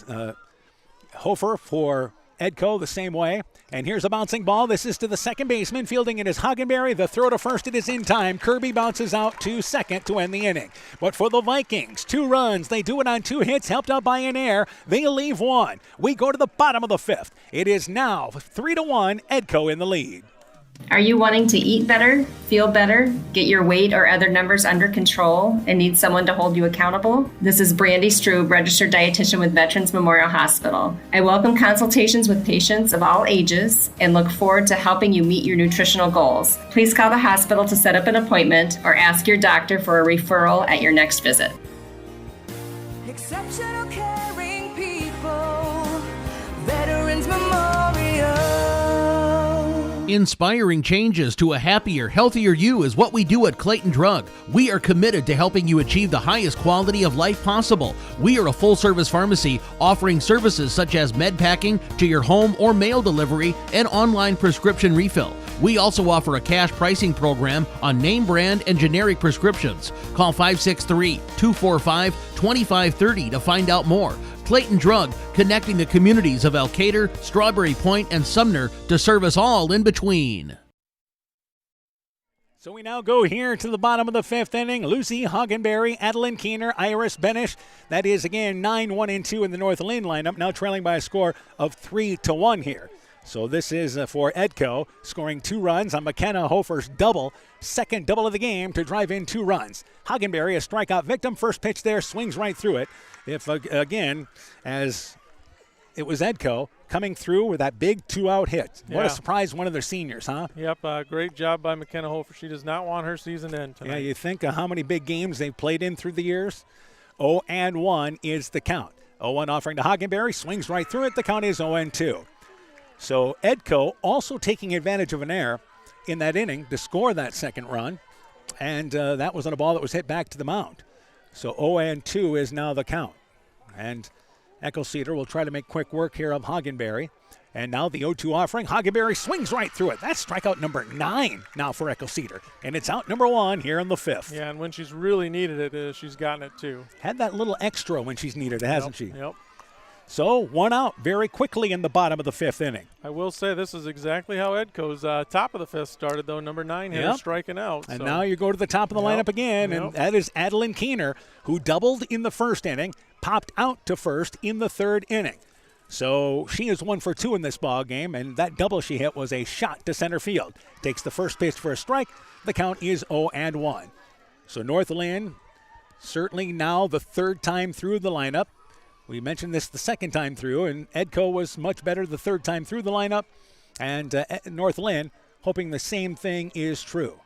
Hofer for Edco the same way. And here's a bouncing ball. This is to the second baseman. Fielding it is Hagenberry. The throw to first, it is in time. Kirby bounces out to second to end the inning. But for the Vikings, 2 runs. They do it on 2 hits, helped out by an error. They leave 1. We go to the bottom of the 5th. It is now 3-1, Edco in the lead. Are you wanting to eat better, feel better, get your weight or other numbers under control, and need someone to hold you accountable? This is Brandy Strube, registered dietitian with Veterans Memorial Hospital. I welcome consultations with patients of all ages and look forward to helping you meet your nutritional goals. Please call the hospital to set up an appointment or ask your doctor for a referral at your next visit. Exceptional caring people, Veterans Memorial. Inspiring changes to a happier, healthier you is what we do at Clayton Drug. We are committed to helping you achieve the highest quality of life possible. We are a full-service pharmacy offering services such as med packing to your home or mail delivery and online prescription refill. We also offer a cash pricing program on name brand and generic prescriptions. Call 563-245-2530 to find out more. Clayton Drug, connecting the communities of Elkader, Strawberry Point, and Sumner to serve us all in between. So we now go here to the bottom of the fifth inning. Lucy Hoggenberry, Adeline Keener, Iris Benish. That is, again, 9-1-2 in the North Linn lineup, now trailing by a score of 3-1 here. So this is for Edco, scoring 2 runs on McKenna Hofer's double, second double of the game to drive in 2 runs. Hoggenberry, a strikeout victim, first pitch there, swings right through it. If, again, as it was Edco coming through with that big 2-out hit. What a surprise, one of their seniors, huh? Yep, great job by McKenna Hofer. She does not want her season to end tonight. Yeah, you think of how many big games they've played in through the years. 0-1 is the count. 0-1 offering to Hoggenberry, swings right through it. The count is 0-2. So Edco also taking advantage of an error in that inning to score that second run, and that was on a ball that was hit back to the mound. So 0-2 is now the count. And Echo Cedar will try to make quick work here of Hoggenberry. And now the 0-2 offering. Hoggenberry swings right through it. That's strikeout number 9 now for Echo Cedar. And it's out number 1 here in the 5th. Yeah, and when she's really needed it, she's gotten it too. Had that little extra when she's needed it, hasn't she? Yep. So 1 out very quickly in the bottom of the 5th inning. I will say this is exactly how Edco's top of the 5th started, though. Number 9 hitter striking out. And now you go to the top of the lineup again, and that is Adeline Keener, who doubled in the first inning, popped out to first in the 3rd inning. So she is 1 for 2 in this ball game, and that double she hit was a shot to center field. Takes the first pitch for a strike. The count is 0-1. So North Linn certainly now the 3rd time through the lineup. We mentioned this the 2nd time through, and Edco was much better the 3rd time through the lineup. And North Linn hoping the same thing is true.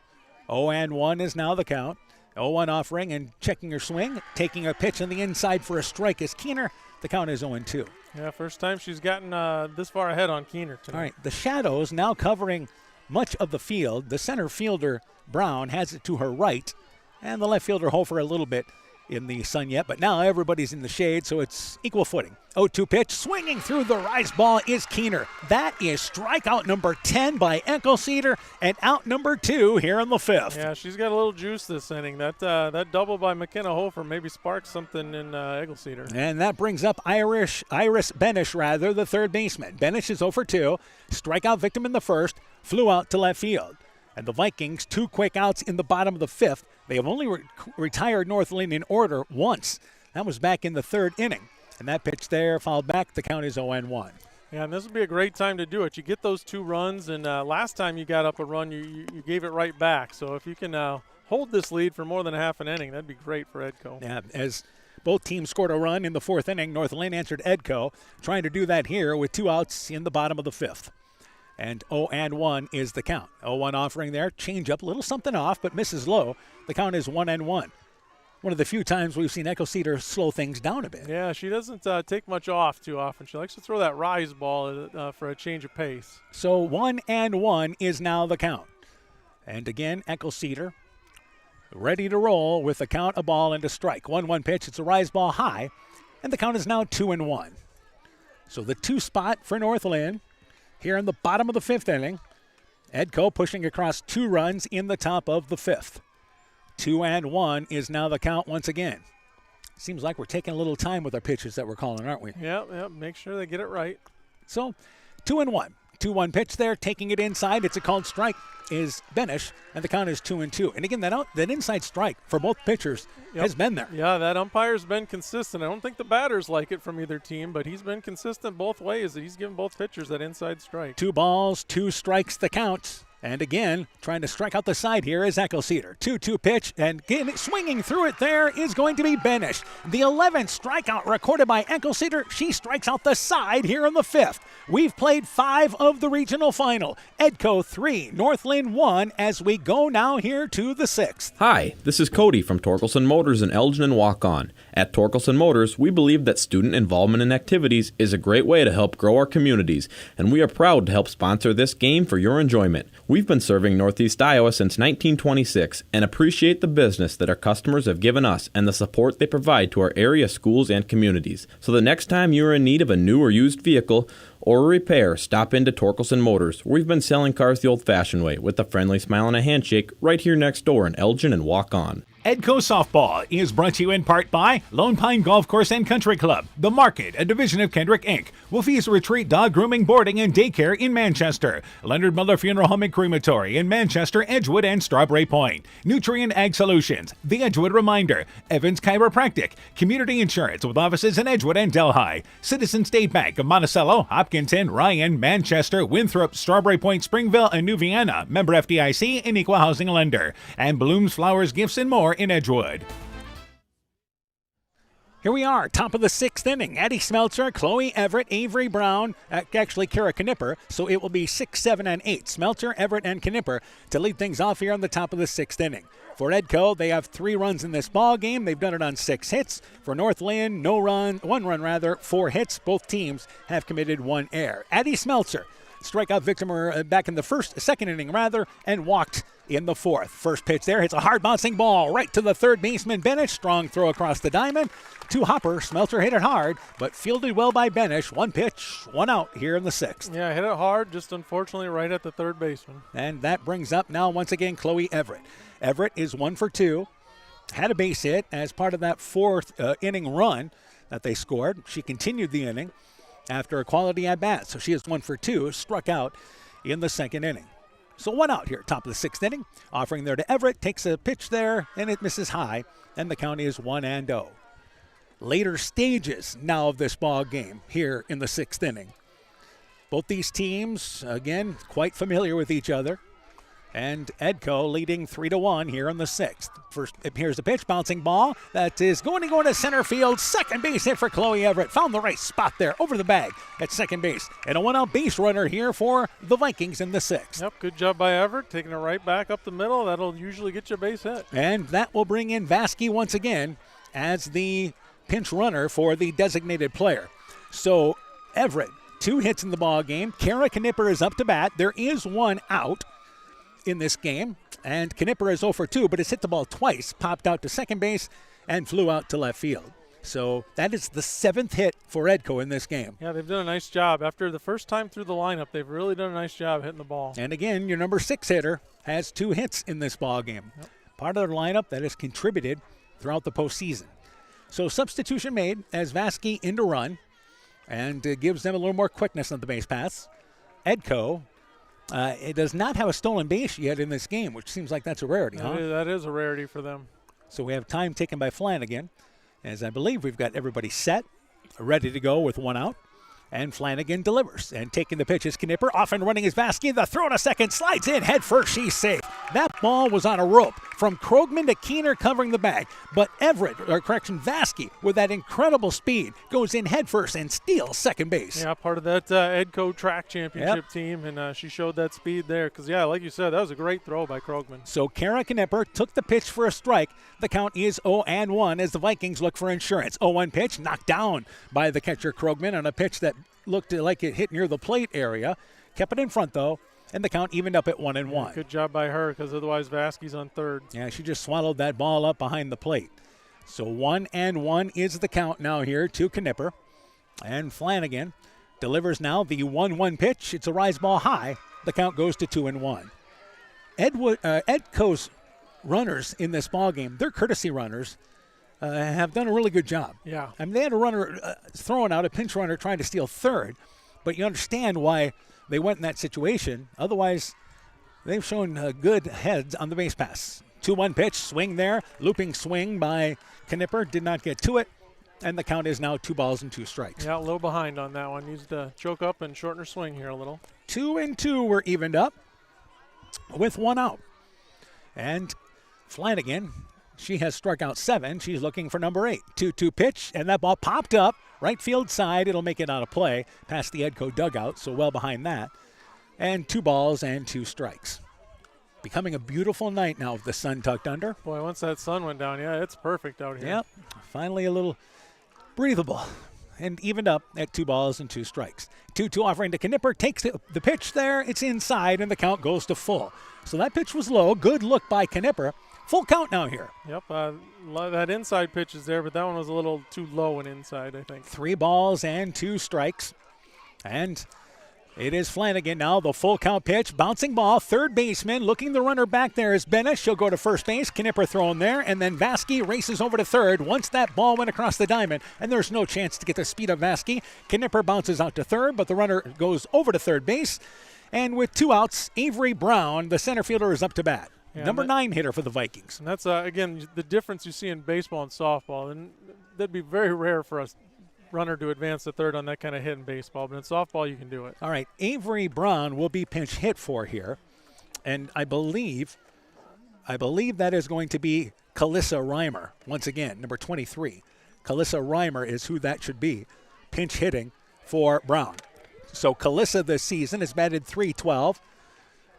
0-1 is now the count. 0-1 offering and checking her swing. Taking a pitch on the inside for a strike is Keener. The count is 0-2. Yeah, first time she's gotten this far ahead on Keener tonight. All right, the shadows now covering much of the field. The center fielder, Brown, has it to her right. And the left fielder, Hofer, a little bit in the sun yet, but now everybody's in the shade, so it's equal footing. 0-2 pitch, swinging through the rise ball is Keener. That is strikeout number 10 by Echo Cedar, and out number 2 here in the 5th. Yeah, she's got a little juice this inning. That double by McKenna Hofer maybe sparked something in Echo Cedar. And that brings up Iris Benish, the third baseman. Benish is 0 for 2, strikeout victim in the first, flew out to left field. And the Vikings, 2 quick outs in the bottom of the 5th. They have only retired North Linn in order once. That was back in the 3rd inning. And that pitch there fouled back. The count is 0-1. Yeah, and this would be a great time to do it. You get those 2 runs, and last time you got up a run, you gave it right back. So if you can hold this lead for more than a half an inning, that'd be great for Edco. Yeah, as both teams scored a run in the 4th inning, North Linn answered Edco, trying to do that here with 2 outs in the bottom of the 5th. And 0-1 is the count. 0-1 offering there, change up, a little something off, but misses low. The count is 1-1. One of the few times we've seen Echo Cedar slow things down a bit. Yeah, she doesn't take much off too often. She likes to throw that rise ball for a change of pace. So 1-1 is now the count. And again, Echo Cedar ready to roll with the count, a ball, and a strike. 1-1 pitch, it's a rise ball high, and the count is now 2-1. So the 2 spot for North Linn here in the bottom of the 5th inning. Edco pushing across 2 runs in the top of the 5th. 2-1 is now the count once again. Seems like we're taking a little time with our pitches that we're calling, aren't we? Yeah, make sure they get it right. So 2-1. 2-1 pitch there, taking it inside. It's a called strike is Benish, and the count is 2-2. And again, that inside strike for both pitchers has been there. Yeah, that umpire's been consistent. I don't think the batters like it from either team, but he's been consistent both ways. He's given both pitchers that inside strike. 2 balls, 2 strikes the count. And again, trying to strike out the side here is Eckelceder. 2-2 pitch, and swinging through it there is going to be Benish. The 11th strikeout recorded by Eckelceder. She strikes out the side here in the 5th. We've played 5 of the regional final. Edco 3, North Linn 1, as we go now here to the 6th. Hi, this is Cody from Torkelson Motors in Elgin and Walk-On. At Torkelson Motors, we believe that student involvement in activities is a great way to help grow our communities, and we are proud to help sponsor this game for your enjoyment. We've been serving Northeast Iowa since 1926 and appreciate the business that our customers have given us and the support they provide to our area schools and communities. So the next time you're in need of a new or used vehicle or a repair, stop into Torkelson Motors. We've been selling cars the old-fashioned way with a friendly smile and a handshake right here next door in Elgin and Walk On. Edco Softball is brought to you in part by Lone Pine Golf Course and Country Club, The Market, a division of Kendrick Inc., Wolfie's Retreat Dog Grooming, Boarding, and Daycare in Manchester, Leonard Miller Funeral Home and Crematory in Manchester, Edgewood, and Strawberry Point, Nutrient Ag Solutions, The Edgewood Reminder, Evans Chiropractic, Community Insurance with offices in Edgewood and Delhi, Citizen State Bank of Monticello, Hopkinton, Ryan, Manchester, Winthrop, Strawberry Point, Springville, and New Vienna, member FDIC and equal housing lender, and Blooms, Flowers, Gifts, and more in Edgewood. Here we are, top of the 6th inning. Addie Smeltzer, Chloe Everett, Avery Brown, actually Kara Knipper, so it will be 6, 7, and 8. Smeltzer, Everett, and Knipper to lead things off here on the top of the 6th inning. For Edco, they have 3 runs in this ball game. They've done it on 6 hits. For North Linn, 1 run, 4 hits. Both teams have committed 1 error. Addie Smeltzer, strikeout victim back in the second inning, and walked in the 4th. First pitch there hits a hard bouncing ball right to the third baseman Benish. Strong throw across the diamond to Hopper. Smeltzer hit it hard, but fielded well by Benish. 1 pitch, 1 out here in the 6th. Yeah, hit it hard, just unfortunately right at the third baseman. And that brings up now once again Chloe Everett. Everett is 1 for 2. Had a base hit as part of that 4th inning run that they scored. She continued the inning after a quality at bat, so she is 1 for 2, struck out in the 2nd inning. So 1 out here, top of the 6th inning. Offering there to Everett, takes a pitch there, and it misses high, and the count is 1-0. Later stages now of this ball game here in the 6th inning. Both these teams, again, quite familiar with each other. And Edco leading 3-1 here in the 6th. First, here's the pitch, bouncing ball. That is going to center field. Second base hit for Chloe Everett. Found the right spot there over the bag at second base. And a 1-out base runner here for the Vikings in the 6th. Yep, good job by Everett, taking it right back up the middle. That'll usually get you a base hit. And that will bring in Vasky once again as the pinch runner for the designated player. So Everett, 2 hits in the ball game. Kara Knipper is up to bat. There is 1 out in this game, and Knipper is 0 for 2, but has hit the ball twice, popped out to second base, and flew out to left field. So that is the 7th hit for Edco in this game. Yeah, they've done a nice job. After the first time through the lineup, they've really done a nice job hitting the ball. And again, your number 6 hitter has 2 hits in this ball game. Yep. Part of their lineup that has contributed throughout the postseason. So substitution made as Vasky in to run, and gives them a little more quickness on the base paths. Edco, it does not have a stolen base yet in this game, which seems like that's a rarity, huh? That is a rarity for them. So we have time taken by Flanagan, as I believe we've got everybody set, ready to go with 1 out. And Flanagan delivers. And taking the pitch is Knipper. Off and running is Vasky. The throw to second slides in. Head first. She's safe. That ball was on a rope from Krogman to Keener covering the bag. But Vasky, with that incredible speed, goes in head first and steals second base. Yeah, part of that Edco track championship team. And she showed that speed there. Because, yeah, like you said, that was a great throw by Krogman. So Kara Knipper took the pitch for a strike. The count is 0-1 as the Vikings look for insurance. 0-1 pitch knocked down by the catcher Krogman on a pitch that looked like it hit near the plate area. Kept it in front, though, and the count evened up at 1-1. Good job by her, because otherwise Vasky's on third. Yeah, she just swallowed that ball up behind the plate. So 1-1 is the count now here to Knipper. And Flanagan delivers now the 1-1 pitch. It's a rise ball high. The count goes to 2-1. Edco's runners in this ball game, they're courtesy runners, have done a really good job. Yeah. I mean, they had a runner throwing out, a pinch runner trying to steal third, but you understand why they went in that situation. Otherwise, they've shown good heads on the base pass. 2-1 pitch, swing there, looping swing by Knipper, did not get to it, and the count is now 2-2 Yeah, a little behind on that one. Needs to choke up and shorten her swing here a little. 2-2 were evened up. with 1 out. And Flanagan, she has struck out 7. She's looking for number 8. 2-2 pitch, and that ball popped up right field side. It'll make it out of play past the Edco dugout, so well behind that. And 2 balls and 2 strikes. Becoming a beautiful night now with the sun tucked under. Boy, once that sun went down, yeah, it's perfect out here. Yep, finally a little breathable. And evened up at 2 balls and 2 strikes. 2-2 offering to Knipper, takes the pitch there. It's inside, and the count goes to full. So that pitch was low. Good look by Knipper. Full count now here. Yep, that inside pitch is there, but that one was a little too low and inside, I think. 3 balls and 2 strikes. And it is Flanagan now, the full count pitch. Bouncing ball, third baseman. Looking the runner back there is Bennett. She'll go to first base. Knipper thrown there. And then Vasky races over to third. Once that ball went across the diamond, and there's no chance to get the speed of Vasky. Knipper bounces out to third, but the runner goes over to third base. And with 2 outs, Avery Brown, the center fielder, is up to bat. Yeah, Number 9 hitter for the Vikings. And that's, again, the difference you see in baseball and softball. And that'd be very rare for a runner to advance to third on that kind of hit in baseball. But in softball, you can do it. All right, Avery Brown will be pinch hit for here. And I believe that is going to be Kalissa Reimer, once again, number 23. Kalissa Reimer is who that should be, pinch hitting for Brown. So Kalissa this season has batted .312.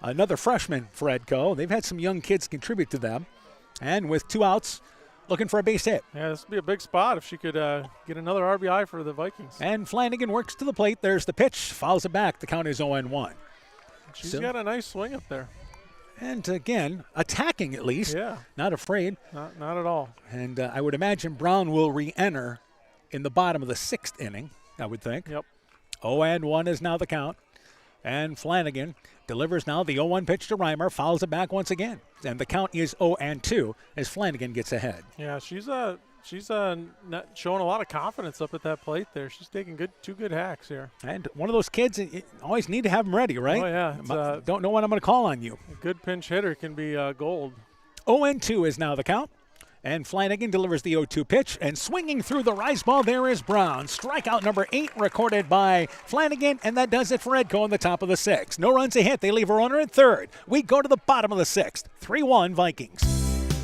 Another freshman for Edco. They've had some young kids contribute to them. And with 2 outs, looking for a base hit. Yeah, this would be a big spot if she could get another RBI for the Vikings. And Flanagan works to the plate. There's the pitch. Fouls it back. The count is 0-1. She's got a nice swing up there. And again, attacking at least. Yeah. Not afraid. Not at all. And I would imagine Brown will re-enter in the bottom of the 6th inning, I would think. Yep. 0-1 is now the count. And Flanagan delivers now the 0-1 pitch to Reimer, fouls it back once again. And the count is 0-2 as Flanagan gets ahead. Yeah, she's not showing a lot of confidence up at that plate there. She's taking 2 good hacks here. And one of those kids, you always need to have them ready, right? Oh, yeah. Don't know when I'm going to call on you. A good pinch hitter can be gold. 0-2 is now the count. And Flanagan delivers the 0-2 pitch, and swinging through the rise ball, there is Brown. Strikeout number 8 recorded by Flanagan, and that does it for Edco in the top of the 6th. No runs a hit. They leave a runner at third. We go to the bottom of the 6th. 3-1 Vikings.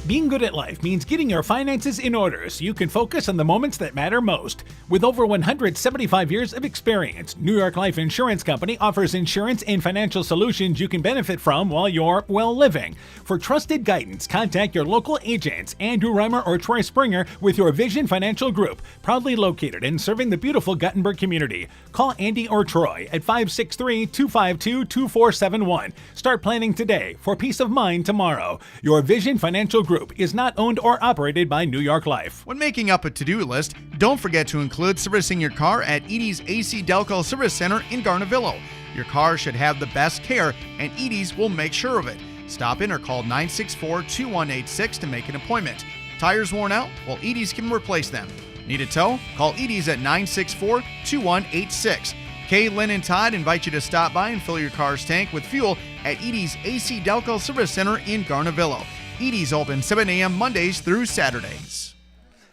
Being good at life means getting your finances in order so you can focus on the moments that matter most. With over 175 years of experience, New York Life Insurance Company offers insurance and financial solutions you can benefit from while you're, living. For trusted guidance, contact your local agents, Andrew Reimer or Troy Springer with your Vision Financial Group, proudly located and serving the beautiful Guttenberg community. Call Andy or Troy at 563-252-2471. Start planning today for peace of mind tomorrow. Your Vision Financial Group is not owned or operated by New York Life. When making up a to-do list, don't forget to include servicing your car at Edie's AC Delco Service Center in Garnavillo. Your car should have the best care, and Edie's will make sure of it. Stop in or call 964-2186 to make an appointment. Tires worn out? Well, Edie's can replace them. Need a tow? Call Edie's at 964-2186. Kay, Linn, and Todd invite you to stop by and fill your car's tank with fuel at Edie's AC Delco Service Center in Garnavillo. Edie's open 7 a.m. Mondays through Saturdays.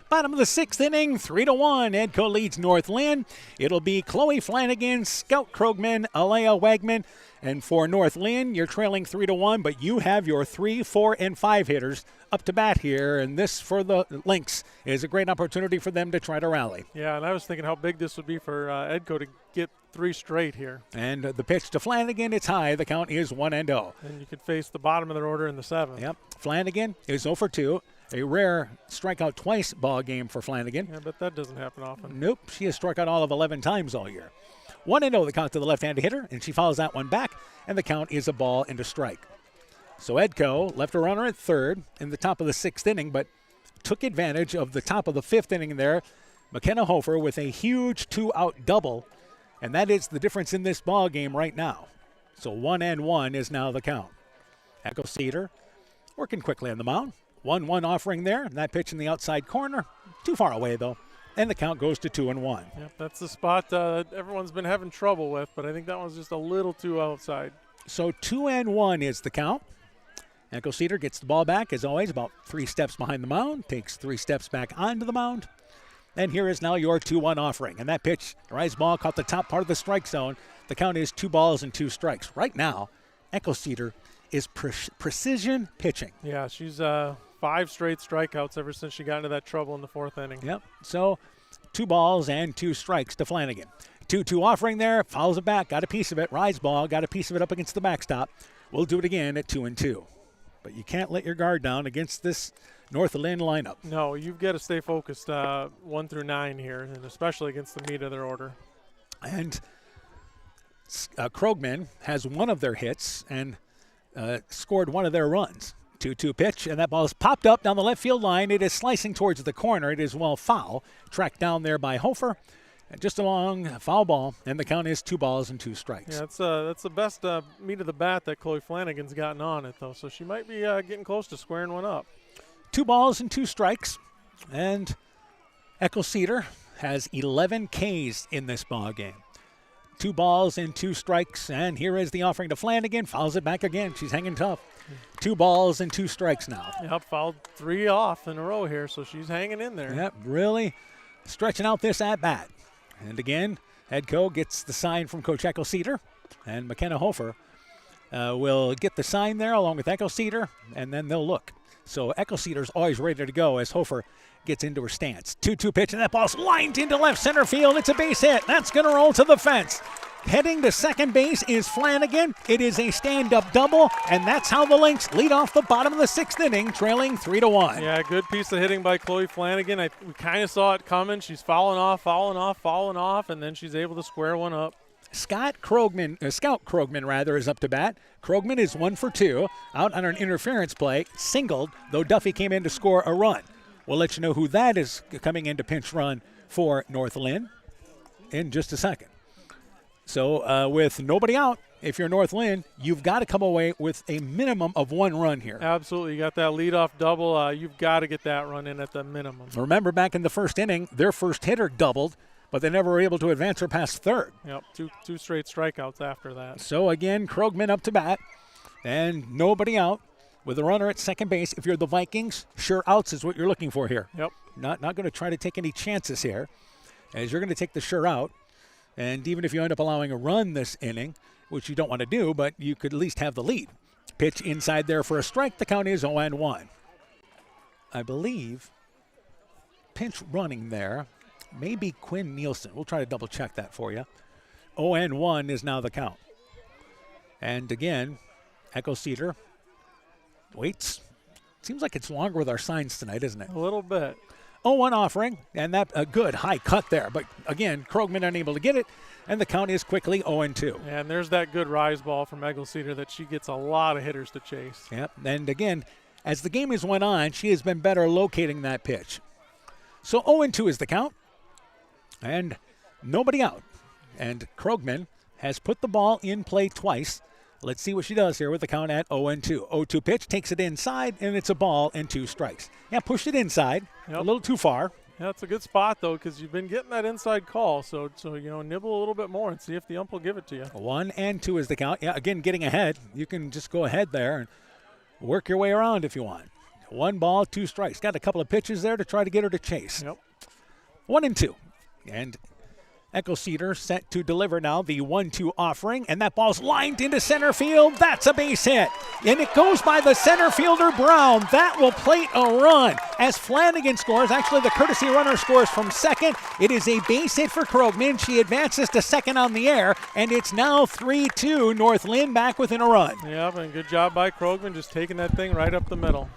Bottom of the 6th inning, 3-1. Edco leads North Linn. It'll be Chloe Flanagan, Scout Krogman, Alea Wegman. And for North Linn, you're trailing 3-1, but you have your 3, 4, and 5 hitters up to bat here. And this, for the Lynx, is a great opportunity for them to try to rally. Yeah, and I was thinking how big this would be for Edco to get 3 straight here. And the pitch to Flanagan, it's high. The count is 1-0. And you could face the bottom of their order in the 7th. Yep. Flanagan is 0 for 2. A rare strikeout twice ball game for Flanagan. Yeah, but that doesn't happen often. Nope. She has struck out all of 11 times all year. 1-0 the count to the left-handed hitter, and she fouls that one back, and the count is a ball and a strike. So Edco left a runner at third in the top of the 6th inning, but took advantage of the top of the 5th inning there. McKenna Hofer with a huge 2-out double, and that is the difference in this ball game right now. So 1-1 is now the count. Echo Cedar working quickly on the mound. 1-1 offering there, and that pitch in the outside corner. Too far away, though. And the count goes to 2-1. Yep, that's the spot that everyone's been having trouble with, but I think that one's just a little too outside. So 2-1 is the count. Echo Cedar gets the ball back, as always, about 3 steps behind the mound, takes 3 steps back onto the mound. And here is now your 2-1 offering. And that pitch, rise ball, caught the top part of the strike zone. The count is 2 balls and 2 strikes. Right now, Echo Cedar is precision pitching. Yeah, she's 5 straight strikeouts ever since she got into that trouble in the 4th inning. Yep. So 2 balls and 2 strikes to Flanagan. 2-2 offering there, fouls it back, got a piece of it. Rise ball, got a piece of it up against the backstop. We'll do it again at 2-2. But you can't let your guard down against this North Linn lineup. No, you've got to stay focused 1 through 9 here, and especially against the meat of their order. And Krogman has one of their hits and scored one of their runs. 2-2 pitch, and that ball is popped up down the left field line. It is slicing towards the corner. It is well foul. Tracked down there by Hofer. And just a long foul ball, and the count is 2 balls and 2 strikes. Yeah, that's the best meat of the bat that Chloe Flanagan's gotten on it, though. So she might be getting close to squaring one up. 2 balls and 2 strikes. And Echo Cedar has 11 Ks in this ball game. 2 balls and 2 strikes, and here is the offering to Flanagan. Fouls it back again. She's hanging tough. 2 balls and 2 strikes now. Yep, fouled 3 off in a row here, so she's hanging in there. Yep, really stretching out this at-bat. And again, head coach gets the sign from Coach Echo Cedar, and McKenna Hofer will get the sign there along with Echo Cedar, and then they'll look. So Echo Cedar's always ready to go as Hofer gets into her stance. 2-2 pitch, and that ball's lined into left center field. It's a base hit. That's going to roll to the fence. Heading to second base is Flanagan. It is a stand-up double, and that's how the Lynx lead off the bottom of the 6th inning, trailing 3-1. Yeah, good piece of hitting by Chloe Flanagan. We kind of saw it coming. She's fouling off, and then she's able to square one up. Scout Krogman is up to bat. Krogman is 1 for 2, out on an interference play, singled, though Duffy came in to score a run. We'll let you know who that is coming in to pinch run for North Linn in just a second. So with nobody out, if you're North Linn, you've got to come away with a minimum of 1 run here. Absolutely. You got that leadoff double. You've got to get that run in at the minimum. Remember, back in the 1st inning, their first hitter doubled, but they never were able to advance her past 3rd. Yep, two straight strikeouts after that. So again, Krogman up to bat, and nobody out with a runner at second base. If you're the Vikings, sure outs is what you're looking for here. Yep. Not going to try to take any chances here, as you're going to take the sure out. And even if you end up allowing a run this inning, which you don't want to do, but you could at least have the lead. Pitch inside there for a strike. The count is 0-1. I believe pinch running there may be Quinn Nielsen. We'll try to double check that for you. 0-1 is now the count. And again, Echo Cedar waits. Seems like it's longer with our signs tonight, isn't it? A little bit. 0-1 offering, and that a good high cut there. But again, Krogman unable to get it, and the count is quickly 0-2. And there's that good rise ball from Echo Cedar that she gets a lot of hitters to chase. Yep, and again, as the game has went on, she has been better locating that pitch. So 0-2 is the count, and nobody out. And Krogman has put the ball in play twice. Let's see what she does here with the count at 0-2. 0-2 pitch, takes it inside, and it's a ball and 2 strikes. Yeah, pushed it inside, a little too far. Yeah, it's a good spot, though, because you've been getting that inside call. So nibble a little bit more and see if the ump will give it to you. 1-2 is the count. Yeah, again, getting ahead. You can just go ahead there and work your way around if you want. 1 ball, 2 strikes. Got a couple of pitches there to try to get her to chase. Yep. 1-2. And Echo Cedar set to deliver now the 1-2 offering, and that ball's lined into center field. That's a base hit, and it goes by the center fielder Brown. That will plate a run as Flanagan scores. Actually, the courtesy runner scores from second. It is a base hit for Krogman. She advances to second on the air, and it's now 3-2. North Linn back within a run. Yeah, and good job by Krogman just taking that thing right up the middle.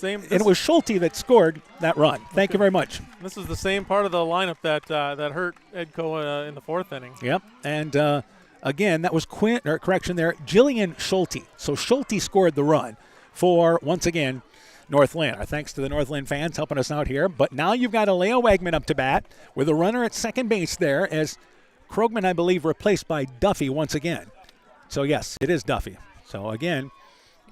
It was Schulte that scored that run. Thank you very much. This is the same part of the lineup that hurt Edco in the 4th inning. Yep, and again, that was Jillian Schulte. So Schulte scored the run for, once again, North Linn. Our thanks to the North Linn fans helping us out here. But now you've got Alea Wegman up to bat with a runner at second base there as Krogman, I believe, replaced by Duffy once again. So, yes, it is Duffy. So, again,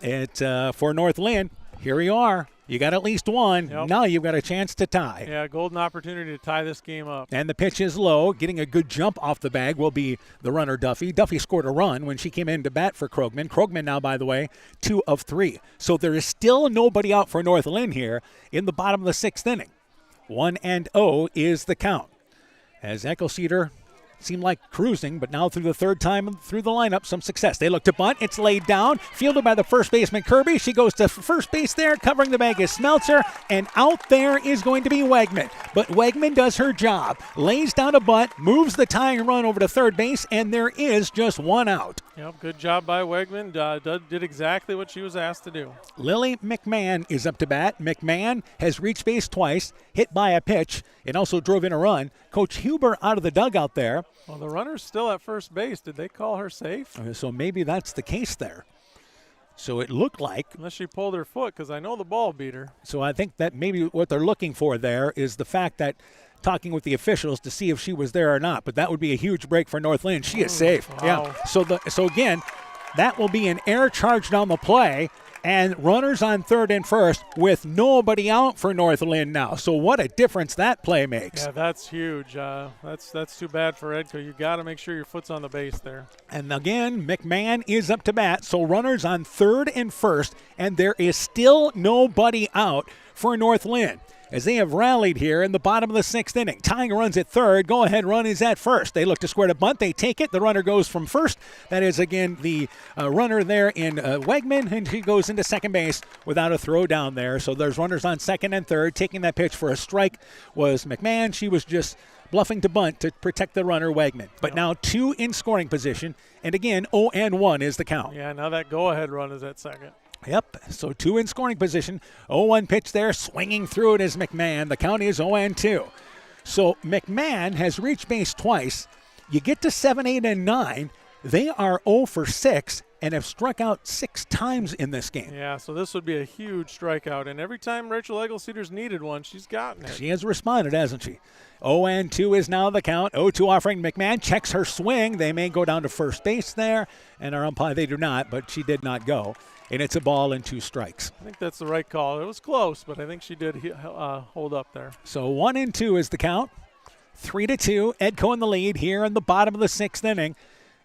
for North Linn, here you are. You got at least 1. Yep. Now you've got a chance to tie. Yeah, golden opportunity to tie this game up. And the pitch is low. Getting a good jump off the bag will be the runner Duffy. Duffy scored a run when she came in to bat for Krogman. Krogman now, by the way, 2 of 3. So there is still nobody out for North Linn here in the bottom of the 6th inning. 1-0 is the count. As Echo Cedar seemed like cruising, but now through the third time through the lineup, some success. They look to bunt. It's laid down, fielded by the first baseman Kirby. She goes to first base there. Covering the bag is Smeltzer, and out there is going to be Wegman. But Wegman does her job, lays down a bunt, moves the tying run over to third base, and there is just one out. Yep, good job by Wegman. Did exactly what she was asked to do. Lily McMahon is up to bat. McMahon has reached base twice, hit by a pitch, and also drove in a run. Coach Huber out of the dugout there. Well, the runner's still at first base. Did they call her safe? So maybe that's the case there. So it looked like. Unless she pulled her foot, because I know the ball beat her. So I think that maybe what they're looking for there is the fact that talking with the officials to see if she was there or not. But that would be a huge break for North Linn. She is safe. Wow. Yeah. So again, that will be an air charge down the play. And runners on third and first with nobody out for North Linn now. So what a difference that play makes. Yeah, that's huge. That's too bad for Edco. You got to make sure your foot's on the base there. And again, McMahon is up to bat. So runners on third and first, and there is still nobody out for North Linn, as they have rallied here in the bottom of the sixth inning. Tying runs at third. Go-ahead run is at first. They look to square to bunt. They take it. The runner goes from first. That is, again, the runner there in Wegman, and he goes into second base without a throw down there. So there's runners on second and third. Taking that pitch for a strike was McMahon. She was just bluffing to bunt to protect the runner, Wegman. But now two in scoring position, and again, 0-1 is the count. Yeah, now that go-ahead run is at second. Yep, so two in scoring position. 0-1 pitch there, swinging through it is McMahon. The count is 0-2. So McMahon has reached base twice. You get to 7, 8, and 9. They are 0 for 6 and have struck out 6 times in this game. Yeah, so this would be a huge strikeout. And every time Rachel Egglesceder's needed one, she's gotten it. She has responded, hasn't she? 0-2 is now the count. 0-2 offering. McMahon checks her swing. They may go down to first base there. And our umpire, they do not, but she did not go. And it's a ball and 2 strikes. I think that's the right call. It was close, but I think she did hold up there. So 1-2 is the count. 3-2. Edco in the lead here in the bottom of the sixth inning.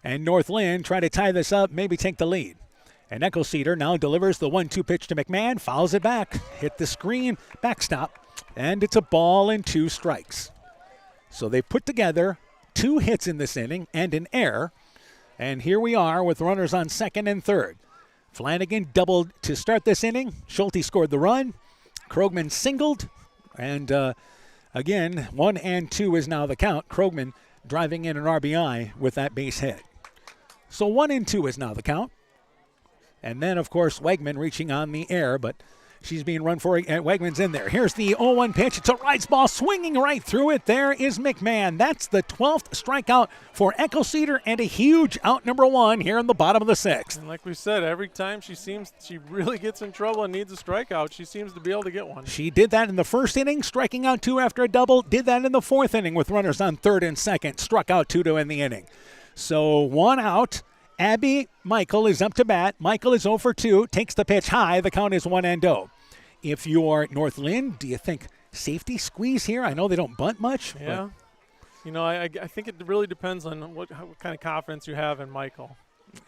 And North Linn try to tie this up, maybe take the lead. And Eggleseder now delivers the 1-2 pitch to McMahon, fouls it back, hit the screen, backstop, and it's a ball and 2 strikes. So they put together 2 hits in this inning and an error. And here we are with runners on second and third. Flanagan doubled to start this inning. Schulte scored the run. Krogman singled. And again, 1-2 is now the count. Krogman driving in an RBI with that base hit. So 1-2 is now the count. And then, of course, Wegman reaching on the air, but she's being run for. Wegman's in there. Here's the 0-1 pitch. It's a rights ball swinging right through it. There is McMahon. That's the 12th strikeout for Eggleseder and a huge out number 1 here in the bottom of the sixth. And like we said, every time she really gets in trouble and needs a strikeout, she seems to be able to get one. She did that in the first inning, striking out 2 after a double. Did that in the fourth inning with runners on third and second. Struck out 2 to end the inning. So 1 out. Abby Michael is up to bat. Michael is 0 for 2. Takes the pitch high. The count is 1-0. If you're North Linn, do you think safety squeeze here? I know they don't bunt much. Yeah. You know, I think it really depends on what kind of confidence you have in Michael.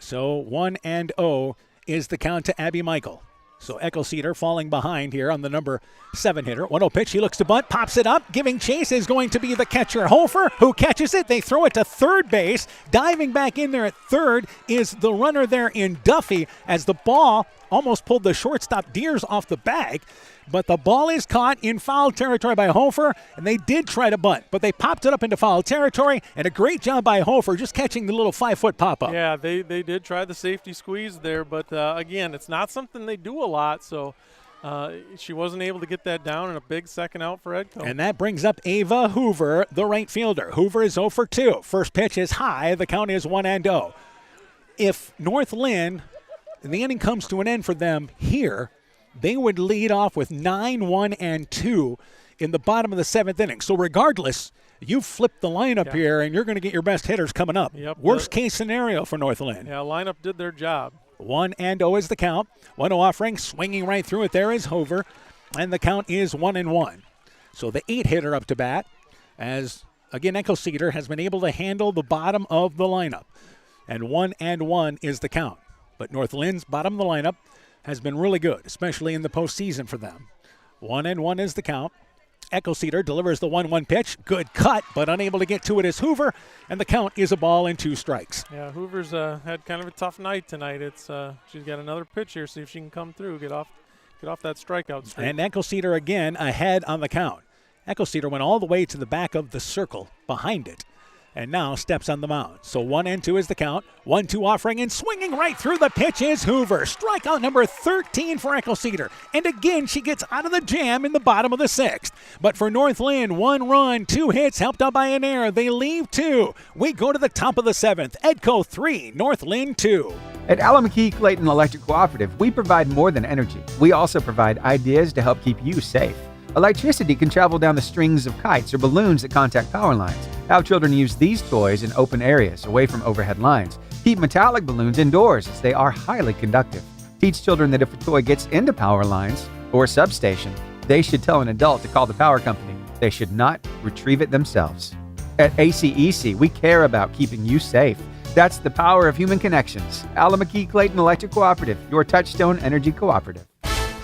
So 1-0 is the count to Abby Michael. So Eggleseder falling behind here on the number 7 hitter. 1-0 pitch. He looks to bunt, pops it up. Giving chase is going to be the catcher, Hofer, who catches it. They throw it to third base. Diving back in there at third is the runner there in Duffy, as the ball almost pulled the shortstop Deers off the bag. But the ball is caught in foul territory by Hofer, and they did try to bunt, but they popped it up into foul territory, and a great job by Hofer just catching the little 5-foot pop-up. Yeah, they did try the safety squeeze there, but again, it's not something they do a lot, so she wasn't able to get that down, and a big second out for Edco. And that brings up Ava Hoover, the right fielder. Hoover is 0 for 2. First pitch is high. The count is 1-0. If North Linn, the inning comes to an end for them here, they would lead off with 9-1-2 in the bottom of the 7th inning. So regardless, you've flipped the lineup here, and you're going to get your best hitters coming up. Yep. Worst case scenario for North Linn. Yeah, lineup did their job. 1-0 is the count. 1-0 offering, swinging right through it. There is Hover, and the count is 1-1. So the 8-hitter up to bat, as again Eggleseder has been able to handle the bottom of the lineup. And 1-1 is the count. But North Linn's bottom of the lineup has been really good, especially in the postseason for them. 1-1 is the count. Eckelceder delivers the 1-1 pitch. Good cut, but unable to get to it is Hoover, and the count is a ball and 2 strikes. Yeah, Hoover's had kind of a tough night tonight. She's got another pitch here, see if she can come through, get off that strikeout streak. And Eckelceder again ahead on the count. Eckelceder went all the way to the back of the circle behind it, and now steps on the mound. So 1-2 is the count. 1-2 offering, and swinging right through the pitch is Hoover. Strikeout number 13 for Eckelceder. And again, she gets out of the jam in the bottom of the 6th. But for North Linn, 1 run, 2 hits, helped out by an error. They leave 2. We go to the top of the 7th. Edco 3, North Linn 2. At Alameda Clayton Electric Cooperative, we provide more than energy. We also provide ideas to help keep you safe. Electricity can travel down the strings of kites or balloons that contact power lines. Have children use these toys in open areas away from overhead lines. Keep metallic balloons indoors as they are highly conductive. Teach children that if a toy gets into power lines or a substation, they should tell an adult to call the power company. They should not retrieve it themselves. At ACEC, we care about keeping you safe. That's the power of human connections. Alameda Clayton Electric Cooperative, your touchstone energy cooperative.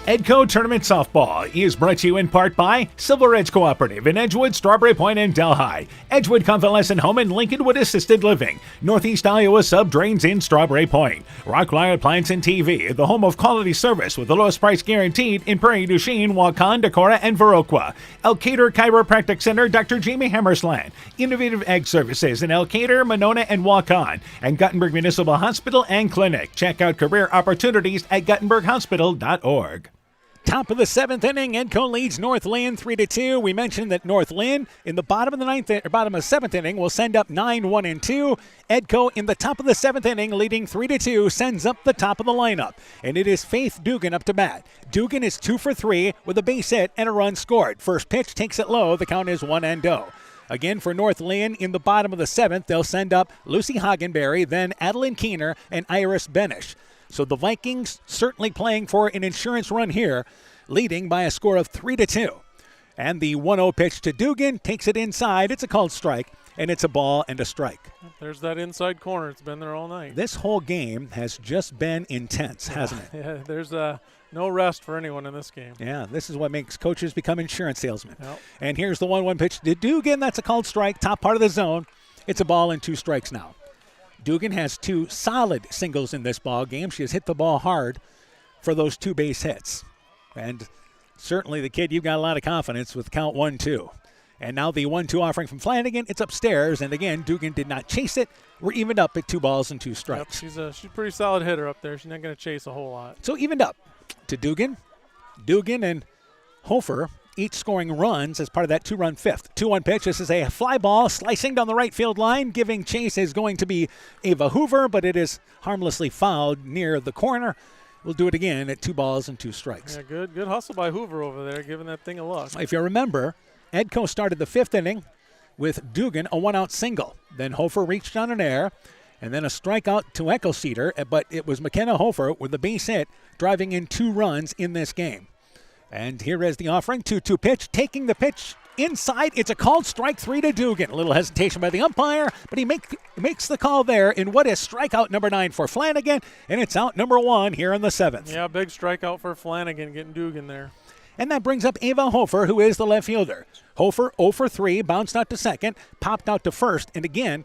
Edco Tournament Softball is brought to you in part by Silver Edge Cooperative in Edgewood, Strawberry Point, and Delhi. Edgewood Convalescent Home and Lincolnwood Assisted Living. Northeast Iowa Sub-Drains in Strawberry Point. Rockline Appliance and TV, the home of quality service with the lowest price guaranteed in Prairie du Chien, Waukon, Decorah, and Viroqua. Elkader Chiropractic Center, Dr. Jamie Hammersland. Innovative Egg Services in Elkader, Monona, and Waukon. And Guttenberg Municipal Hospital and Clinic. Check out career opportunities at guttenberghospital.org. Top of the 7th inning, Edco leads North Linn 3-2. We mentioned that North Linn in the bottom of the 7th inning will send up 9-1-2. Edco in the top of the 7th inning, leading 3-2, sends up the top of the lineup, and it is Faith Dugan up to bat. Dugan is 2 for 3 with a base hit and a run scored. First pitch takes it low. The count is 1-0. Again for North Linn in the bottom of the 7th, they'll send up Lucy Hagenberry, then Adeline Keener and Iris Benish. So the Vikings certainly playing for an insurance run here, leading by a score of 3-2. And the 1-0 pitch to Dugan takes it inside. It's a called strike, and it's a ball and a strike. There's that inside corner. It's been there all night. This whole game has just been intense, hasn't it? Yeah, there's no rest for anyone in this game. Yeah, this is what makes coaches become insurance salesmen. Yep. And here's the 1-1 pitch to Dugan. That's a called strike, top part of the zone. It's a ball and 2 strikes now. Dugan has 2 solid singles in this ball game. She has hit the ball hard for those 2 base hits. And certainly the kid, you've got a lot of confidence with count 1-2. And now the 1-2 offering from Flanagan. It's upstairs. And again, Dugan did not chase it. We're evened up at 2 balls and 2 strikes. Yep, she's a pretty solid hitter up there. She's not going to chase a whole lot. So evened up to Dugan. Dugan and Hofer each scoring runs as part of that 2-run 5th. 2-1 pitch. This is a fly ball slicing down the right field line. Giving chase is going to be Ava Hoover, but it is harmlessly fouled near the corner. We'll do it again at 2 balls and 2 strikes. Yeah, good hustle by Hoover over there, giving that thing a look. If you remember, Edco started the 5th inning with Dugan, a 1-out single. Then Hofer reached on an error, and then a strikeout to Eckelceder, but it was McKenna Hofer with the base hit, driving in 2 runs in this game. And here is the offering, 2-2 pitch, taking the pitch inside. It's a called strike 3 to Dugan. A little hesitation by the umpire, but he makes the call there in what is strikeout number 9 for Flanagan, and it's out number 1 here in the 7th. Yeah, big strikeout for Flanagan, getting Dugan there. And that brings up Ava Hofer, who is the left fielder. Hofer 0 for 3, bounced out to second, popped out to first, and again,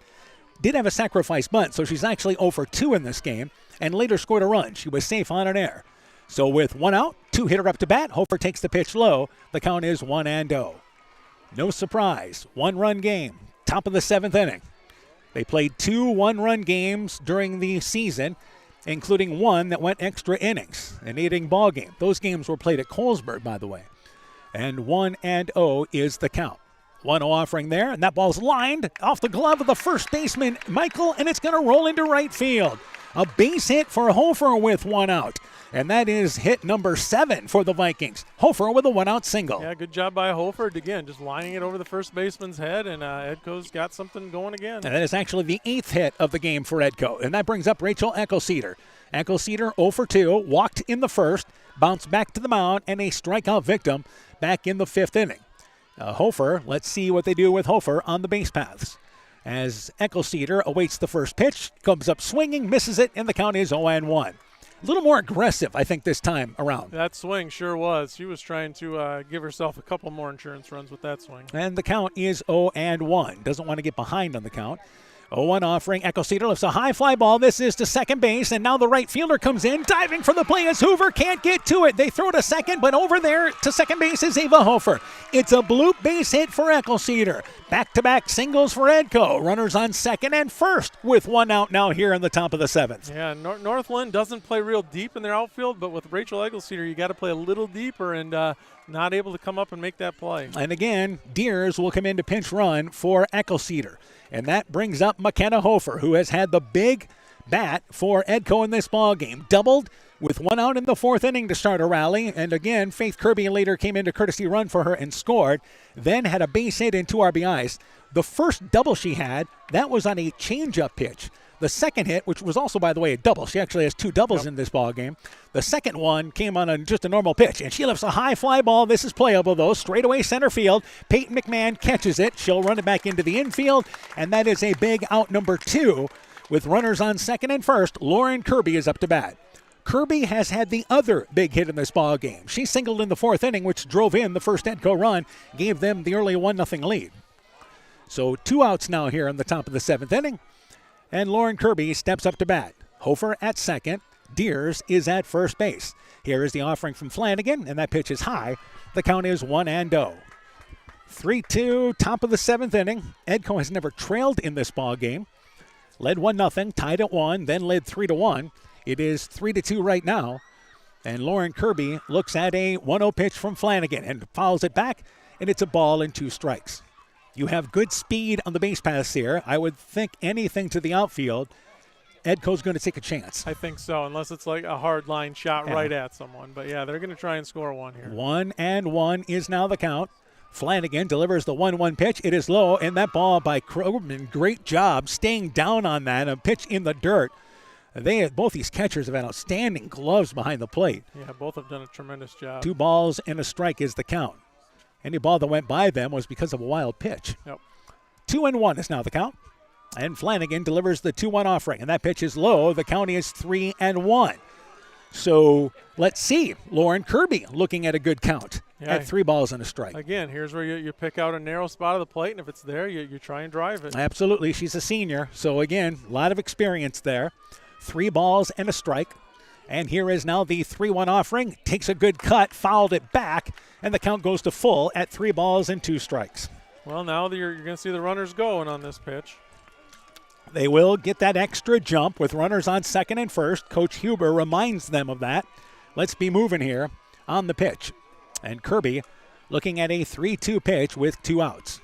did have a sacrifice bunt, so she's actually 0 for 2 in this game, and later scored a run. She was safe on an error. So with 1 out, 2 hitter up to bat, Hofer takes the pitch low. The count is 1-0. No surprise, 1-run game, top of the 7th inning. They played 2 1-run games during the season, including one that went extra innings, an 8-inning ball game. Those games were played at Colesburg, by the way. And 1-0 is the count. 1-0 offering there, and that ball's lined off the glove of the first baseman, Michael, and it's going to roll into right field. A base hit for Hofer with 1 out. And that is hit number 7 for the Vikings. Hofer with a 1-out single. Yeah, good job by Hofer. Again, just lining it over the first baseman's head, and Edco's got something going again. And that is actually the 8th hit of the game for Edco. And that brings up Rachel Eckelceder. Eckelceder 0 for 2, walked in the first, bounced back to the mound, and a strikeout victim back in the 5th inning. Hofer, let's see what they do with Hofer on the base paths. As Eckelceder awaits the first pitch, comes up swinging, misses it, and the count is 0-1. a little more aggressive, I think, this time around. That swing sure was. She was trying to give herself a couple more insurance runs with that swing. And the count is 0-1. Doesn't want to get behind on the count. 0-1 offering. Echo Cedar lifts a high fly ball. This is to second base, and now the right fielder comes in. Diving for the play as Hoover can't get to it. They throw to second, but over there to second base is Ava Hofer. It's a bloop base hit for Echo Cedar. Back-to-back singles for Edco. Runners on second and first with one out now here in the top of the seventh. Yeah, Northland doesn't play real deep in their outfield, but with Rachel Eggleseder, you got to play a little deeper, and not able to come up and make that play. And again, Deers will come in to pinch run for Echo Cedar. And that brings up McKenna Hofer, who has had the big bat for Edco in this ball game. Doubled with one out in the fourth inning to start a rally. And again, Faith Kirby later came into courtesy run for her and scored. Then had a base hit and 2 RBIs. The first double she had, that was on a changeup pitch. The second hit, which was also, by the way, a double. She actually has 2 doubles in this ball game. The second one came on just a normal pitch, and she lifts a high fly ball. This is playable, though. Straightaway center field. Peyton McMahon catches it. She'll run it back into the infield, and that is a big out number 2. With runners on second and first, Lauren Kirby is up to bat. Kirby has had the other big hit in this ball game. She singled in the fourth inning, which drove in the first Edco run, gave them the early 1-0 lead. So 2 outs now here in the top of the seventh inning. And Lauren Kirby steps up to bat. Hofer at second. Deers is at first base. Here is the offering from Flanagan, and that pitch is high. The count is 1-0. 3-2, top of the seventh inning. Edco has never trailed in this ball game. Led 1-0, tied at 1, then led 3-1. It is 3-2 right now. And Lauren Kirby looks at a 1-0 pitch from Flanagan and fouls it back, and it's a ball and 2 strikes. You have good speed on the base pass here. I would think anything to the outfield, Edco's going to take a chance. I think so, unless it's like a hard line shot right at someone. But, yeah, they're going to try and score one here. 1-1 is now the count. Flanagan delivers the 1-1 pitch. It is low, and that ball by Krogman, great job staying down on that. A pitch in the dirt. Both these catchers have had outstanding gloves behind the plate. Yeah, both have done a tremendous job. 2 balls and a strike is the count. Any ball that went by them was because of a wild pitch. Yep. 2-1 is now the count. And Flanagan delivers the 2-1 offering, and that pitch is low. The count is 3-1. So let's see. Lauren Kirby looking at a good count at 3 balls and a strike. Again, here's where you pick out a narrow spot of the plate, and if it's there, you try and drive it. Absolutely. She's a senior. So, again, a lot of experience there. 3 balls and a strike. And here is now the 3-1 offering. Takes a good cut, fouled it back, and the count goes to full at 3 balls and 2 strikes. Well, now you're going to see the runners going on this pitch. They will get that extra jump with runners on second and first. Coach Huber reminds them of that. Let's be moving here on the pitch. And Kirby looking at a 3-2 pitch with 2 outs.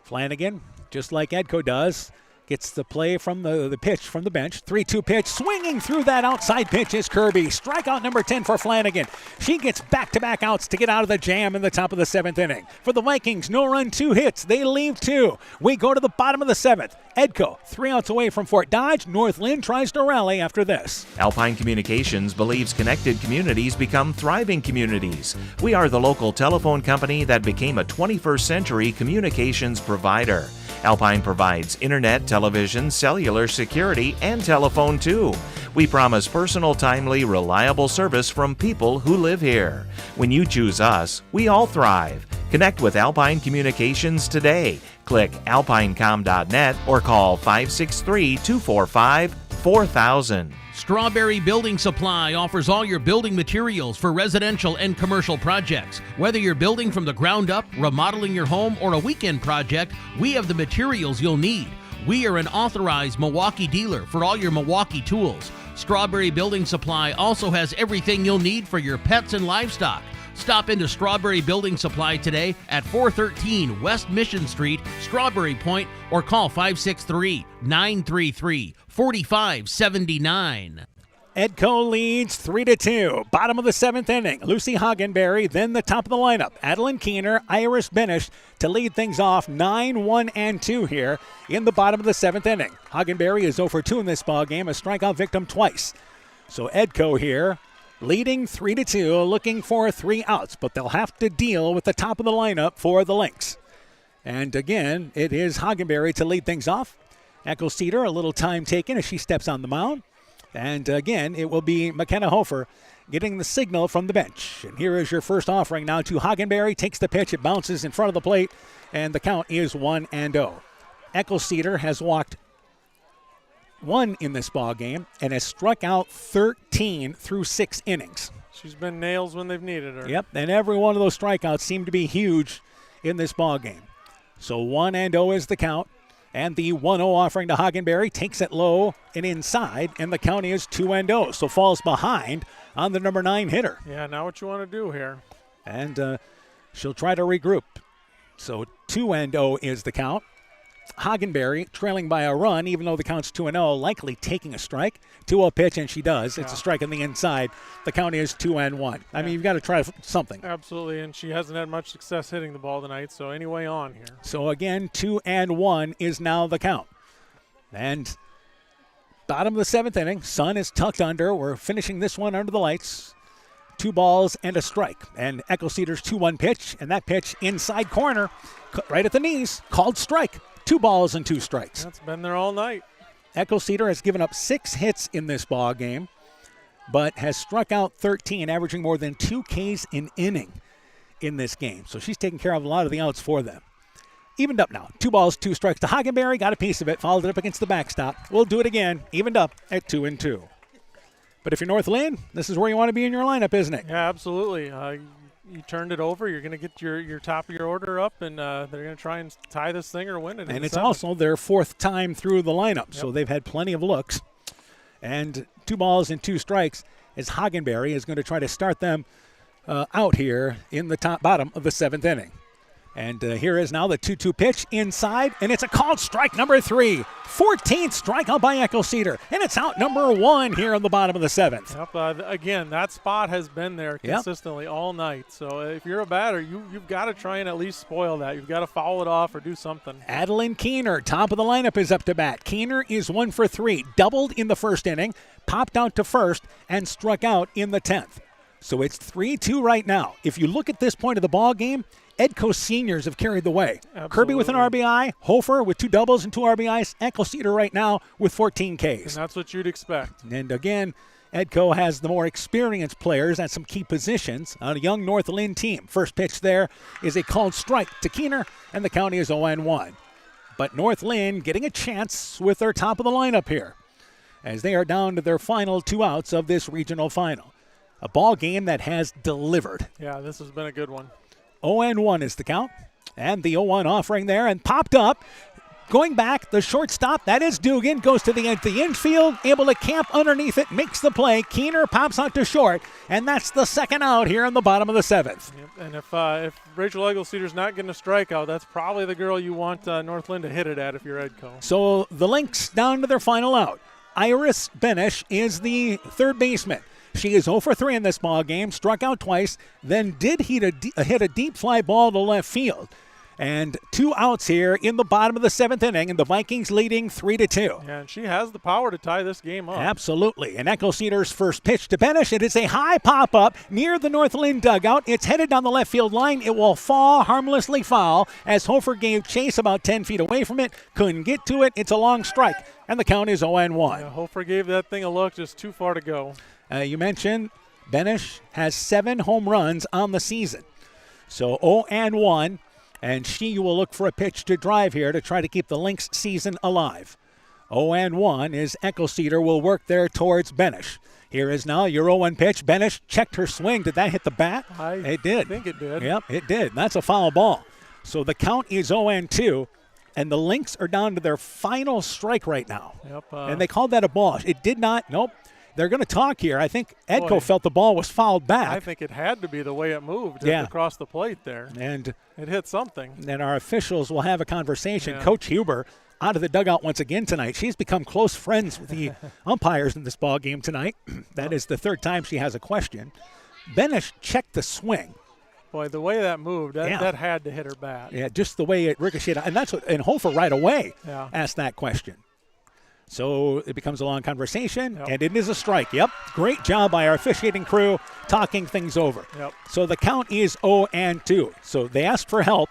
Flanagan, just like Edco does, gets the play from the pitch from the bench. 3-2 pitch. Swinging through that outside pitch is Kirby. Strikeout number 10 for Flanagan. She gets back-to-back outs to get out of the jam in the top of the 7th inning. For the Vikings, no run, 2 hits. They leave 2. We go to the bottom of the 7th. Edco, 3 outs away from Fort Dodge. North Linn tries to rally after this. Alpine Communications believes connected communities become thriving communities. We are the local telephone company that became a 21st century communications provider. Alpine provides internet, television, cellular security, and telephone too. We promise personal, timely, reliable service from people who live here. When you choose us, we all thrive. Connect with Alpine Communications today. Click alpinecom.net or call 563-245-4000. Strawberry Building Supply offers all your building materials for residential and commercial projects. Whether you're building from the ground up, remodeling your home, or a weekend project, we have the materials you'll need. We are an authorized Milwaukee dealer for all your Milwaukee tools. Strawberry Building Supply also has everything you'll need for your pets and livestock. Stop into Strawberry Building Supply today at 413 West Mission Street, Strawberry Point, or call 563-933-4579. Edco leads 3-2. Bottom of the 7th inning. Lucy Hagenberry, then the top of the lineup. Adeline Keener, Iris Benish to lead things off 9-1-2 here in the bottom of the 7th inning. Hagenberry is 0 for 2 in this ballgame, a strikeout victim twice. So Edco here leading 3-2, looking for 3 outs, but they'll have to deal with the top of the lineup for the Lynx. And again, it is Hagenberry to lead things off. Echo Cedar, a little time taken as she steps on the mound. And again, it will be McKenna Hofer getting the signal from the bench. And here is your first offering now to Hagenberry. Takes the pitch. It bounces in front of the plate. And the count is 1-0. Eckelceder has walked 1 in this ball game and has struck out 13 through 6 innings. She's been nails when they've needed her. Yep, and every one of those strikeouts seem to be huge in this ball game. So 1-0 is the count. And the 1-0 offering to Hagenberry takes it low and inside, and the count is 2-0. So falls behind on the number 9 hitter. Yeah, now what you want to do here. And she'll try to regroup. So 2-0 is the count. Hagenberry trailing by a run, even though the count's 2-0, likely taking a strike. 2-0 pitch, and she does. It's a strike on the inside. The count is 2-1. I mean, you've got to try something. Absolutely, and she hasn't had much success hitting the ball tonight, so anyway on here. So again, 2-1 is now the count. And bottom of the 7th inning, Sun is tucked under. We're finishing this one under the lights. 2 balls and a strike. And Eckelceder's 2-1 pitch, and that pitch inside corner, right at the knees, called strike. 2 balls and 2 strikes. That's been there all night. Eckelceder has given up 6 hits in this ball game, but has struck out 13, averaging more than 2 Ks an inning in this game. So she's taking care of a lot of the outs for them. Evened up now. 2 balls, 2 strikes to Hagenberry. Got a piece of it. Followed it up against the backstop. We'll do it again. Evened up at 2-2. But if you're North Linn, this is where you want to be in your lineup, isn't it? Yeah, absolutely. You turned it over. You're going to get your top of your order up, and they're going to try and tie this thing or win it. And it's also their 4th time through the lineup, so they've had plenty of looks. And 2 balls and 2 strikes as Hagenberry is going to try to start them out here in the bottom of the 7th inning. And here is now the 2-2 pitch inside, and it's a called strike number 3. 14th strikeout by Eckelceder, and it's out number 1 here on the bottom of the 7th. Yep, again, that spot has been there consistently all night. So if you're a batter, you've got to try and at least spoil that. You've got to foul it off or do something. Adeline Keener, top of the lineup, is up to bat. Keener is 1 for 3, doubled in the 1st inning, popped out to 1st, and struck out in the 10th. So it's 3-2 right now. If you look at this point of the ball game, Edco seniors have carried the way. Absolutely. Kirby with an RBI, Hofer with 2 doubles and 2 RBIs, Eckelceder right now with 14 Ks. And that's what you'd expect. And again, Edco has the more experienced players at some key positions on a young North Linn team. First pitch there is a called strike to Keener, and the county is 0-1. But North Linn getting a chance with their top of the lineup here as they are down to their final 2 outs of this regional final. A ball game that has delivered. Yeah, this has been a good one. 0-1 is the count. And the 0-1 offering there and popped up. Going back, the shortstop, that is Dugan, goes to the infield, able to camp underneath it, makes the play. Keener pops out to short, and that's the 2nd out here in the bottom of the 7th. Yep. And if Rachel Eckelceder's not getting a strikeout, that's probably the girl you want North Linn to hit it at if you're Edco. So the Lynx down to their final out. Iris Benish is the 3rd baseman. She is 0 for 3 in this ball game, struck out twice, then did hit a deep fly ball to left field. And 2 outs here in the bottom of the 7th inning, and the Vikings leading 3-2. Yeah, and she has the power to tie this game up. Absolutely. And Eckelceder's first pitch to Benish. It is a high pop-up near the North Linn dugout. It's headed down the left field line. It will fall harmlessly foul as Hofer gave chase about 10 feet away from it. Couldn't get to it. It's a long strike, and the count is 0-1. Yeah, Hofer gave that thing a look, just too far to go. You mentioned Benish has 7 home runs on the season. So 0-1, and she will look for a pitch to drive here to try to keep the Lynx season alive. 0-1 is Eckelceder will work there towards Benish. Here is now your 0-1 pitch. Benish checked her swing. Did that hit the bat? It did. I think it did. Yep, it did. That's a foul ball. So the count is 0-2. And the Lynx are down to their final strike right now. Yep, and they called that a ball. It did not. Nope. They're going to talk here. I think Edco felt the ball was fouled back. I think it had to be the way it moved across the plate there. And it hit something. And our officials will have a conversation. Yeah. Coach Huber out of the dugout once again tonight. She's become close friends with the umpires in this ball game tonight. That is the 3rd time she has a question. Benish checked the swing. Boy, the way that moved, that had to hit her bat. Yeah, just the way it ricocheted. And Hofer right away asked that question. So it becomes a long conversation, and it is a strike. Yep, great job by our officiating crew talking things over. Yep. So the count is 0-2. So they asked for help,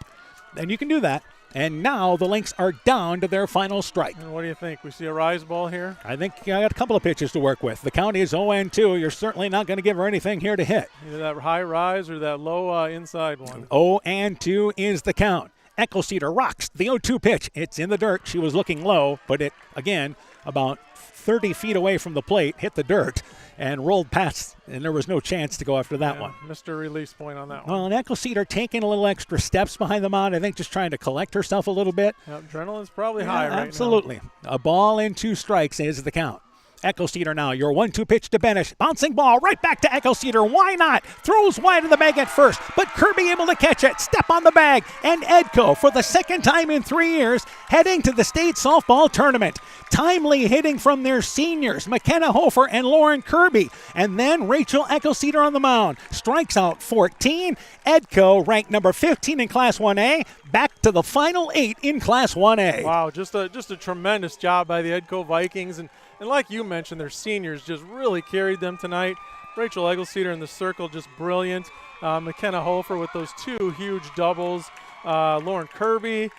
and you can do that. And now the Lynx are down to their final strike. And what do you think? We see a rise ball here? I think I got a couple of pitches to work with. The count is 0-2. You're certainly not going to give her anything here to hit. Either that high rise or that low inside one. 0-2 is the count. Eckelcedar rocks the 0-2 pitch. It's in the dirt. She was looking low, but it, again, about 30 feet away from the plate, hit the dirt and rolled past, and there was no chance to go after that one. Missed her release point on that one. Well, and Eckelcedar taking a little extra steps behind the mound, I think just trying to collect herself a little bit. Adrenaline's probably high right now. Absolutely. A ball and 2 strikes is the count. Eckelcedar now, your 1-2 pitch to Benish. Bouncing ball right back to Eckelcedar. Why not? Throws wide of the bag at first, but Kirby able to catch it. Step on the bag. And Edco, for the second time in 3 years, heading to the state softball tournament. Timely hitting from their seniors, McKenna Hofer and Lauren Kirby. And then Rachel Eckelcedar on the mound. Strikes out 14. Edco, ranked number 15 in Class 1A, back to the final 8 in Class 1A. Wow, just a tremendous job by the Edco Vikings. And like you mentioned, their seniors just really carried them tonight. Rachel Eckelcedar in the circle, just brilliant. McKenna Hofer with those 2 huge doubles. Lauren Kirby,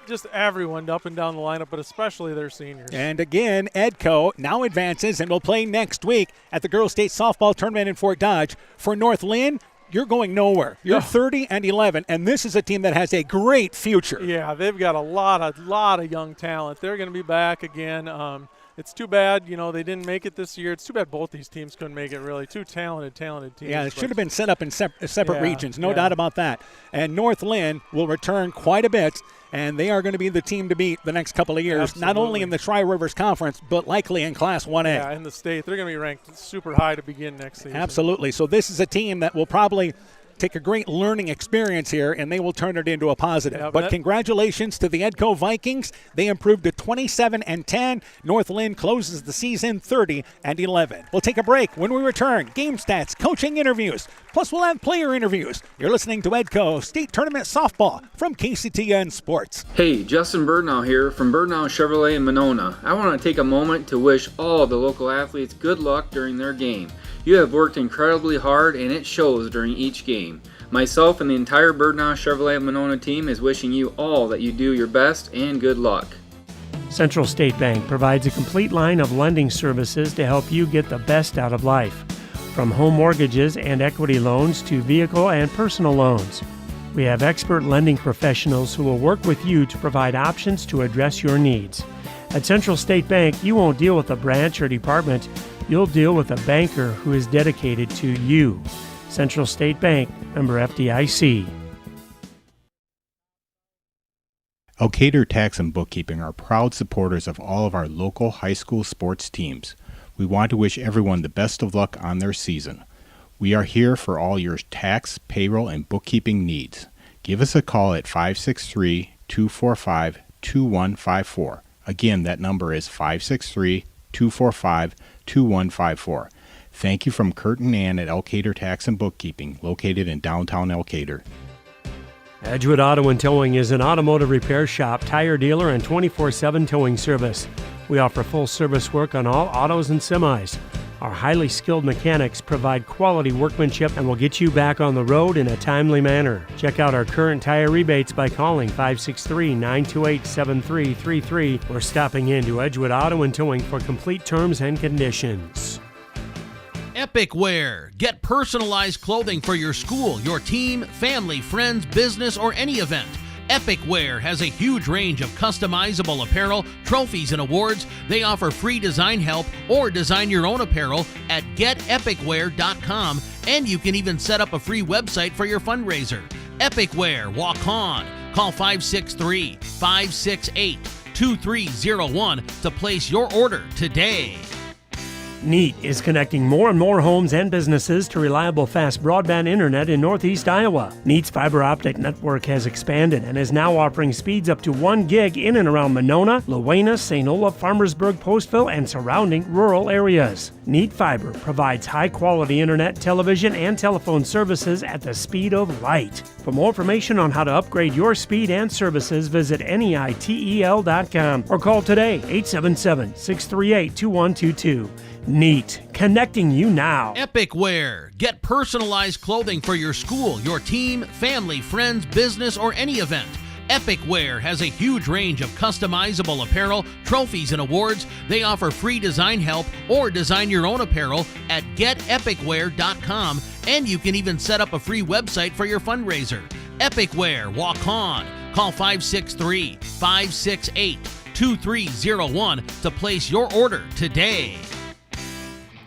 just everyone up and down the lineup, but especially their seniors. And again, Edco now advances and will play next week at the Girls State Softball Tournament in Fort Dodge. For North Linn, you're going nowhere. You're 30-11, and this is a team that has a great future. Yeah, they've got a lot of young talent. They're going to be back again. It's too bad, they didn't make it this year. It's too bad both these teams couldn't make it, really. 2 talented teams. Yeah, it should have been set up in separate regions, no doubt about that. And North Linn will return quite a bit, and they are going to be the team to beat the next couple of years, Absolutely. not only in the Tri-Rivers Conference, but likely in Class 1A. Yeah, in the state. They're going to be ranked super high to begin next season. Absolutely. So this is a team that will probably take a great learning experience here, and they will turn it into a positive. Yeah, but congratulations to the Edco Vikings. They improved to 27-10. North Linn closes the season 30-11. We'll take a break. When we return, game stats, coaching interviews, plus we'll have player interviews. You're listening to Edco State Tournament Softball from KCTN Sports. Hey, Justin Birdnow here from Birdnow Chevrolet in Monona. I want to take a moment to wish all the local athletes good luck during their game. You have worked incredibly hard, and it shows during each game. Myself and the entire Birdnow Chevrolet Monona team is wishing you all that you do your best and good luck. Central State Bank provides a complete line of lending services to help you get the best out of life. From home mortgages and equity loans to vehicle and personal loans. We have expert lending professionals who will work with you to provide options to address your needs. At Central State Bank, you won't deal with a branch or department. You'll deal with a banker who is dedicated to you. Central State Bank, member FDIC. Elkader Tax and Bookkeeping are proud supporters of all of our local high school sports teams. We want to wish everyone the best of luck on their season. We are here for all your tax, payroll, and bookkeeping needs. Give us a call at 563-245-2154. Again, that number is 563-245-2154. Thank you from Kurt and Ann at Elkader Tax and Bookkeeping, located in downtown Elkader. Edgewood Auto and Towing is an automotive repair shop, tire dealer, and 24/7 towing service. We offer full service work on all autos and semis. Our highly skilled mechanics provide quality workmanship and will get you back on the road in a timely manner. Check out our current tire rebates by calling 563-928-7333 or stopping into Edgewood Auto and Towing for complete terms and conditions. Epic Wear. Get personalized clothing for your school, your team, family, friends, business, or any event. Epic Wear has a huge range of customizable apparel, trophies, and awards. They offer free design help or design your own apparel at getepicwear.com, and you can even set up a free website for your fundraiser. Epic Wear, walk on. Call 563-568-2301 to place your order today. NEAT is connecting more and more homes and businesses to reliable, fast broadband internet in Northeast Iowa. NEAT's fiber optic network has expanded and is now offering speeds up to 1 gig in and around Monona, Luena, St. Olaf, Farmersburg, Postville, and surrounding rural areas. NEAT Fiber provides high-quality internet, television, and telephone services at the speed of light. For more information on how to upgrade your speed and services, visit NEITEL.com or call today, 877-638-2122. NEAT, connecting you now. Epic Wear. Get personalized clothing for your school, your team, family, friends, business, or any event. Epic Wear has a huge range of customizable apparel, trophies, and awards. They offer free design help or design your own apparel at getepicwear.com, and you can even set up a free website for your fundraiser. Epic Wear, walk on. Call 563-568-2301 to place your order today.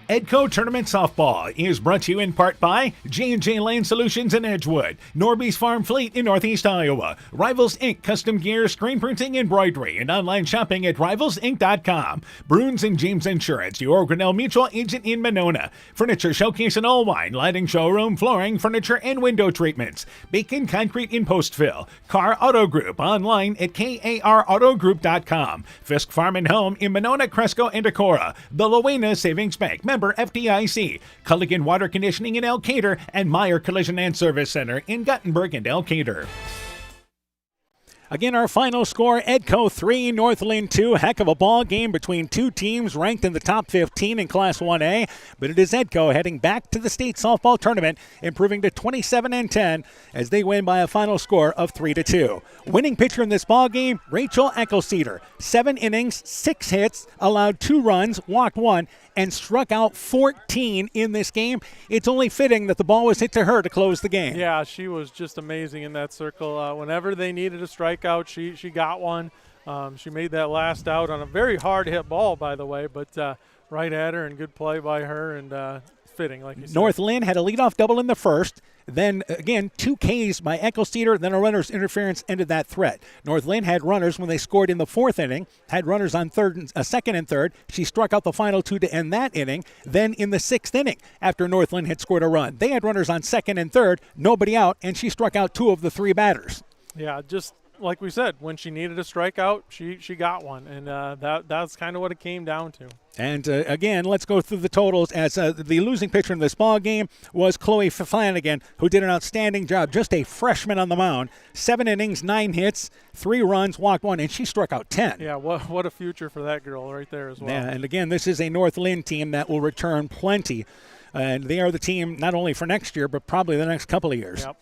Edco Tournament Softball is brought to you in part by J&J Land Solutions in Edgewood, Norby's Farm Fleet in Northeast Iowa, Rivals Inc. Custom Gear, Screen Printing, Embroidery, and online shopping at rivalsinc.com. Bruins and James Insurance, your Grinnell Mutual agent in Monona. Furniture Showcase and Allwine, lighting showroom, flooring, furniture, and window treatments. Bacon Concrete in Postville. Carr Auto Group, online at karautogroup.com. Fisk Farm and Home in Monona, Cresco, and Decorah. The Lowena Savings Bank, member FDIC, Culligan Water Conditioning in Elkader, and Meyer Collision and Service Center in Guttenberg and Elkader. Again, our final score, Edco 3, North Linn 2. Heck of a ball game between two teams ranked in the top 15 in Class 1A. But it is Edco heading back to the state softball tournament, improving to 27-10 as they win by a final score of 3-2. Winning pitcher in this ball game, Rachel Eckelceder. 7 innings, 6 hits, allowed 2 runs, walked 1, and struck out 14 in this game. It's only fitting that the ball was hit to her to close the game. Yeah, she was just amazing in that circle. Whenever they needed a strikeout, she got one. She made that last out on a very hard hit ball, by the way, but right at her, and good play by her, and fitting, like you said. North Linn had a leadoff double in the first. Then, again, 2 Ks by Eckelceder, then a runner's interference ended that threat. North Linn had runners when they scored in the 4th inning, had runners on second and third. She struck out the final 2 to end that inning. Then in the 6th inning, after North Linn had scored a run, they had runners on second and third, nobody out, and she struck out 2 of the 3 batters. Yeah, just like we said, when she needed a strikeout, she got one, and that's kind of what it came down to. And again, let's go through the totals as the losing pitcher in this ball game was Chloe Flanagan, who did an outstanding job, just a freshman on the mound. 7 innings, 9 hits, 3 runs, walked 1, and she struck out 10. Yeah, what a future for that girl right there as well. Yeah, and again, this is a North Linn team that will return plenty. And they are the team not only for next year, but probably the next couple of years. Yep.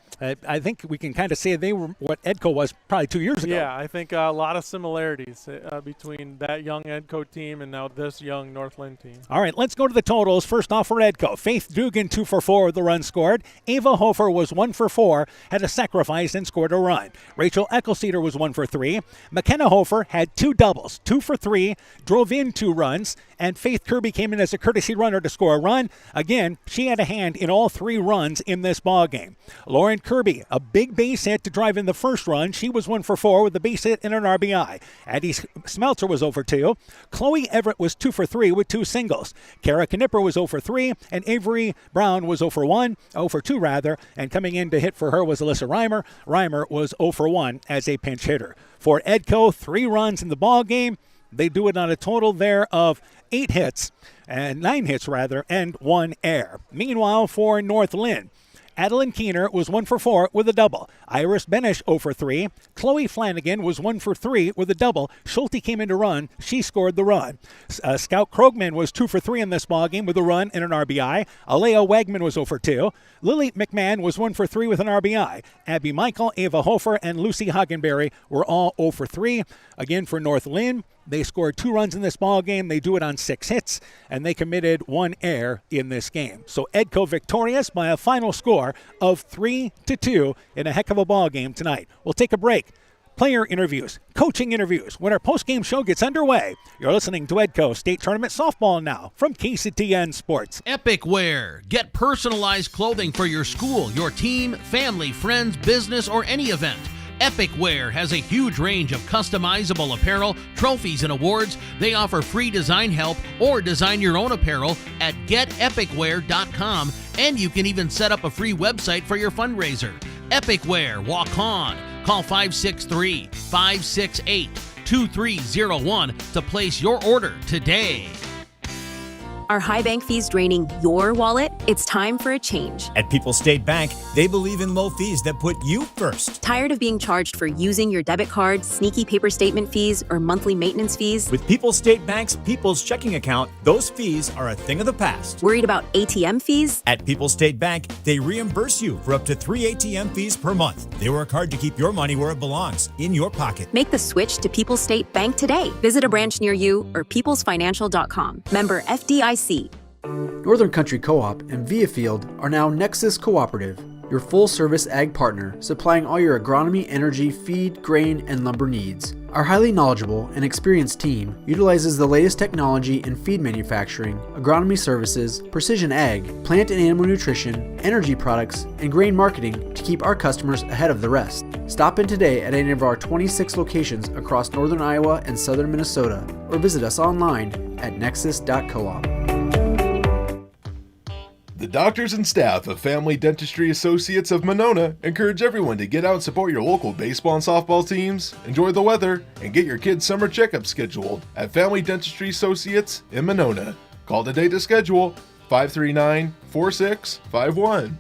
I think we can kind of say they were what Edco was probably 2 years ago. Yeah, I think a lot of similarities between that young Edco team and now this young North Linn team. All right, let's go to the totals. First off for Edco, Faith Dugan 2 for 4 with the run scored. Ava Hofer was 1 for 4, had a sacrifice and scored a run. Rachel Eckelceder was 1 for 3. McKenna Hofer had 2 doubles, 2 for 3, drove in 2 runs, and Faith Kirby came in as a courtesy runner to score a run. Again, she had a hand in all 3 runs in this ball game. Lauren Kirby, a big base hit to drive in the first run. She was 1 for 4 with a base hit and an RBI. Addie Smeltzer was 0 for 2. Chloe Everett was 2 for 3 with 2 singles. Kara Knipper was 0 for 3, and Avery Brown was 0 for 2 rather, and coming in to hit for her was Alyssa Reimer. Reimer was 0 for 1 as a pinch hitter. For Edco, 3 runs in the ball game. They do it on a total there of 8 hits, and 9 hits rather, and 1 error. Meanwhile, for North Linn, Adeline Keener was 1 for 4 with a double. Iris Benish 0 for 3. Chloe Flanagan was 1 for 3 with a double. Schulte came in to run. She scored the run. Scout Krogman was 2 for 3 in this ballgame with a run and an RBI. Alea Wegman was 0 for 2. Lily McMahon was 1 for 3 with an RBI. Abby Michael, Ava Hofer, and Lucy Hagenberry were all 0 for 3. Again, for North Linn, they scored 2 runs in this ball game. They do it on 6 hits, and they committed 1 error in this game. So Edco victorious by a final score of 3-2 in a heck of a ball game tonight. We'll take a break. Player interviews, coaching interviews when our post-game show gets underway. You're listening to Edco State Tournament Softball now from KCTN Sports. Epic Wear. Get personalized clothing for your school, your team, family, friends, business, or any event. Epic Wear has a huge range of customizable apparel, trophies, and awards. They offer free design help or design your own apparel at getepicwear.com, and you can even set up a free website for your fundraiser. Epic Wear, walk on. Call 563-568-2301 to place your order today. Are high bank fees draining your wallet? It's time for a change. At People's State Bank, they believe in low fees that put you first. Tired of being charged for using your debit card, sneaky paper statement fees, or monthly maintenance fees? With People's State Bank's People's Checking Account, those fees are a thing of the past. Worried about ATM fees? At People's State Bank, they reimburse you for up to 3 ATM fees per month. They work hard to keep your money where it belongs, in your pocket. Make the switch to People's State Bank today. Visit a branch near you or peoplesfinancial.com. Member FDIC. Northern Country Co-op and Viafield are now Nexus Cooperative, your full-service ag partner supplying all your agronomy, energy, feed, grain, and lumber needs. Our highly knowledgeable and experienced team utilizes the latest technology in feed manufacturing, agronomy services, precision ag, plant and animal nutrition, energy products, and grain marketing to keep our customers ahead of the rest. Stop in today at any of our 26 locations across northern Iowa and southern Minnesota, or visit us online at nexus.coop. The doctors and staff of Family Dentistry Associates of Monona encourage everyone to get out and support your local baseball and softball teams, enjoy the weather, and get your kids' summer checkup scheduled at Family Dentistry Associates in Monona. Call today to schedule 539-4651.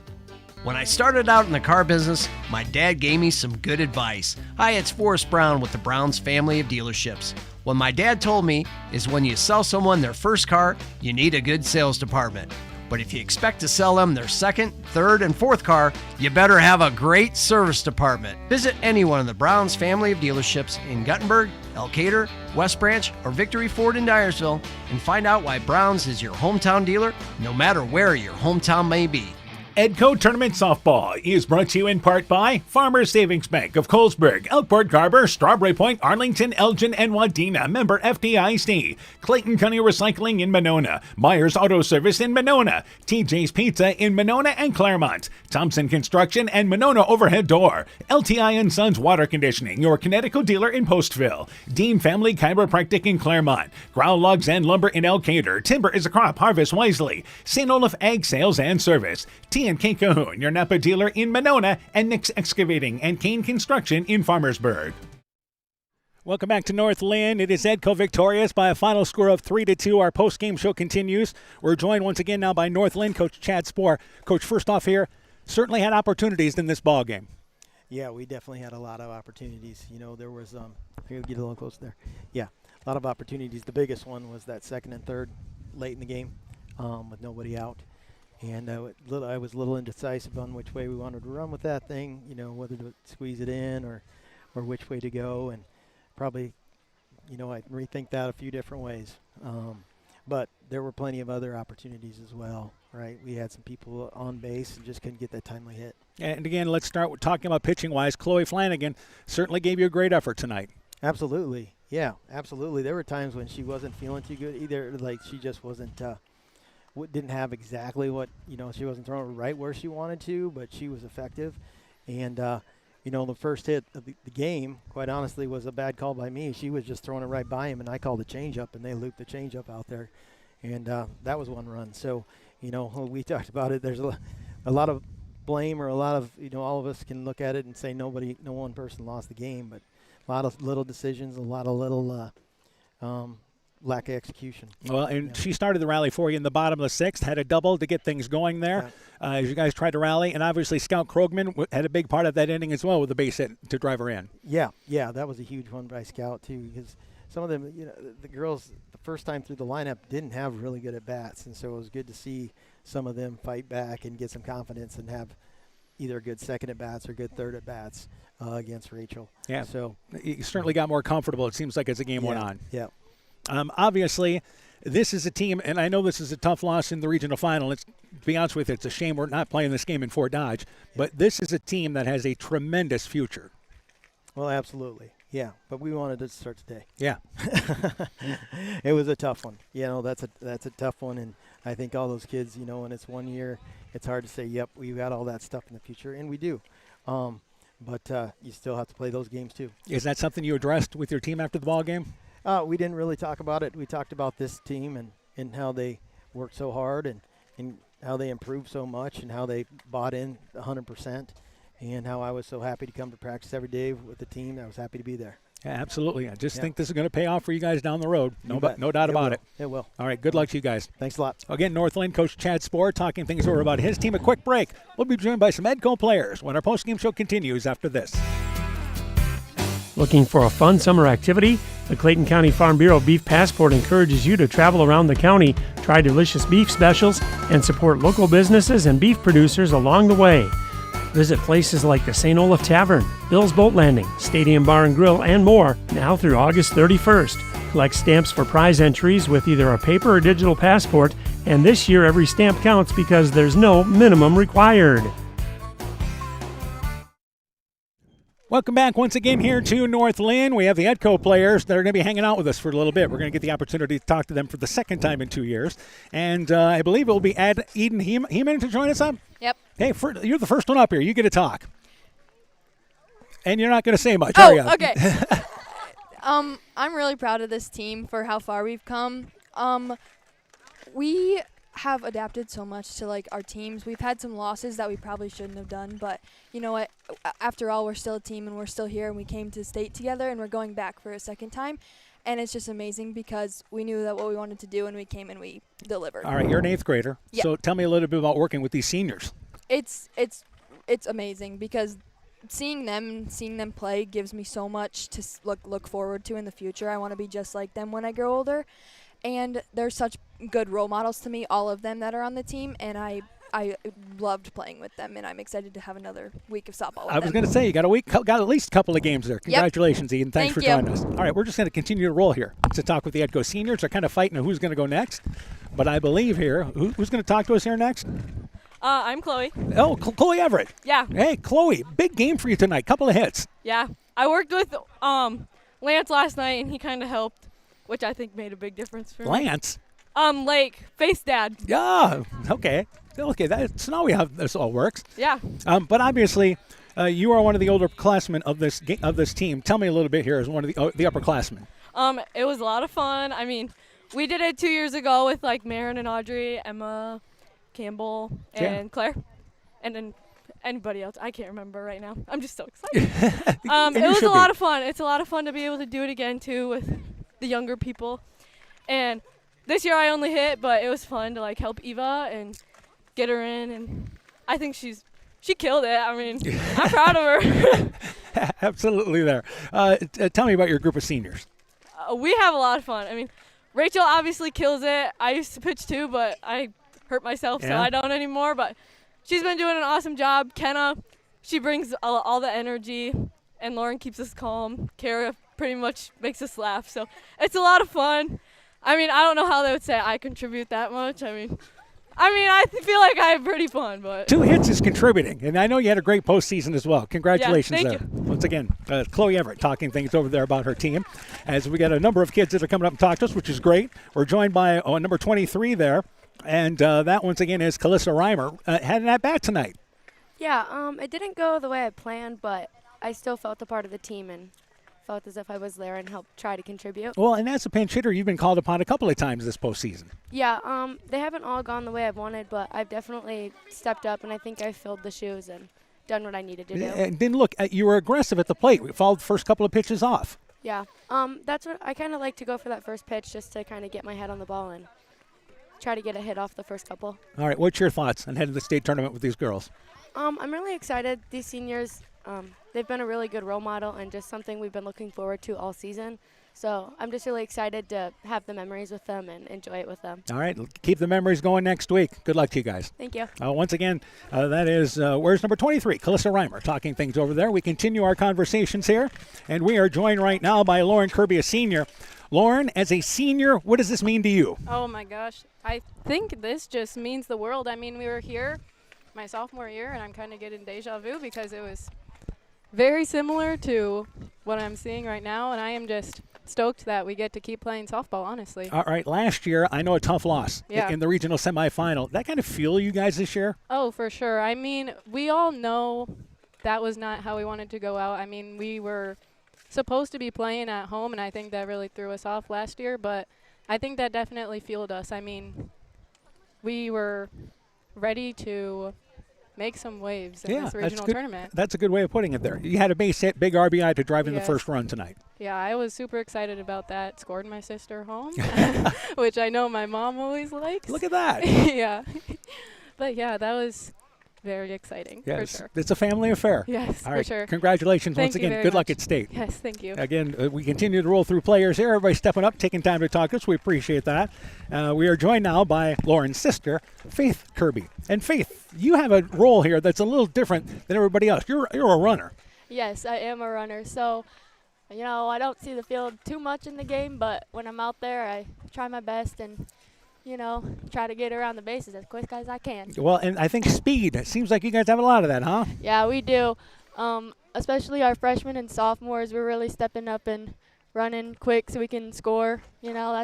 When I started out in the car business, my dad gave me some good advice. Hi, it's Forrest Brown with the Brown's family of dealerships. What my dad told me is when you sell someone their first car, you need a good sales department. But if you expect to sell them their second, third, and fourth car, you better have a great service department. Visit any one of the Brown's family of dealerships in Guttenberg, Elkader, West Branch, or Victory Ford in Dyersville and find out why Brown's is your hometown dealer, no matter where your hometown may be. Edco Tournament Softball is brought to you in part by Farmers Savings Bank of Colesburg, Elkport Garber, Strawberry Point, Arlington, Elgin, and Wadena. Member FDIC. Clayton County Recycling in Monona. Myers Auto Service in Monona. TJ's Pizza in Monona and Claremont. Thompson Construction and Monona Overhead Door. LTI & Sons Water Conditioning, your Connecticut dealer in Postville. Dean Family Chiropractic in Claremont. Ground Logs and Lumber in Elkader. Timber is a crop, harvest wisely. St. Olaf Ag Sales and Service. T&K Cahoon, your Napa dealer in Monona, and Nick's Excavating and Kane Construction in Farmersburg. Welcome back to North Linn. It is Edco victorious by a final score of 3-2. Our post-game show continues. We're joined once again now by North Linn coach Chad Spoor. Coach, first off here, certainly had opportunities in this ball game. Yeah, we definitely had a lot of opportunities. You know, there was here, get a little closer there. Yeah, a lot of opportunities. The biggest one was that second and third late in the game with nobody out. And I was a little indecisive on which way we wanted to run with that thing, you know, whether to squeeze it in or which way to go. And probably, you know, I'd rethink that a few different ways. But there were plenty of other opportunities as well, right? We had some people on base and just couldn't get that timely hit. And again, let's start with talking about pitching-wise. Chloe Flanagan certainly gave you a great effort tonight. Absolutely. Yeah, absolutely. There were times when she wasn't feeling too good either. Like she just wasn't didn't have exactly what, you know, she wasn't throwing right where she wanted to, but she was effective. And, you know, the first hit of the game, quite honestly, was a bad call by me. She was just throwing it right by him, and I called the changeup, and they looped the changeup out there. And that was one run. So, you know, we talked about it. There's a lot of blame, or a lot of, you know, all of us can look at it and say no one person lost the game, but a lot of little decisions, a lot of little lack of execution. Well, and she started the rally for you in the bottom of the sixth, had a double to get things going there as you guys tried to rally. And obviously Scout Krogman had a big part of that inning as well with the base hit to drive her in. Yeah, that was a huge one by Scout too, because some of them, you know, the girls the first time through the lineup didn't have really good at-bats, and so it was good to see some of them fight back and get some confidence and have either good second at-bats or good third at-bats against Rachel. Yeah, so you certainly got more comfortable, it seems like, as the game went on. Yeah. Obviously, this is a team, and I know this is a tough loss in the regional final. To be honest with you, it's a shame we're not playing this game in Fort Dodge. But this is a team that has a tremendous future. Well, absolutely. Yeah, but we wanted to start today. Yeah. It was a tough one. You know, that's a tough one, and I think all those kids, you know, when it's 1 year, it's hard to say, yep, we've got all that stuff in the future, and we do. But you still have to play those games too. Is that something you addressed with your team after the ball game? We didn't really talk about it. We talked about this team and how they worked so hard and how they improved so much and how they bought in 100%. And how I was so happy to come to practice every day with the team. I was happy to be there. Yeah, absolutely. I just think this is going to pay off for you guys down the road. No doubt about it. It will. All right, good luck to you guys. Thanks a lot. Again, North Linn coach Chad Sporer talking things over about his team. A quick break. We'll be joined by some Edco players when our postgame show continues after this. Looking for a fun summer activity? The Clayton County Farm Bureau Beef Passport encourages you to travel around the county, try delicious beef specials, and support local businesses and beef producers along the way. Visit places like the St. Olaf Tavern, Bill's Boat Landing, Stadium Bar and Grill, and more now through August 31st. Collect stamps for prize entries with either a paper or digital passport, and this year every stamp counts because there's no minimum required. Welcome back once again here to North Linn. We have the Edco players that are going to be hanging out with us for a little bit. We're going to get the opportunity to talk to them for the second time in 2 years. And I believe it will be Eden Heeman to join us up. Yep. Hey, you're the first one up here. You get to talk. And you're not going to say much, are you? Okay. I'm really proud of this team for how far we've come. We have adapted so much to like our teams. We've had some losses that we probably shouldn't have done, but you know what? After all, we're still a team and we're still here, and we came to state together and we're going back for a second time. And it's just amazing because we knew that what we wanted to do, and we came and we delivered. All right, you're an 8th grader. Yeah. So tell me a little bit about working with these seniors. It's amazing because seeing them play gives me so much to look forward to in the future. I want to be just like them when I grow older. And they're such good role models to me, all of them that are on the team, and I loved playing with them, and I'm excited to have another week of softball with them. I was going to say, you got at least a couple of games there. Congratulations, Eden. Thanks for joining us. All right, we're just going to continue to roll here to talk with the Edco seniors. They're kind of fighting who's going to go next. But I believe here, who's going to talk to us here next? I'm Chloe. Oh, Chloe Everett. Yeah. Hey, Chloe, big game for you tonight. Couple of hits. Yeah. I worked with Lance last night, and he kind of helped, which I think made a big difference for me. Lance? Face dad. Yeah, okay. So now we have this all works. Yeah. But obviously, you are one of the older classmen of this team. Tell me a little bit here as one of the upperclassmen. It was a lot of fun. I mean, we did it 2 years ago with like Marin and Audrey, Emma, Campbell, and Claire, and then anybody else. I can't remember right now. I'm just so excited. It was a lot of fun. It's a lot of fun to be able to do it again too with the younger people. And this year I only hit, but it was fun to like help Eva and get her in, and I think she killed it. I mean, I'm proud of her. Absolutely there. Tell me about your group of seniors. We have a lot of fun. I mean, Rachel obviously kills it. I used to pitch too, but I hurt myself, so I don't anymore. But she's been doing an awesome job. Kenna, she brings all the energy, and Lauren keeps us calm. Kara pretty much makes us laugh. So it's a lot of fun. I mean, I don't know how they would say I contribute that much. I mean, I feel like I have pretty fun, but 2 hits is contributing, and I know you had a great postseason as well. Congratulations thank there. you. Once again, Chloe Everett talking things over there about her team. As we got a number of kids that are coming up and talk to us, which is great. We're joined by number 23 there, and that once again is Calissa Reimer. Had an at-bat tonight. Yeah, it didn't go the way I planned, but I still felt a part of the team and felt as if I was there and helped try to contribute. Well, and as a pinch hitter, you've been called upon a couple of times this postseason. Yeah, they haven't all gone the way I've wanted, but I've definitely stepped up, and I think I filled the shoes and done what I needed to do. And then look, you were aggressive at the plate. We fouled the first couple of pitches off. Yeah, that's what I kind of like to go for that first pitch just to kind of get my head on the ball and try to get a hit off the first couple. All right, what's your thoughts on heading to the state tournament with these girls? I'm really excited. These seniors, they've been a really good role model and just something we've been looking forward to all season. So I'm just really excited to have the memories with them and enjoy it with them. All right, keep the memories going next week. Good luck to you guys. Thank you. Once again, that is, where's number 23? Calissa Reimer talking things over there. We continue our conversations here, and we are joined right now by Lauren Kirby, a senior. Lauren, as a senior, what does this mean to you? Oh my gosh, I think this just means the world. I mean, we were here my sophomore year, and I'm kind of getting deja vu because it was very similar to what I'm seeing right now, and I am just stoked that we get to keep playing softball, honestly. All right, last year, I know a tough loss in the regional semifinal. That kind of fuel you guys this year? Oh, for sure. I mean, we all know that was not how we wanted to go out. I mean, we were supposed to be playing at home, and I think that really threw us off last year, but I think that definitely fueled us. I mean, we were ready to make some waves in this regional tournament. That's a good way of putting it there. You had a base hit, big RBI to drive in the first run tonight. Yeah, I was super excited about that. Scored my sister home, which I know my mom always likes. Look at that. Yeah. But, yeah, that was very exciting, for sure. It's a family affair. Yes, All right, for sure. Congratulations Thank once you again. very Good luck much. at State. Yes, thank you. Again, we continue to roll through players here. Everybody stepping up, taking time to talk to us. We appreciate that. We are joined now by Lauren's sister, Faith Kirby. And Faith, you have a role here that's a little different than everybody else. You're a runner. Yes, I am a runner. So, you know, I don't see the field too much in the game, but when I'm out there, I try my best and, you know, try to get around the bases as quick as I can. Well, and I think speed. It seems like you guys have a lot of that, huh? Yeah, we do. Especially our freshmen and sophomores, we're really stepping up and running quick so we can score. You know,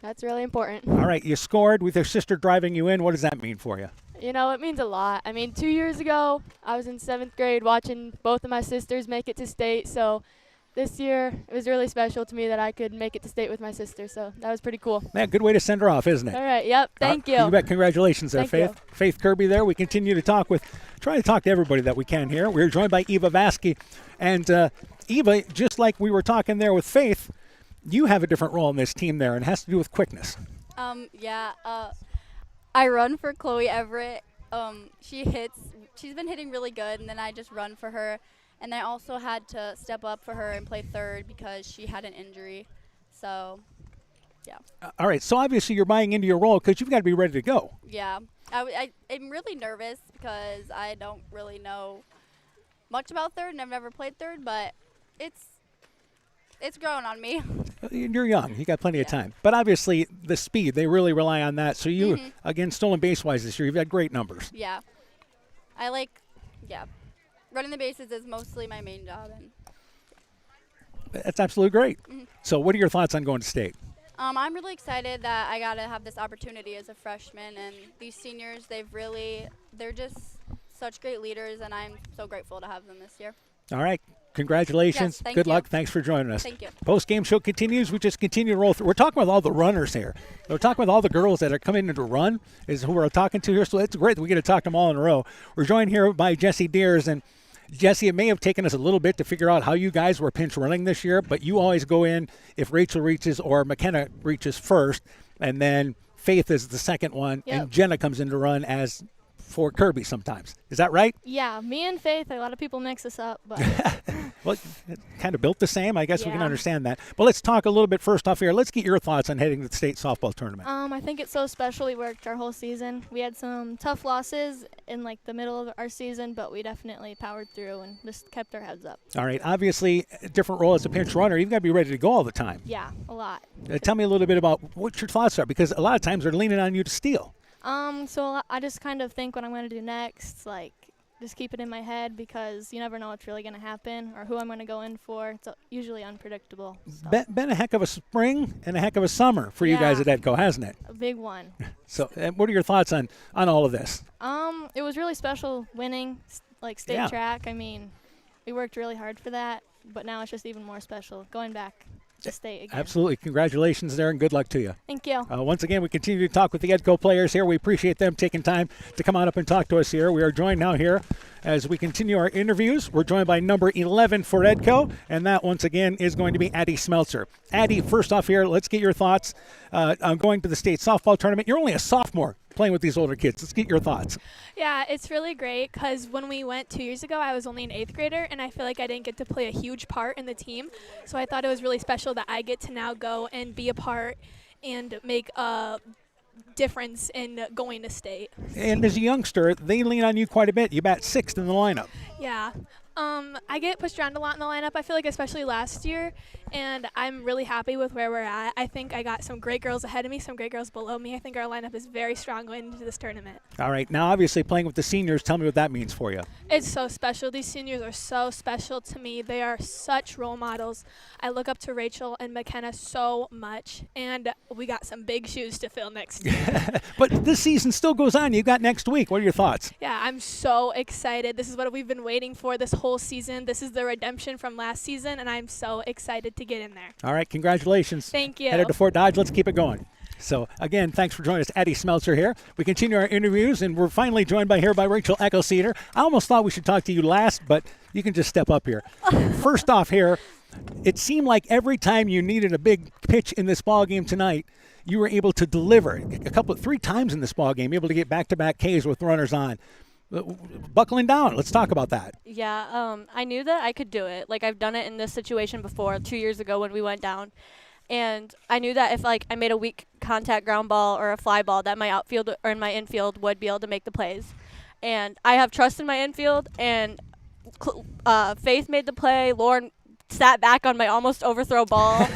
that's really important. All right, you scored with your sister driving you in. What does that mean for you? You know, it means a lot. I mean, 2 years ago, I was in 7th grade watching both of my sisters make it to state, so this year, it was really special to me that I could make it to state with my sister, so that was pretty cool. Man, good way to send her off, isn't it? All right, yep, thank you. You bet. Congratulations there, Thank Faith. Faith Kirby there. We continue to try to talk to everybody that we can here. We're joined by Eva Vasky. And Eva, just like we were talking there with Faith, you have a different role in this team there, and it has to do with quickness. I run for Chloe Everett. She's been hitting really good, and then I just run for her. And I also had to step up for her and play third because she had an injury. So, yeah. All right, so obviously you're buying into your role because you've got to be ready to go. Yeah. I'm really nervous because I don't really know much about third, and I've never played third, but it's growing on me. You're young. You got plenty of time. But obviously the speed, they really rely on that. So you, again, stolen base-wise this year, you've had great numbers. Yeah. Running the bases is mostly my main job. And That's absolutely great. So what are your thoughts on going to state? I'm really excited that I got to have this opportunity as a freshman, and these seniors, they're just such great leaders, and I'm so grateful to have them this year. All right. Congratulations. Yes, thank Good you. luck. Thanks for joining us. Thank you. Post-game show continues. We just continue to roll through. We're talking with all the runners here. We're talking with all the girls that are coming in to run is who we're talking to here. So it's great that we get to talk to them all in a row. We're joined here by Jessie Deers. And Jessie, it may have taken us a little bit to figure out how you guys were pinch running this year, but you always go in if Rachel reaches or McKenna reaches first, and then Faith is the second one, and Jenna comes in to run as for Kirby sometimes. Is that right? Yeah, me and Faith, a lot of people mix us up, but Well, kind of built the same. I guess we can understand that. But let's talk a little bit first off here. Let's get your thoughts on heading to the state softball tournament. I think it's so special. We worked our whole season. We had some tough losses in the middle of our season, but we definitely powered through and just kept our heads up. All right. Obviously, a different role as a pinch runner. You've got to be ready to go all the time. Yeah, a lot. Tell me a little bit about what your thoughts are, because a lot of times they're leaning on you to steal. So I just kind of think what I'm going to do next, just keep it in my head because you never know what's really going to happen or who I'm going to go in for. It's usually unpredictable. So. Been a heck of a spring and a heck of a summer for you guys at EDCO, hasn't it? A big one. So what are your thoughts on all of this? It was really special winning state track. I mean, we worked really hard for that, but now it's just even more special going back to state again. Absolutely. Congratulations there and good luck to you. Thank you. Once again, we continue to talk with the EDCO players here. We appreciate them taking time to come on up and talk to us here. We are joined now here as we continue our interviews. We're joined by number 11 for EDCO, and that once again is going to be Addie Smeltzer. Addie, first off here, let's get your thoughts on going to the state softball tournament. You're only a sophomore playing with these older kids. Let's get your thoughts. Yeah, it's really great because when we went 2 years ago, I was only an 8th grader, and I feel like I didn't get to play a huge part in the team. So I thought it was really special that I get to now go and be a part and make a difference in going to state. And as a youngster, they lean on you quite a bit. You bat 6th in the lineup. Yeah. I get pushed around a lot in the lineup, I feel like, especially last year, and I'm really happy with where we're at. I think I got some great girls ahead of me, some great girls below me. I think our lineup is very strong going into this tournament. All right. Now, obviously, playing with the seniors, tell me what that means for you. It's so special. These seniors are so special to me. They are such role models. I look up to Rachel and McKenna so much, and we got some big shoes to fill next year. But this season still goes on. You got next week. What are your thoughts? Yeah, I'm so excited. This is what we've been waiting for this whole season. This is the redemption from last season, and I'm so excited to get in there. All right. Congratulations. Thank you. Headed to Fort Dodge. Let's keep it going. So, again, thanks for joining us. Addie Smeltzer here. We continue our interviews, and we're finally joined by Rachel Eckelceder. I almost thought we should talk to you last, but you can just step up here. First off here, it seemed like every time you needed a big pitch in this ball game tonight, you were able to deliver. 3 times in this ball game, able to get back-to-back Ks with runners on. Buckling down. Let's talk about that. Yeah, I knew that I could do it. Like, I've done it in this situation before 2 years ago when we went down. And I knew that if, like, I made a weak contact ground ball or a fly ball, that my outfield or my infield would be able to make the plays. And I have trust in my infield, and Faith made the play. Lauren sat back on my almost overthrow ball.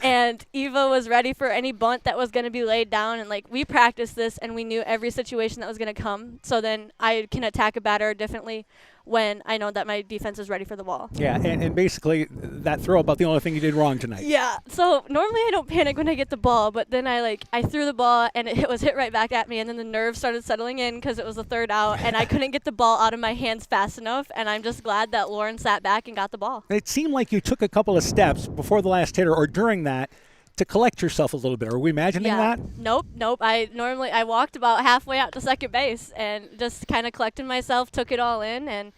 And Eva was ready for any bunt that was going to be laid down. And, like, we practiced this, and we knew every situation that was going to come. So then I can attack a batter differently when I know that my defense is ready for the ball. Yeah, and basically that throw about the only thing you did wrong tonight. Yeah, so normally I don't panic when I get the ball, but then I threw the ball, and it was hit right back at me, and then the nerves started settling in because it was the 3rd out, and I couldn't get the ball out of my hands fast enough, and I'm just glad that Lauren sat back and got the ball. It seemed like you took a couple of steps before the last hitter or during that to collect yourself a little bit. Are we imagining that? Nope. I walked about halfway out to second base and just kind of collected myself, took it all in, and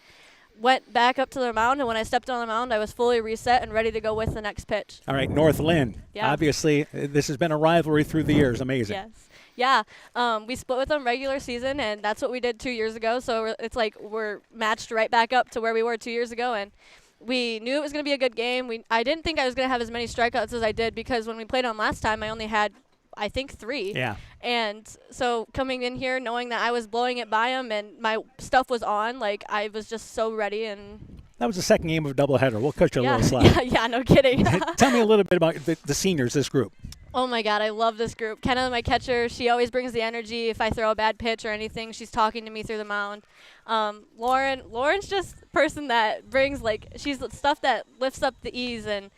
went back up to the mound. And when I stepped on the mound, I was fully reset and ready to go with the next pitch. All right, North Linn. Yeah. Obviously, this has been a rivalry through the years. Amazing. Yes. Yeah. We split with them regular season, and that's what we did 2 years ago. So it's like we're matched right back up to where we were 2 years ago, and we knew it was going to be a good game. I didn't think I was going to have as many strikeouts as I did because when we played on last time, I only had, I think, 3. Yeah. And so coming in here, knowing that I was blowing it by them and my stuff was on, like, I was just so ready. And that was the second game of a doubleheader. We'll cut you a little slack. Yeah, no kidding. Tell me a little bit about the seniors, this group. Oh, my God, I love this group. Kenna, my catcher, she always brings the energy. If I throw a bad pitch or anything, she's talking to me through the mound. Lauren's just a person that brings, like, she's the stuff that lifts up the ease, and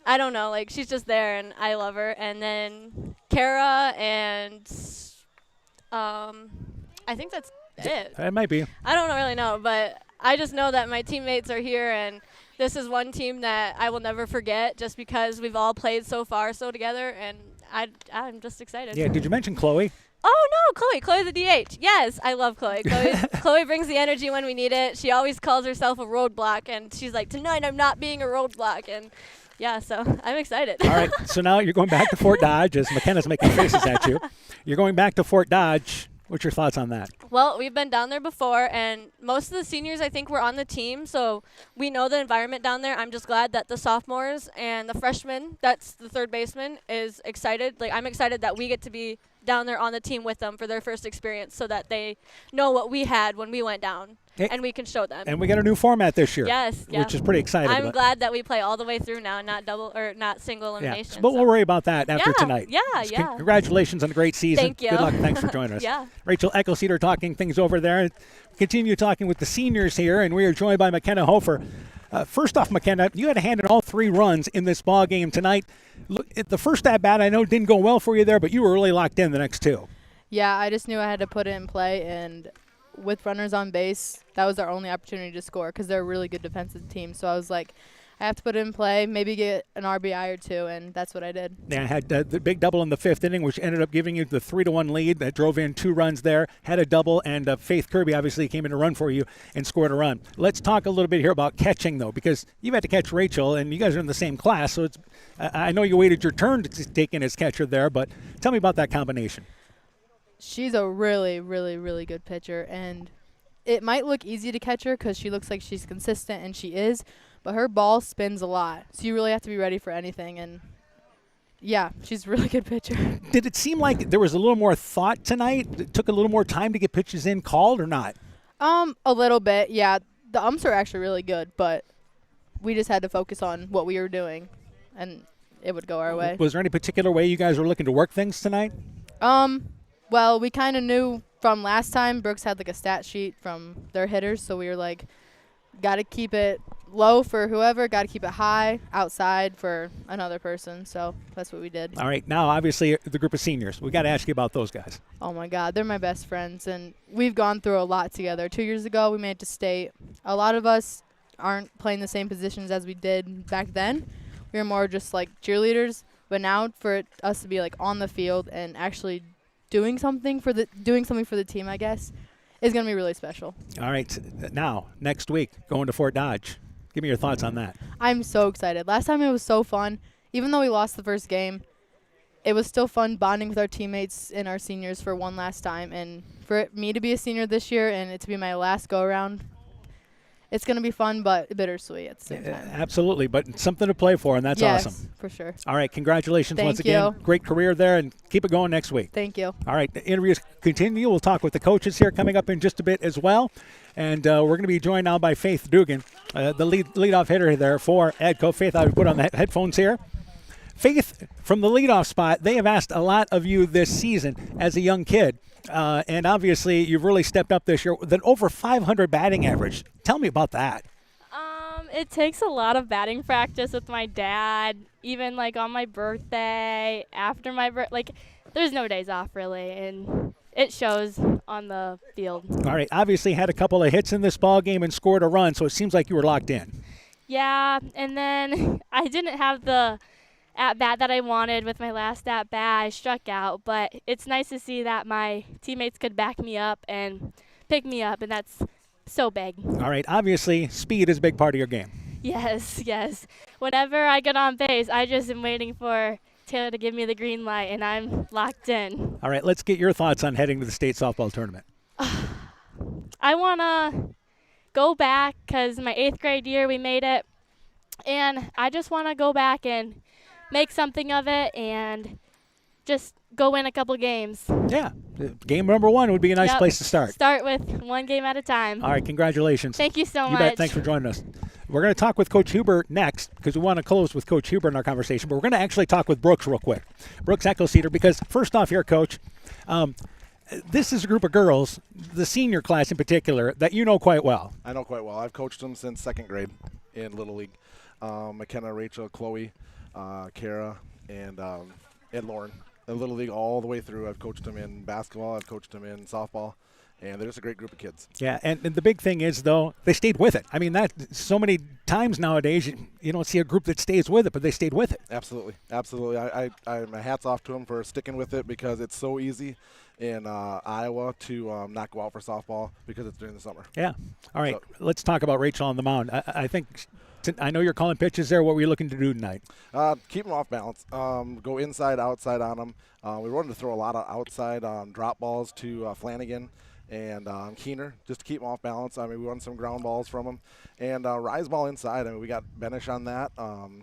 I don't know, like, she's just there, and I love her. And then Kara and I think that's it. It might be. I don't really know, but I just know that my teammates are here, and this is one team that I will never forget just because we've all played so far so together, and I'm just excited. Yeah, did you mention Chloe? Oh, no, Chloe the DH. Yes, I love Chloe. Chloe brings the energy when we need it. She always calls herself a roadblock, and she's like, tonight I'm not being a roadblock, and yeah, so I'm excited. All right, so now you're going back to Fort Dodge as McKenna's making faces at you. You're going back to Fort Dodge. What's your thoughts on that? Well, we've been down there before, and most of the seniors, I think, were on the team, so we know the environment down there. I'm just glad that the sophomores and the freshmen, that's the third baseman, is excited. Like, I'm excited that we get to be down there on the team with them for their first experience so that they know what we had when we went down. And we can show them. And we got a new format this year. Yes, yeah. Which is pretty exciting. I'm glad that we play all the way through now, not double or not single elimination. Yeah. But we'll worry about that after tonight. Yeah. Congratulations on a great season. Thank you. Good luck. Thanks for joining us. Yeah. Rachel Eckelceder talking things over there. Continue talking with the seniors here, and we are joined by McKenna Hofer. First off, McKenna, you had a hand in all 3 runs in this ball game tonight. Look, the first at bat I know didn't go well for you there, but you were really locked in the next 2. Yeah, I just knew I had to put it in play, and with runners on base, that was our only opportunity to score because they're a really good defensive team. So I was like, I have to put it in play, maybe get an RBI or 2, and that's what I did. Yeah, I had the big double in the 5th inning, which ended up giving you the 3-1 lead that drove in 2 runs there, had a double, and Faith Kirby obviously came in to run for you and scored a run. Let's talk a little bit here about catching, though, because you've had to catch Rachel, and you guys are in the same class, so it's. I know you waited your turn to take in as catcher there, but tell me about that combination. She's a really, really, really good pitcher, and it might look easy to catch her because she looks like she's consistent, and she is, but her ball spins a lot, so you really have to be ready for anything, and yeah, she's a really good pitcher. Did it seem like there was a little more thought tonight? It took a little more time to get pitches in called or not? A little bit, yeah. The umps are actually really good, but we just had to focus on what we were doing, and it would go our way. Was there any particular way you guys were looking to work things tonight? Well, we kind of knew from last time. Brooks had like a stat sheet from their hitters, so we were like, got to keep it low for whoever, got to keep it high outside for another person. So that's what we did. All right. Now, obviously, the group of seniors. We got to ask you about those guys. Oh, my God. They're my best friends, and we've gone through a lot together. 2 years ago, we made it to state. A lot of us aren't playing the same positions as we did back then. We were more just like cheerleaders. But now for us to be like on the field and actually doing something for the team, I guess, is going to be really special. All right. Now, next week, going to Fort Dodge. Give me your thoughts on that. I'm so excited. Last time it was so fun. Even though we lost the first game, it was still fun bonding with our teammates and our seniors for one last time. And for me to be a senior this year and it to be my last go-around, it's going to be fun but bittersweet at the same time. Absolutely, but something to play for, and that's yes, awesome. For sure. All right, congratulations once Thank again. you. Great career there, and keep it going next week. Thank you. All right, the interviews continue. We'll talk with the coaches here coming up in just a bit as well. And we're going to be joined now by Faith Dugan, the leadoff hitter there for Edco. Faith, I would put on the headphones here. Faith, from the leadoff spot, they have asked a lot of you this season as a young kid. And obviously, you've really stepped up this year with an over 500 batting average. Tell me about that. It takes a lot of batting practice with my dad, even like on my birthday, after my birthday. Like, there's no days off really, and it shows on the field. All right, obviously had a couple of hits in this ball game and scored a run, so it seems like you were locked in. Yeah, and then I didn't have the at-bat that I wanted with my last at-bat. I struck out, but it's nice to see that my teammates could back me up and pick me up, and that's so big. All right, obviously, speed is a big part of your game. Yes, yes. Whenever I get on base, I just am waiting for Taylor to give me the green light, and I'm locked in. All right, let's get your thoughts on heading to the state softball tournament. I want to go back because my 8th grade year we made it, and I just want to go back and make something of it and just go win a couple games. Yeah, game number 1 would be a nice place to start. Start with one game at a time. All right, congratulations. Thank you so much. You bet. Thanks for joining us. We're going to talk with Coach Huber next because we want to close with Coach Huber in our conversation, but we're going to actually talk with Brooks real quick. Brooks Eccleseder, because first off here, Coach, this is a group of girls, the senior class in particular, that you know quite well. I know quite well. I've coached them since 2nd grade in Little League. McKenna, Rachel, Chloe, Kara, and Lauren. In Little League all the way through. I've coached them in basketball. I've coached them in softball. And they're just a great group of kids. Yeah, and the big thing is, though, they stayed with it. I mean, that so many times nowadays you don't see a group that stays with it, but they stayed with it. Absolutely, absolutely. My hat's off to them for sticking with it because it's so easy in Iowa to not go out for softball because it's during the summer. Yeah. All right, let's talk about Rachel on the mound. I think I know you're calling pitches there. What were you looking to do tonight? Keep them off balance. Go inside, outside on them. We wanted to throw a lot of outside drop balls to Flanagan and Keener just to keep them off balance. I mean, we won some ground balls from them. And rise ball inside. I mean, we got Benish on that.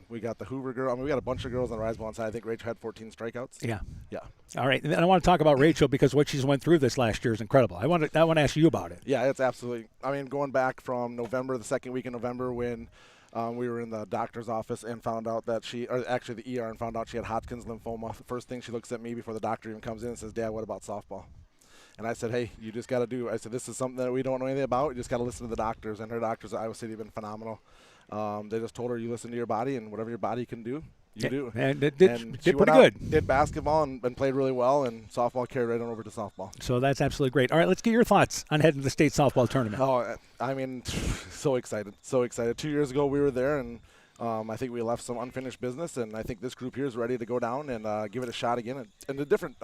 We got the Hoover girl. I mean, we got a bunch of girls on rise ball inside. I think Rachel had 14 strikeouts. Yeah. Yeah. All right. And I want to talk about Rachel because what she's went through this last year is incredible. I want to ask you about it. Yeah, it's absolutely. I mean, going back from November, the 2nd week in November when we were in the doctor's office and found out that the ER, and found out she had Hodgkin's lymphoma. The first thing she looks at me before the doctor even comes in and says, "Dad, what about softball?" And I said, "Hey, you just got to do." I said, "This is something that we don't know anything about. You just got to listen to the doctors." And her doctors at Iowa City have been phenomenal. They just told her, "You listen to your body, and whatever your body can do, you do." And it did she pretty went out, good. did basketball and played really well, and softball carried right on over to softball. So that's absolutely great. All right, let's get your thoughts on heading to the state softball tournament. Oh, I mean, so excited, so excited. 2 years ago we were there, and I think we left some unfinished business, and I think this group here is ready to go down and give it a shot again in a different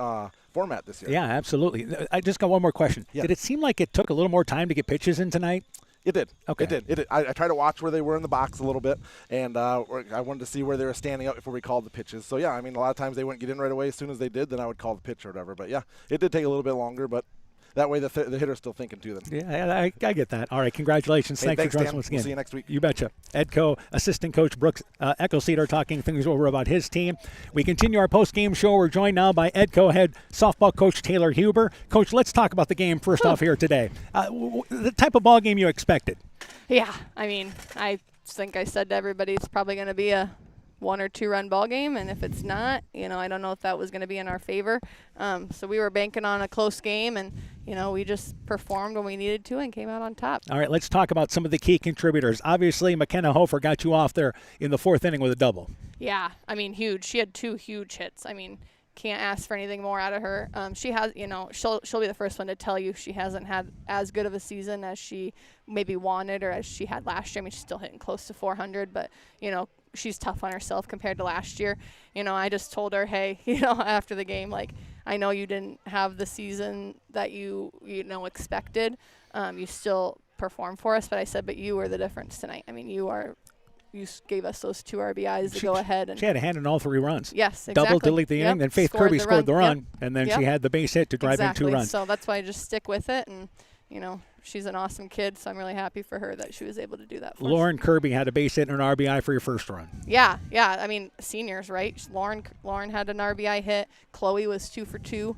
format this year. Yeah, absolutely. I just got one more question. Yeah. Did it seem like it took a little more time to get pitches in tonight? It did. Okay. It did. I tried to watch where they were in the box a little bit, and I wanted to see where they were standing up before we called the pitches. So, yeah, I mean, a lot of times they wouldn't get in right away. As soon as they did, then I would call the pitch or whatever. But, yeah, it did take a little bit longer, but that way the hitter's still thinking too. Then. Yeah, I get that. All right, congratulations. Hey, thanks for joining us Dan. once again. We'll see you next week. You betcha. Edco assistant coach Brooks Eccleseder talking things over about his team. We continue our post-game show. We're joined now by Edco head softball coach Taylor Huber. Coach, let's talk about the game first off here today. The type of ball game you expected. Yeah, I mean, I think I said to everybody it's probably going to be a 1 or 2 run ball game, and if it's not, I don't know if that was going to be in our favor. So we were banking on a close game, and we just performed when we needed to and came out on top. All right, let's talk about some of the key contributors. Obviously, McKenna Hofer got you off there in the 4th inning with a double. Yeah, I mean, huge. She had 2 huge hits. I mean, can't ask for anything more out of her. She has, she'll be the first one to tell you she hasn't had as good of a season as she maybe wanted or as she had last year. I mean, she's still hitting close to 400, but, she's tough on herself compared to last year. I just told her, hey, after the game, like, I know you didn't have the season that you expected. You still performed for us, but I said, but you were the difference tonight. I mean, you gave us those 2 RBIs to go ahead. And she had a hand in all 3 runs. Yes, exactly. Double to lead the inning, then Faith Kirby scored the run, and then she had the base hit to drive in 2 runs. So that's why I just stick with it, and she's an awesome kid, so I'm really happy for her that she was able to do that for us. Lauren Kirby had a base hit and an RBI for your first run. Yeah. I mean, seniors, right? Lauren had an RBI hit. Chloe was 2 for 2,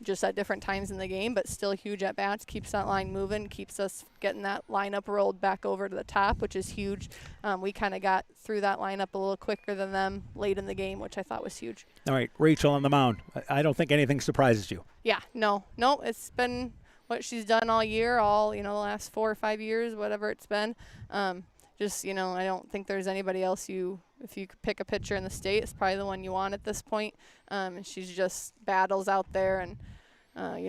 just at different times in the game, but still huge at bats. Keeps that line moving, keeps us getting that lineup rolled back over to the top, which is huge. We kind of got through that lineup a little quicker than them late in the game, which I thought was huge. All right, Rachel on the mound. I don't think anything surprises you. Yeah, no, it's been what she's done all year, the last 4 or 5 years, whatever it's been. I don't think there's anybody else if you could pick a pitcher in the state, it's probably the one you want at this point. And she's just battles out there. And,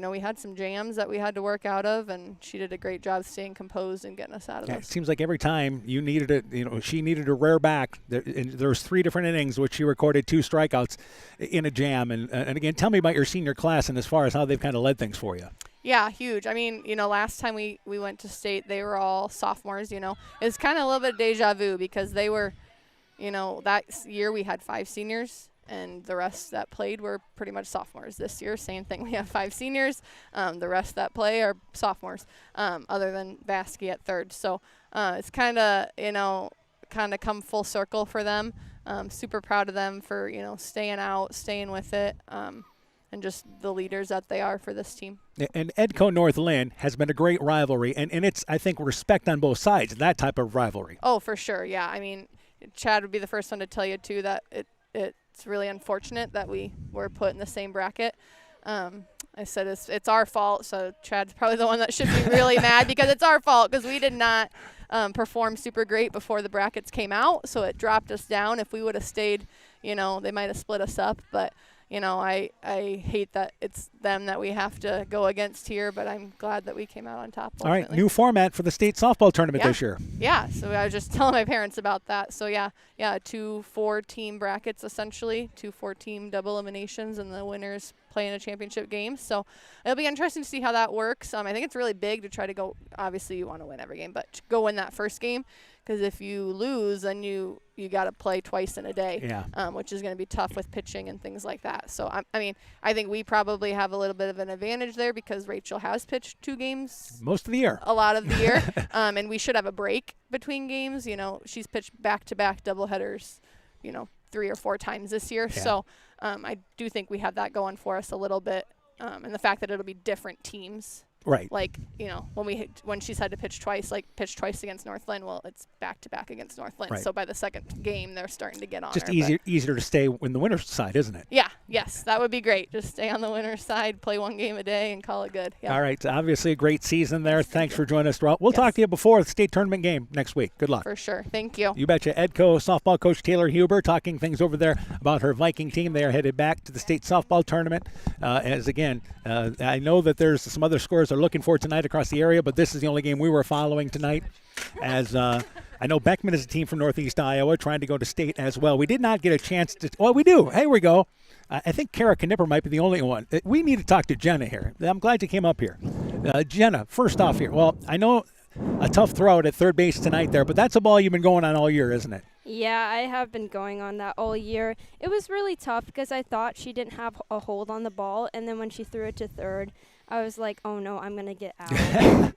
we had some jams that we had to work out of, and she did a great job staying composed and getting us out of those. It seems like every time you needed it, she needed to rear back. There was 3 different innings, which she recorded 2 strikeouts in a jam. And again, tell me about your senior class and as far as how they've kind of led things for you. Yeah, huge. I mean, last time we went to state, they were all sophomores, It's kind of a little bit of deja vu because they were, that year we had 5 seniors and the rest that played were pretty much sophomores. This year, same thing. We have 5 seniors. The rest that play are sophomores, other than Vasky at third. So it's kind of, come full circle for them. Super proud of them for, staying out, staying with it. And just the leaders that they are for this team. And Edco North Linn has been a great rivalry, and it's, I think, respect on both sides, that type of rivalry. Oh, for sure, yeah. I mean, Chad would be the first one to tell you, too, that it's really unfortunate that we were put in the same bracket. I said it's our fault, so Chad's probably the one that should be really mad because it's our fault because we did not perform super great before the brackets came out, so it dropped us down. If we would have stayed, they might have split us up, but I hate that it's them that we have to go against here, but I'm glad that we came out on top. All right, new format for the state softball tournament this year. Yeah, so I was just telling my parents about that. So, 2 4-team brackets essentially, 2 4-team double eliminations, and the winners play in a championship game. So it'll be interesting to see how that works. I think it's really big to try to go, obviously you want to win every game, but to go win that first game. Because if you lose, then you got to play twice in a day, which is going to be tough with pitching and things like that. So, I think we probably have a little bit of an advantage there because Rachel has pitched 2 games. Most of the year. A lot of the year. And we should have a break between games. She's pitched back-to-back doubleheaders, 3 or 4 times this year. Yeah. So I do think we have that going for us a little bit. And the fact that it'll be different teams. Right. Like, when she's had to pitch twice against North Linn, well, it's back-to-back against North Linn. Right. So by the second game, they're starting to get on Just her. easier to stay in the winner's side, isn't it? Yeah, yes, that would be great. Just stay on the winner's side, play 1 game a day, and call it good. Yeah. All right, obviously a great season there. Thanks for joining us, Rob. We'll talk to you before the state tournament game next week. Good luck. For sure. Thank you. You betcha. Edco softball coach Taylor Huber talking things over there about her Viking team. They are headed back to the state softball tournament. I know that there's some other scores they're looking for tonight across the area, but this is the only game we were following tonight. As I know Beckman is a team from Northeast Iowa trying to go to state as well. We did not get a chance to – well, we do. Here we go. I think Kara Knipper might be the only one. We need to talk to Jenna here. I'm glad you came up here. Jenna, first off here. Well, I know a tough throw at third base tonight there, but that's a ball you've been going on all year, isn't it? Yeah, I have been going on that all year. It was really tough because I thought she didn't have a hold on the ball, and then when she threw it to third, I was like, oh, no, I'm going to get out.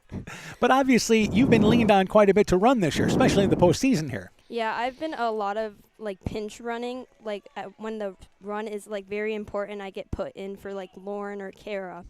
But obviously, you've been leaned on quite a bit to run this year, especially in the postseason here. Yeah, I've been a lot of, pinch running. When the run is, very important, I get put in for, Lauren or Kara.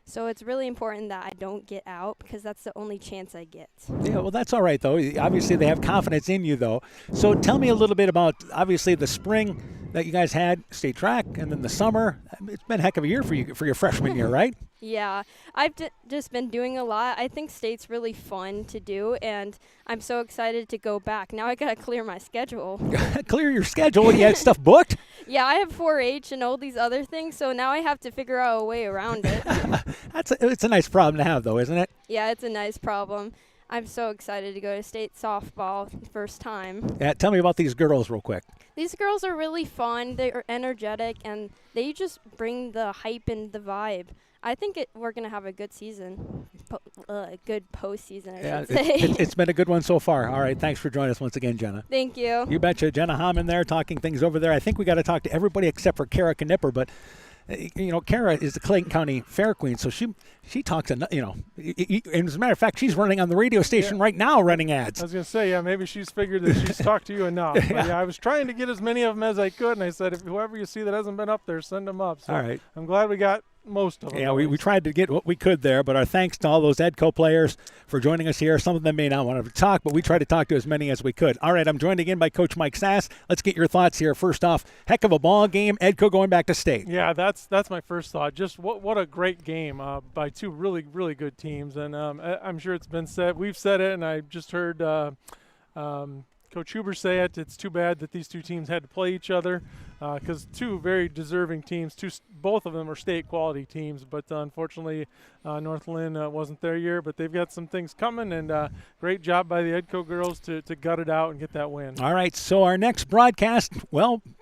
So it's really important that I don't get out because that's the only chance I get. Yeah, well, that's all right, though. Obviously, they have confidence in you, though. So tell me a little bit about, obviously, the spring that you guys had, state track, and then the summer. It's been a heck of a year for you for your freshman year, right? Yeah, I've just been doing a lot. I think state's really fun to do, and I'm so excited to go back. Now I got to clear my schedule. Clear your schedule? You had stuff booked? Yeah, I have 4-H and all these other things, so now I have to figure out a way around it. It's a nice problem to have, though, isn't it? Yeah, it's a nice problem. I'm so excited to go to state softball first time. Tell me about these girls real quick. These girls are really fun. They're energetic, and they just bring the hype and the vibe. I think we're going to have a good season, a good postseason, I should say. It's been a good one so far. All right, thanks for joining us once again, Jenna. Thank you. You betcha. Jenna Hammond there talking things over there. I think we got to talk to everybody except for Kara Knipper, but Kara is the Clayton County Fair Queen, so she talks, and as a matter of fact, she's running on the radio station right now running ads. I was going to say, maybe she's figured that she's talked to you enough. But I was trying to get as many of them as I could, and I said, if whoever you see that hasn't been up there, send them up. So all right. I'm glad we got most of them. Yeah, we tried to get what we could there, but our thanks to all those EDCO players for joining us here. Some of them may not want to talk, but we tried to talk to as many as we could. All right, I'm joined again by Coach Mike Sass. Let's get your thoughts here. First off, heck of a ball game, EDCO going back to state. Yeah, that's my first thought. Just what a great game by two really, really good teams. And I'm sure it's been said. We've said it, and I just heard Coach Huber say it. It's too bad that these two teams had to play each other because two very deserving teams. Both of them are state quality teams, but unfortunately North Linn wasn't their year, but they've got some things coming, and great job by the EDCO girls to gut it out and get that win. All right, so our next broadcast,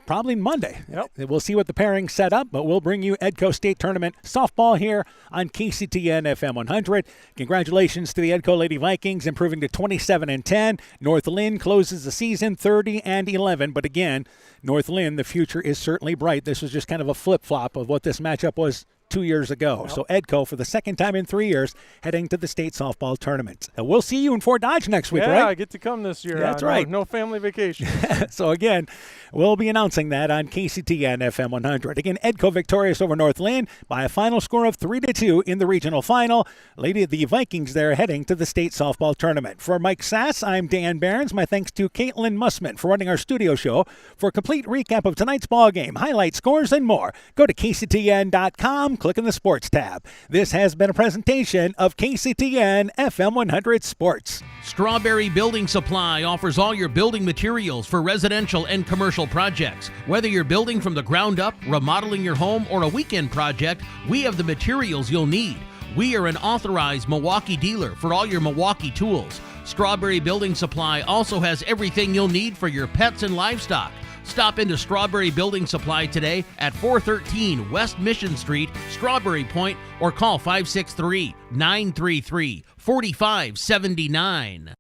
probably Monday. Yep. We'll see what the pairings set up, but we'll bring you EDCO State Tournament softball here on KCTN FM 100. Congratulations to the EDCO Lady Vikings, improving to 27-10. North Linn closes the season 30-11, but again, North Linn, the future is certainly bright. This was just kind of a flip-flop of what this matchup was 2 years ago. Yep. So EDCO, for the second time in 3 years, heading to the state softball tournament. We'll see you in Fort Dodge next week, right? Yeah, I get to come this year. That's right. No family vacation. So again, we'll be announcing that on KCTN FM 100. Again, EDCO victorious over North Linn by a final score of 3-2 in the regional final. Lady of the Vikings there heading to the state softball tournament. For Mike Sass, I'm Dan Behrens. My thanks to Caitlin Mussman for running our studio show. For a complete recap of tonight's ball game, highlights, scores, and more, go to KCTN.com. Click on the Sports tab. This has been a presentation of KCTN FM 100 Sports. Strawberry Building Supply offers all your building materials for residential and commercial projects. Whether you're building from the ground up, remodeling your home, or a weekend project, we have the materials you'll need. We are an authorized Milwaukee dealer for all your Milwaukee tools. Strawberry Building Supply also has everything you'll need for your pets and livestock. Stop into Strawberry Building Supply today at 413 West Mission Street, Strawberry Point, or call 563-933-4579.